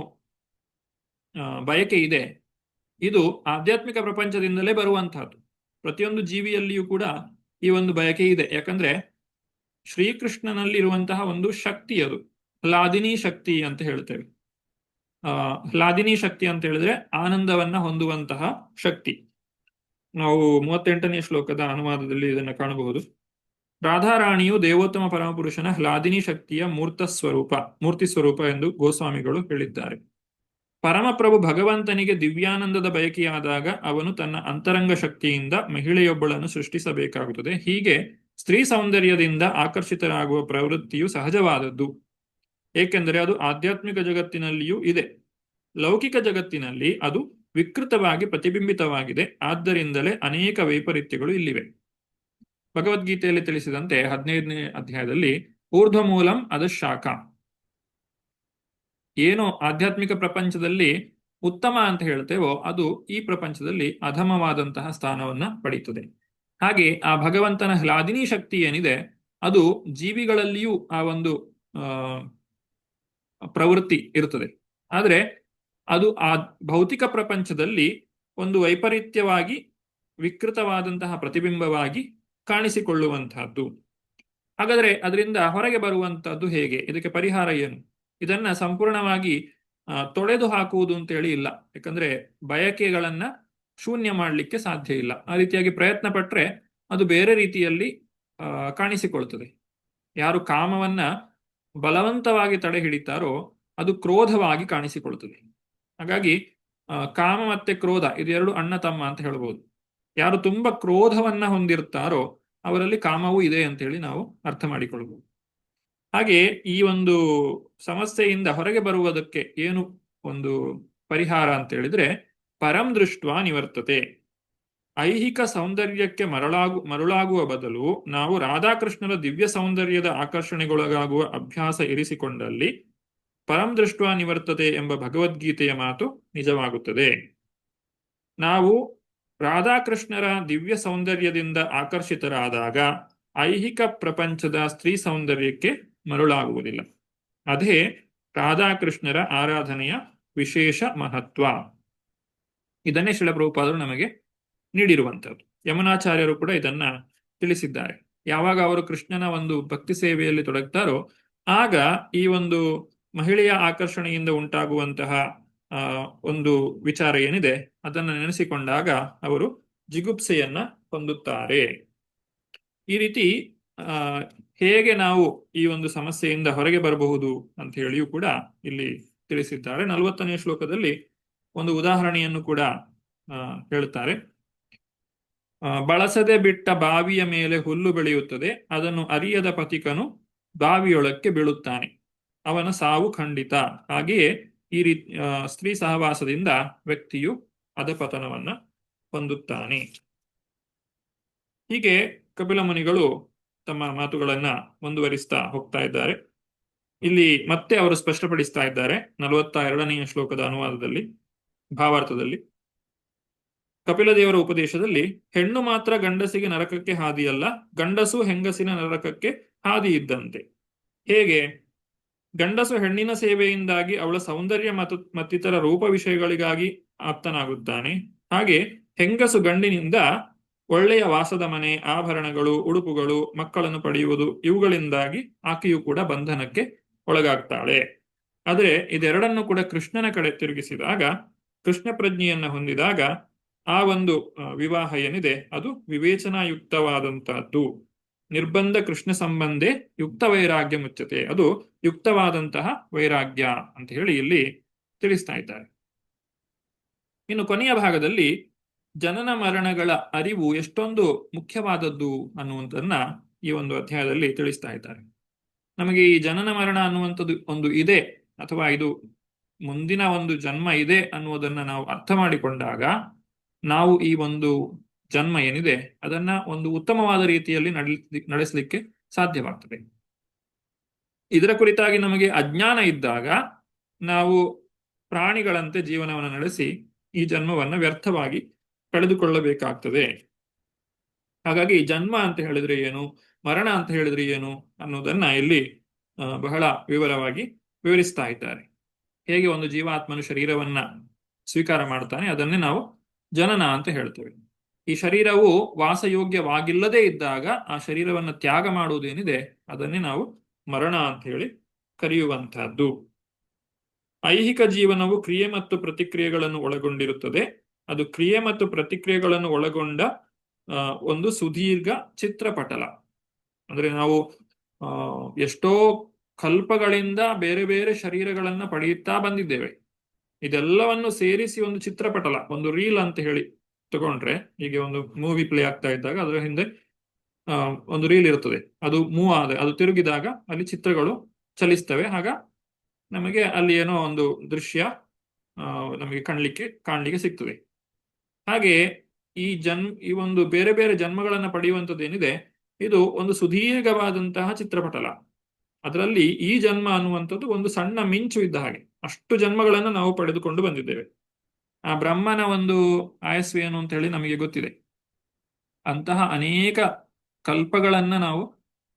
ಬಯಕೆ ಇದೆ, ಇದು ಆಧ್ಯಾತ್ಮಿಕ ಪ್ರಪಂಚದಿಂದಲೇ ಬರುವಂತಹದ್ದು. ಪ್ರತಿಯೊಂದು ಜೀವಿಯಲ್ಲಿಯೂ ಕೂಡ ಈ ಒಂದು ಬಯಕೆ ಇದೆ. ಯಾಕಂದ್ರೆ ಶ್ರೀಕೃಷ್ಣನಲ್ಲಿರುವಂತಹ ಒಂದು ಶಕ್ತಿ, ಅದು ಹ್ಲಾದಿನಿ ಶಕ್ತಿ ಅಂತ ಹೇಳ್ತೇವೆ. ಹ್ಲಾದಿನಿ ಶಕ್ತಿ ಅಂತ ಹೇಳಿದ್ರೆ ಆನಂದವನ್ನ ಹೊಂದುವಂತಹ ಶಕ್ತಿ. ನಾವು 38ನೇ ಶ್ಲೋಕದ ಅನುವಾದದಲ್ಲಿ ಇದನ್ನು ಕಾಣಬಹುದು. ರಾಧಾರಾಣಿಯು ದೇವೋತ್ತಮ ಪರಮಪುರುಷನ ಹ್ಲಾದಿನಿ ಶಕ್ತಿಯ ಮೂರ್ತಿ ಸ್ವರೂಪ ಎಂದು ಗೋಸ್ವಾಮಿಗಳು ಹೇಳಿದ್ದಾರೆ. ಪರಮಪ್ರಭು ಭಗವಂತನಿಗೆ ದಿವ್ಯಾನಂದದ ಬಯಕೆಯಾದಾಗ ಅವನು ತನ್ನ ಅಂತರಂಗ ಶಕ್ತಿಯಿಂದ ಮಹಿಳೆಯೊಬ್ಬಳನ್ನು ಸೃಷ್ಟಿಸಬೇಕಾಗುತ್ತದೆ. ಹೀಗೆ ಸ್ತ್ರೀ ಸೌಂದರ್ಯದಿಂದ ಆಕರ್ಷಿತರಾಗುವ ಪ್ರವೃತ್ತಿಯು ಸಹಜವಾದದ್ದು, ಏಕೆಂದರೆ ಅದು ಆಧ್ಯಾತ್ಮಿಕ ಜಗತ್ತಿನಲ್ಲಿಯೂ ಇದೆ. ಲೌಕಿಕ ಜಗತ್ತಿನಲ್ಲಿ ಅದು ವಿಕೃತವಾಗಿ ಪ್ರತಿಬಿಂಬಿತವಾಗಿದೆ. ಆದ್ದರಿಂದಲೇ ಅನೇಕ ವೈಪರೀತ್ಯಗಳು ಇಲ್ಲಿವೆ. ಭಗವದ್ಗೀತೆಯಲ್ಲಿ ತಿಳಿಸಿದಂತೆ 15ನೇ ಅಧ್ಯಾಯದಲ್ಲಿ ಊರ್ಧ್ವಮೂಲಂ ಅಧಃಶಾಖ, ಏನು ಆಧ್ಯಾತ್ಮಿಕ ಪ್ರಪಂಚದಲ್ಲಿ ಉತ್ತಮ ಅಂತ ಹೇಳ್ತೇವೋ ಅದು ಈ ಪ್ರಪಂಚದಲ್ಲಿ ಅಧಮವಾದಂತಹ ಸ್ಥಾನವನ್ನ ಪಡೀತದೆ. ಹಾಗೆ ಆ ಭಗವಂತನ ಹ್ಲಾದಿನಿ ಶಕ್ತಿ ಏನಿದೆ ಅದು ಜೀವಿಗಳಲ್ಲಿಯೂ ಆ ಒಂದು ಪ್ರವೃತ್ತಿ ಇರುತ್ತದೆ. ಆದರೆ ಅದು ಆ ಭೌತಿಕ ಪ್ರಪಂಚದಲ್ಲಿ ಒಂದು ವೈಪರೀತ್ಯವಾಗಿ ವಿಕೃತವಾದಂತಹ ಪ್ರತಿಬಿಂಬವಾಗಿ ಕಾಣಿಸಿಕೊಳ್ಳುವಂತಹದ್ದು. ಹಾಗಾದರೆ ಅದರಿಂದ ಹೊರಗೆ ಬರುವಂತಹದ್ದು ಹೇಗೆ? ಇದಕ್ಕೆ ಪರಿಹಾರ ಏನು? ಇದನ್ನ ಸಂಪೂರ್ಣವಾಗಿ ತೊಳೆದು ಹಾಕುವುದು ಅಂತೇಳಿ ಇಲ್ಲ. ಯಾಕಂದ್ರೆ ಬಯಕೆಗಳನ್ನ ಶೂನ್ಯ ಮಾಡಲಿಕ್ಕೆ ಸಾಧ್ಯ ಇಲ್ಲ. ಆ ರೀತಿಯಾಗಿ ಪ್ರಯತ್ನ ಪಟ್ರೆ ಅದು ಬೇರೆ ರೀತಿಯಲ್ಲಿ ಕಾಣಿಸಿಕೊಳ್ತದೆ. ಯಾರು ಕಾಮವನ್ನ ಬಲವಂತವಾಗಿ ತಡೆ ಹಿಡಿತಾರೋ ಅದು ಕ್ರೋಧವಾಗಿ ಕಾಣಿಸಿಕೊಳ್ತದೆ. ಹಾಗಾಗಿ ಕಾಮ ಮತ್ತೆ ಕ್ರೋಧ ಇದೆರಡು ಅಣ್ಣ ತಮ್ಮ ಅಂತ ಹೇಳ್ಬೋದು. ಯಾರು ತುಂಬಾ ಕ್ರೋಧವನ್ನ ಹೊಂದಿರ್ತಾರೋ ಅವರಲ್ಲಿ ಕಾಮವೂ ಇದೆ ಅಂತ ಹೇಳಿ ನಾವು ಅರ್ಥ ಮಾಡಿಕೊಳ್ಬಹುದು. ಹಾಗೆ ಈ ಒಂದು ಸಮಸ್ಯೆಯಿಂದ ಹೊರಗೆ ಬರುವುದಕ್ಕೆ ಏನು ಒಂದು ಪರಿಹಾರ ಅಂತ ಹೇಳಿದ್ರೆ ಪರಂ ದೃಷ್ಟ್ವಾ ನಿವರ್ತತೆ. ಐಹಿಕ ಸೌಂದರ್ಯಕ್ಕೆ ಮರುಳಾಗುವ ಬದಲು ನಾವು ರಾಧಾಕೃಷ್ಣರ ದಿವ್ಯ ಸೌಂದರ್ಯದ ಆಕರ್ಷಣೆಗೊಳಗಾಗುವ ಅಭ್ಯಾಸ ಇರಿಸಿಕೊಂಡಲ್ಲಿ ಪರಂ ದೃಷ್ಟ್ವಾ ನಿವರ್ತತೆ ಎಂಬ ಭಗವದ್ಗೀತೆಯ ಮಾತು ನಿಜವಾಗುತ್ತದೆ. ನಾವು ರಾಧಾಕೃಷ್ಣರ ದಿವ್ಯ ಸೌಂದರ್ಯದಿಂದ ಆಕರ್ಷಿತರಾದಾಗ ಐಹಿಕ ಪ್ರಪಂಚದ ಸ್ತ್ರೀ ಸೌಂದರ್ಯಕ್ಕೆ ಮರುಳಾಗುವುದಿಲ್ಲ. ಅದೇ ರಾಧಾಕೃಷ್ಣರ ಆರಾಧನೆಯ ವಿಶೇಷ ಮಹತ್ವ. ಇದನ್ನೇ ಶ್ರೀಲ ಪ್ರಭುಪಾದರು ನಮಗೆ ನೀಡಿರುವಂತಹದ್ದು. ಯಮುನಾಚಾರ್ಯರು ಕೂಡ ಇದನ್ನ ತಿಳಿಸಿದ್ದಾರೆ. ಯಾವಾಗ ಅವರು ಕೃಷ್ಣನ ಒಂದು ಭಕ್ತಿ ಸೇವೆಯಲ್ಲಿ ತೊಡಗ್ತಾರೋ ಆಗ ಈ ಒಂದು ಮಹಿಳೆಯ ಆಕರ್ಷಣೆಯಿಂದ ಉಂಟಾಗುವಂತಹ ಒಂದು ವಿಚಾರ ಏನಿದೆ ಅದನ್ನು ನೆನೆಸಿಕೊಂಡಾಗ ಅವರು ಜಿಗುಪ್ಸೆಯನ್ನ ಹೊಂದುತ್ತಾರೆ. ಈ ರೀತಿ ಹೇಗೆ ನಾವು ಈ ಒಂದು ಸಮಸ್ಯೆಯಿಂದ ಹೊರಗೆ ಬರಬಹುದು ಅಂತ ಹೇಳಿಯೂ ಕೂಡ ಇಲ್ಲಿ ತಿಳಿಸಿದ್ದಾರೆ. 40ನೇ ಶ್ಲೋಕದಲ್ಲಿ ಒಂದು ಉದಾಹರಣೆಯನ್ನು ಕೂಡ ಹೇಳುತ್ತಾರೆ. ಬಳಸದೆ ಬಿಟ್ಟ ಬಾವಿಯ ಮೇಲೆ ಹುಲ್ಲು ಬೆಳೆಯುತ್ತದೆ, ಅದನ್ನು ಅರಿಯದ ಪಥಿಕನು ಬಾವಿಯೊಳಕ್ಕೆ ಬೀಳುತ್ತಾನೆ, ಅವನ ಸಾವು ಖಂಡಿತ. ಹಾಗೆಯೇ ಈ ರೀತಿ ಸ್ತ್ರೀ ಸಹವಾಸದಿಂದ ವ್ಯಕ್ತಿಯು ಅಧಪತನವನ್ನ ಹೊಂದುತ್ತಾನೆ. ಹೀಗೆ ಕಪಿಲ ಮುನಿಗಳು ತಮ್ಮ ಮಾತುಗಳನ್ನ ಮುಂದುವರಿಸ್ತಾ ಹೋಗ್ತಾ ಇದ್ದಾರೆ. ಇಲ್ಲಿ ಮತ್ತೆ ಅವರು ಸ್ಪಷ್ಟಪಡಿಸ್ತಾ ಇದ್ದಾರೆ 42ನೆಯ ಶ್ಲೋಕದ ಅನುವಾದದಲ್ಲಿ, ಭಾವಾರ್ಥದಲ್ಲಿ. ಕಪಿಲ ದೇವರ ಉಪದೇಶದಲ್ಲಿ ಹೆಣ್ಣು ಮಾತ್ರ ಗಂಡಸಿಗೆ ನರಕಕ್ಕೆ ಹಾದಿಯಲ್ಲ, ಗಂಡಸು ಹೆಂಗಸಿನ ನರಕಕ್ಕೆ ಹಾದಿ ಇದ್ದಂತೆ. ಹೇಗೆ? ಗಂಡಸು ಹೆಣ್ಣಿನ ಸೇವೆಯಿಂದಾಗಿ ಅವಳ ಸೌಂದರ್ಯ ಮತ್ತಿತರ ರೂಪ ವಿಷಯಗಳಿಗಾಗಿ ಆಪ್ತನಾಗುತ್ತಾನೆ. ಹಾಗೆ ಹೆಂಗಸು ಗಂಡಿನಿಂದ ಒಳ್ಳೆಯ ವಾಸದ ಮನೆ, ಆಭರಣಗಳು, ಉಡುಪುಗಳು, ಮಕ್ಕಳನ್ನು ಪಡೆಯುವುದು ಇವುಗಳಿಂದಾಗಿ ಆಕೆಯು ಕೂಡ ಬಂಧನಕ್ಕೆ ಒಳಗಾಗ್ತಾಳೆ. ಆದರೆ ಇದೆರಡನ್ನು ಕೂಡ ಕೃಷ್ಣನ ಕಡೆ ತಿರುಗಿಸಿದಾಗ, ಕೃಷ್ಣ ಪ್ರಜ್ಞೆಯನ್ನ ಹೊಂದಿದಾಗ ಆ ಒಂದು ವಿವಾಹ ಏನಿದೆ ಅದು ವಿವೇಚನಾಯುಕ್ತವಾದಂತಹದ್ದು. ನಿರ್ಬಂಧ ಕೃಷ್ಣ ಸಂಬಂಧೆ ಯುಕ್ತ ವೈರಾಗ್ಯ ಮುಚ್ಚತೆ, ಅದು ಯುಕ್ತವಾದಂತಹ ವೈರಾಗ್ಯ ಅಂತ ಹೇಳಿ ಇಲ್ಲಿ ತಿಳಿಸ್ತಾ ಇದ್ದಾರೆ. ಇನ್ನು ಕೊನೆಯ ಭಾಗದಲ್ಲಿ ಜನನ ಮರಣಗಳ ಅರಿವು ಎಷ್ಟೊಂದು ಮುಖ್ಯವಾದದ್ದು ಅನ್ನುವಂಥದ್ದನ್ನ ಈ ಒಂದು ಅಧ್ಯಾಯದಲ್ಲಿ ತಿಳಿಸ್ತಾ ಇದ್ದಾರೆ. ನಮಗೆ ಈ ಜನನ ಮರಣ ಅನ್ನುವಂಥದ್ದು ಒಂದು ಇದೆ, ಅಥವಾ ಇದು ಮುಂದಿನ ಒಂದು ಜನ್ಮ ಇದೆ ಅನ್ನುವುದನ್ನ ನಾವು ಅರ್ಥ ಮಾಡಿಕೊಂಡಾಗ ನಾವು ಈ ಒಂದು ಜನ್ಮ ಏನಿದೆ ಅದನ್ನ ಒಂದು ಉತ್ತಮವಾದ ರೀತಿಯಲ್ಲಿ ನಡೆಸಲಿಕ್ಕೆ ಸಾಧ್ಯವಾಗ್ತದೆ. ಇದರ ಕುರಿತಾಗಿ ನಮಗೆ ಅಜ್ಞಾನ ಇದ್ದಾಗ ನಾವು ಪ್ರಾಣಿಗಳಂತೆ ಜೀವನವನ್ನು ನಡೆಸಿ ಈ ಜನ್ಮವನ್ನು ವ್ಯರ್ಥವಾಗಿ ಕಳೆದುಕೊಳ್ಳಬೇಕಾಗ್ತದೆ. ಹಾಗಾಗಿ ಜನ್ಮ ಅಂತ ಹೇಳಿದ್ರೆ ಏನು, ಮರಣ ಅಂತ ಹೇಳಿದ್ರೆ ಏನು ಅನ್ನೋದನ್ನ ಇಲ್ಲಿ ಬಹಳ ವಿವರವಾಗಿ ವಿವರಿಸ್ತಾ ಇದ್ದಾರೆ. ಹೇಗೆ ಒಂದು ಜೀವಾತ್ಮನು ಶರೀರವನ್ನ ಸ್ವೀಕಾರ ಮಾಡ್ತಾನೆ ಅದನ್ನೇ ನಾವು ಜನನ ಅಂತ ಹೇಳ್ತೇವೆ. ಈ ಶರೀರವು ವಾಸಯೋಗ್ಯವಾಗಿಲ್ಲದೆ ಇದ್ದಾಗ ಆ ಶರೀರವನ್ನು ತ್ಯಾಗ ಮಾಡುವುದೇನಿದೆ ಅದನ್ನೇ ನಾವು ಮರಣ ಅಂತ ಹೇಳಿ ಕರೆಯುವಂತಹದ್ದು. ಐಹಿಕ ಜೀವನವು ಕ್ರಿಯೆ ಮತ್ತು ಪ್ರತಿಕ್ರಿಯೆಗಳನ್ನು ಒಳಗೊಂಡಿರುತ್ತದೆ. ಅದು ಕ್ರಿಯೆ ಮತ್ತು ಪ್ರತಿಕ್ರಿಯೆಗಳನ್ನು ಒಳಗೊಂಡ ಒಂದು ಸುದೀರ್ಘ ಚಿತ್ರಪಟಲ. ಅಂದ್ರೆ ನಾವು ಎಷ್ಟೋ ಕಲ್ಪಗಳಿಂದ ಬೇರೆ ಬೇರೆ ಶರೀರಗಳನ್ನ ಪಡೆಯುತ್ತಾ ಬಂದಿದ್ದೇವೆ. ಇದೆಲ್ಲವನ್ನು ಸೇರಿಸಿ ಒಂದು ಚಿತ್ರಪಟಲ, ಒಂದು ರೀಲ್ ಅಂತ ಹೇಳಿ ತಗೊಂಡ್ರೆ, ಹೀಗೆ ಒಂದು ಮೂವಿ ಪ್ಲೇ ಆಗ್ತಾ ಇದ್ದಾಗ ಅದರ ಹಿಂದೆ ಒಂದು ರೀಲ್ ಇರುತ್ತದೆ. ಅದು ಮೂವ್ ಆದ, ಅದು ತಿರುಗಿದಾಗ ಅಲ್ಲಿ ಚಿತ್ರಗಳು ಚಲಿಸ್ತವೆ. ಆಗ ನಮಗೆ ಅಲ್ಲಿ ಏನೋ ಒಂದು ದೃಶ್ಯ ನಮಗೆ ಕಾಣಲಿಕ್ಕೆ ಸಿಗ್ತದೆ. ಹಾಗೆ ಈ ಒಂದು ಬೇರೆ ಬೇರೆ ಜನ್ಮಗಳನ್ನ ಪಡೆಯುವಂಥದ್ದೇನಿದೆ, ಇದು ಒಂದು ಸುದೀರ್ಘವಾದಂತಹ ಚಿತ್ರಪಟಲ. ಅದರಲ್ಲಿ ಈ ಜನ್ಮ ಅನ್ನುವಂಥದ್ದು ಒಂದು ಸಣ್ಣ ಮಿಂಚು ಇದ್ದ ಹಾಗೆ. ಅಷ್ಟು ಜನ್ಮಗಳನ್ನು ನಾವು ಪಡೆದುಕೊಂಡು ಬಂದಿದ್ದೇವೆ. ಆ ಬ್ರಹ್ಮನ ಒಂದು ಆಯಸ್ಸು ಏನು ಅಂತ ಹೇಳಿ ನಮಗೆ ಗೊತ್ತಿದೆ. ಅಂತಹ ಅನೇಕ ಕಲ್ಪಗಳನ್ನ ನಾವು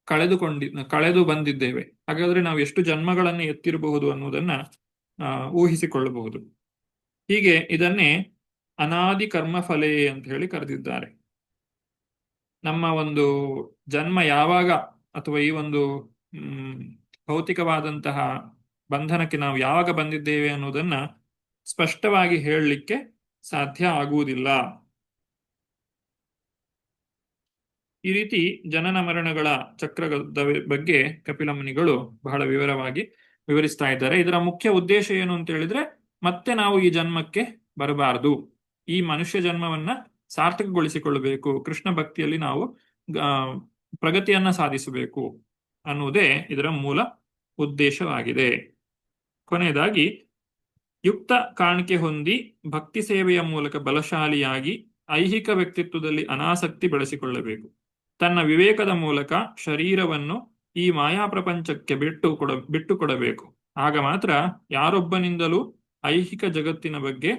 ಕಳೆದು ಬಂದಿದ್ದೇವೆ. ಹಾಗಾದ್ರೆ ನಾವು ಎಷ್ಟು ಜನ್ಮಗಳನ್ನು ಎತ್ತಿರಬಹುದು ಅನ್ನುವುದನ್ನ ಊಹಿಸಿಕೊಳ್ಳಬಹುದು. ಹೀಗೆ ಇದನ್ನೇ ಅನಾದಿ ಕರ್ಮಫಲೆ ಅಂತ ಹೇಳಿ ಕರೆದಿದ್ದಾರೆ. ನಮ್ಮ ಒಂದು ಜನ್ಮ ಯಾವಾಗ, ಅಥವಾ ಈ ಒಂದು ಭೌತಿಕವಾದಂತಹ ಬಂಧನಕ್ಕೆ ನಾವು ಯಾವಾಗ ಬಂದಿದ್ದೇವೆ ಅನ್ನೋದನ್ನ ಸ್ಪಷ್ಟವಾಗಿ ಹೇಳಲಿಕ್ಕೆ ಸಾಧ್ಯ ಆಗುವುದಿಲ್ಲ. ಈ ರೀತಿ ಜನನ ಮರಣಗಳ ಚಕ್ರದ ಬಗ್ಗೆ ಕಪಿಲ ಮುನಿಗಳು ಬಹಳ ವಿವರವಾಗಿ ವಿವರಿಸ್ತಾ ಇದ್ದಾರೆ. ಇದರ ಮುಖ್ಯ ಉದ್ದೇಶ ಏನು ಅಂತ ಹೇಳಿದ್ರೆ, ಮತ್ತೆ ನಾವು ಈ ಜನ್ಮಕ್ಕೆ ಬರಬಾರದು, ಈ ಮನುಷ್ಯ ಜನ್ಮವನ್ನ ಸಾರ್ಥಕಗೊಳಿಸಿಕೊಳ್ಳಬೇಕು, ಕೃಷ್ಣ ಭಕ್ತಿಯಲ್ಲಿ ನಾವು ಪ್ರಗತಿಯನ್ನ ಸಾಧಿಸಬೇಕು ಅನ್ನುವುದೇ ಇದರ ಮೂಲ ಉದ್ದೇಶವಾಗಿದೆ. ಕೊನೆಯದಾಗಿ, ಯುಕ್ತ ಕಾಣಿಕೆ ಹೊಂದಿ ಭಕ್ತಿ ಸೇವೆಯ ಮೂಲಕ ಬಲಶಾಲಿಯಾಗಿ ಐಹಿಕ ವ್ಯಕ್ತಿತ್ವದಲ್ಲಿ ಅನಾಸಕ್ತಿ ಬೆಳೆಸಿಕೊಳ್ಳಬೇಕು. ತನ್ನ ವಿವೇಕದ ಮೂಲಕ ಶರೀರವನ್ನು ಈ ಮಾಯಾ ಪ್ರಪಂಚಕ್ಕೆ ಬಿಟ್ಟು ಕೊಡಬೇಕು. ಆಗ ಮಾತ್ರ ಯಾರೊಬ್ಬನಿಂದಲೂ ಐಹಿಕ ಜಗತ್ತಿನ ಬಗ್ಗೆ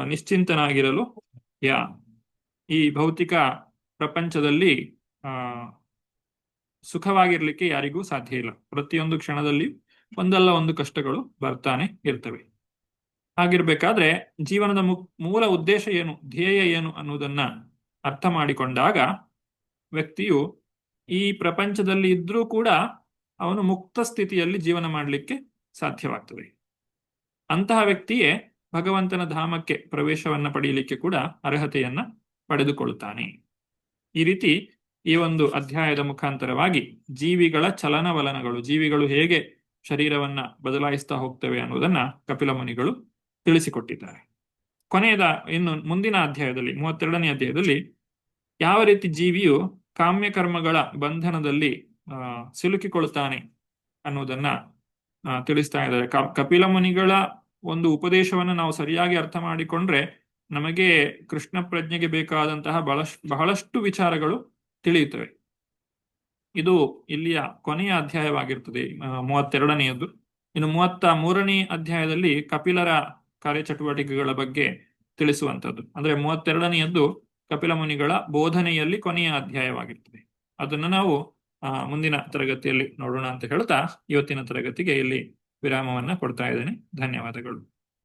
ನಿಶ್ಚಿಂತನಾಗಿರಲು ಈ ಭೌತಿಕ ಪ್ರಪಂಚದಲ್ಲಿ ಸುಖವಾಗಿರ್ಲಿಕ್ಕೆ ಯಾರಿಗೂ ಸಾಧ್ಯ ಇಲ್ಲ. ಪ್ರತಿಯೊಂದು ಕ್ಷಣದಲ್ಲಿ ಒಂದಲ್ಲ ಒಂದು ಕಷ್ಟಗಳು ಬರ್ತಾನೆ ಇರ್ತವೆ. ಹಾಗಿರ್ಬೇಕಾದ್ರೆ ಜೀವನದ ಮೂಲ ಉದ್ದೇಶ ಏನು, ಧ್ಯೇಯ ಏನು ಅನ್ನುವುದನ್ನ ಅರ್ಥ ಮಾಡಿಕೊಂಡಾಗ ವ್ಯಕ್ತಿಯು ಈ ಪ್ರಪಂಚದಲ್ಲಿ ಇದ್ರೂ ಕೂಡ ಅವನು ಮುಕ್ತ ಸ್ಥಿತಿಯಲ್ಲಿ ಜೀವನ ಮಾಡಲಿಕ್ಕೆ ಸಾಧ್ಯವಾಗ್ತದೆ. ಅಂತಹ ವ್ಯಕ್ತಿಯೇ ಭಗವಂತನ ಧಾಮಕ್ಕೆ ಪ್ರವೇಶವನ್ನ ಪಡೆಯಲಿಕ್ಕೆ ಕೂಡ ಅರ್ಹತೆಯನ್ನ ಪಡೆದುಕೊಳ್ಳುತ್ತಾನೆ. ಈ ರೀತಿ ಈ ಒಂದು ಅಧ್ಯಾಯದ ಮುಖಾಂತರವಾಗಿ ಜೀವಿಗಳ ಚಲನವಲನಗಳು, ಜೀವಿಗಳು ಹೇಗೆ ಶರೀರವನ್ನ ಬದಲಾಯಿಸ್ತಾ ಹೋಗ್ತವೆ ಅನ್ನೋದನ್ನ ಕಪಿಲ ಮುನಿಗಳು ತಿಳಿಸಿಕೊಟ್ಟಿದ್ದಾರೆ. ಇನ್ನು ಮುಂದಿನ ಅಧ್ಯಾಯದಲ್ಲಿ 32ನೇ ಅಧ್ಯಾಯದಲ್ಲಿ ಯಾವ ರೀತಿ ಜೀವಿಯು ಕಾಮ್ಯ ಕರ್ಮಗಳ ಬಂಧನದಲ್ಲಿ ಸಿಲುಕಿಕೊಳ್ತಾನೆ ಅನ್ನೋದನ್ನ ತಿಳಿಸ್ತಾ ಇದ್ದಾರೆ. ಕಪಿಲ ಮುನಿಗಳ ಒಂದು ಉಪದೇಶವನ್ನು ನಾವು ಸರಿಯಾಗಿ ಅರ್ಥ ಮಾಡಿಕೊಂಡ್ರೆ ನಮಗೆ ಕೃಷ್ಣ ಪ್ರಜ್ಞೆಗೆ ಬೇಕಾದಂತಹ ಬಹಳಷ್ಟು ವಿಚಾರಗಳು ತಿಳಿಯುತ್ತವೆ. ಇದು ಇಲ್ಲಿಯ ಕೊನೆಯ ಅಧ್ಯಾಯವಾಗಿರ್ತದೆ, 32ನೇಯದ್ದು. ಇನ್ನು 33ನೇ ಅಧ್ಯಾಯದಲ್ಲಿ ಕಪಿಲರ ಕಾರ್ಯಚಟುವಟಿಕೆಗಳ ಬಗ್ಗೆ ತಿಳಿಸುವಂಥದ್ದು. ಅಂದ್ರೆ 32ನೇಯದ್ದು ಕಪಿಲ ಮುನಿಗಳ ಬೋಧನೆಯಲ್ಲಿ ಕೊನೆಯ ಅಧ್ಯಾಯವಾಗಿರ್ತದೆ. ಅದನ್ನು ನಾವು ಮುಂದಿನ ತರಗತಿಯಲ್ಲಿ ನೋಡೋಣ ಅಂತ ಹೇಳ್ತಾ ಇವತ್ತಿನ ತರಗತಿಗೆ ಇಲ್ಲಿ ವಿರಾಮವನ್ನ ಕೊಡ್ತಾ ಇದ್ದೇನೆ. ಧನ್ಯವಾದಗಳು.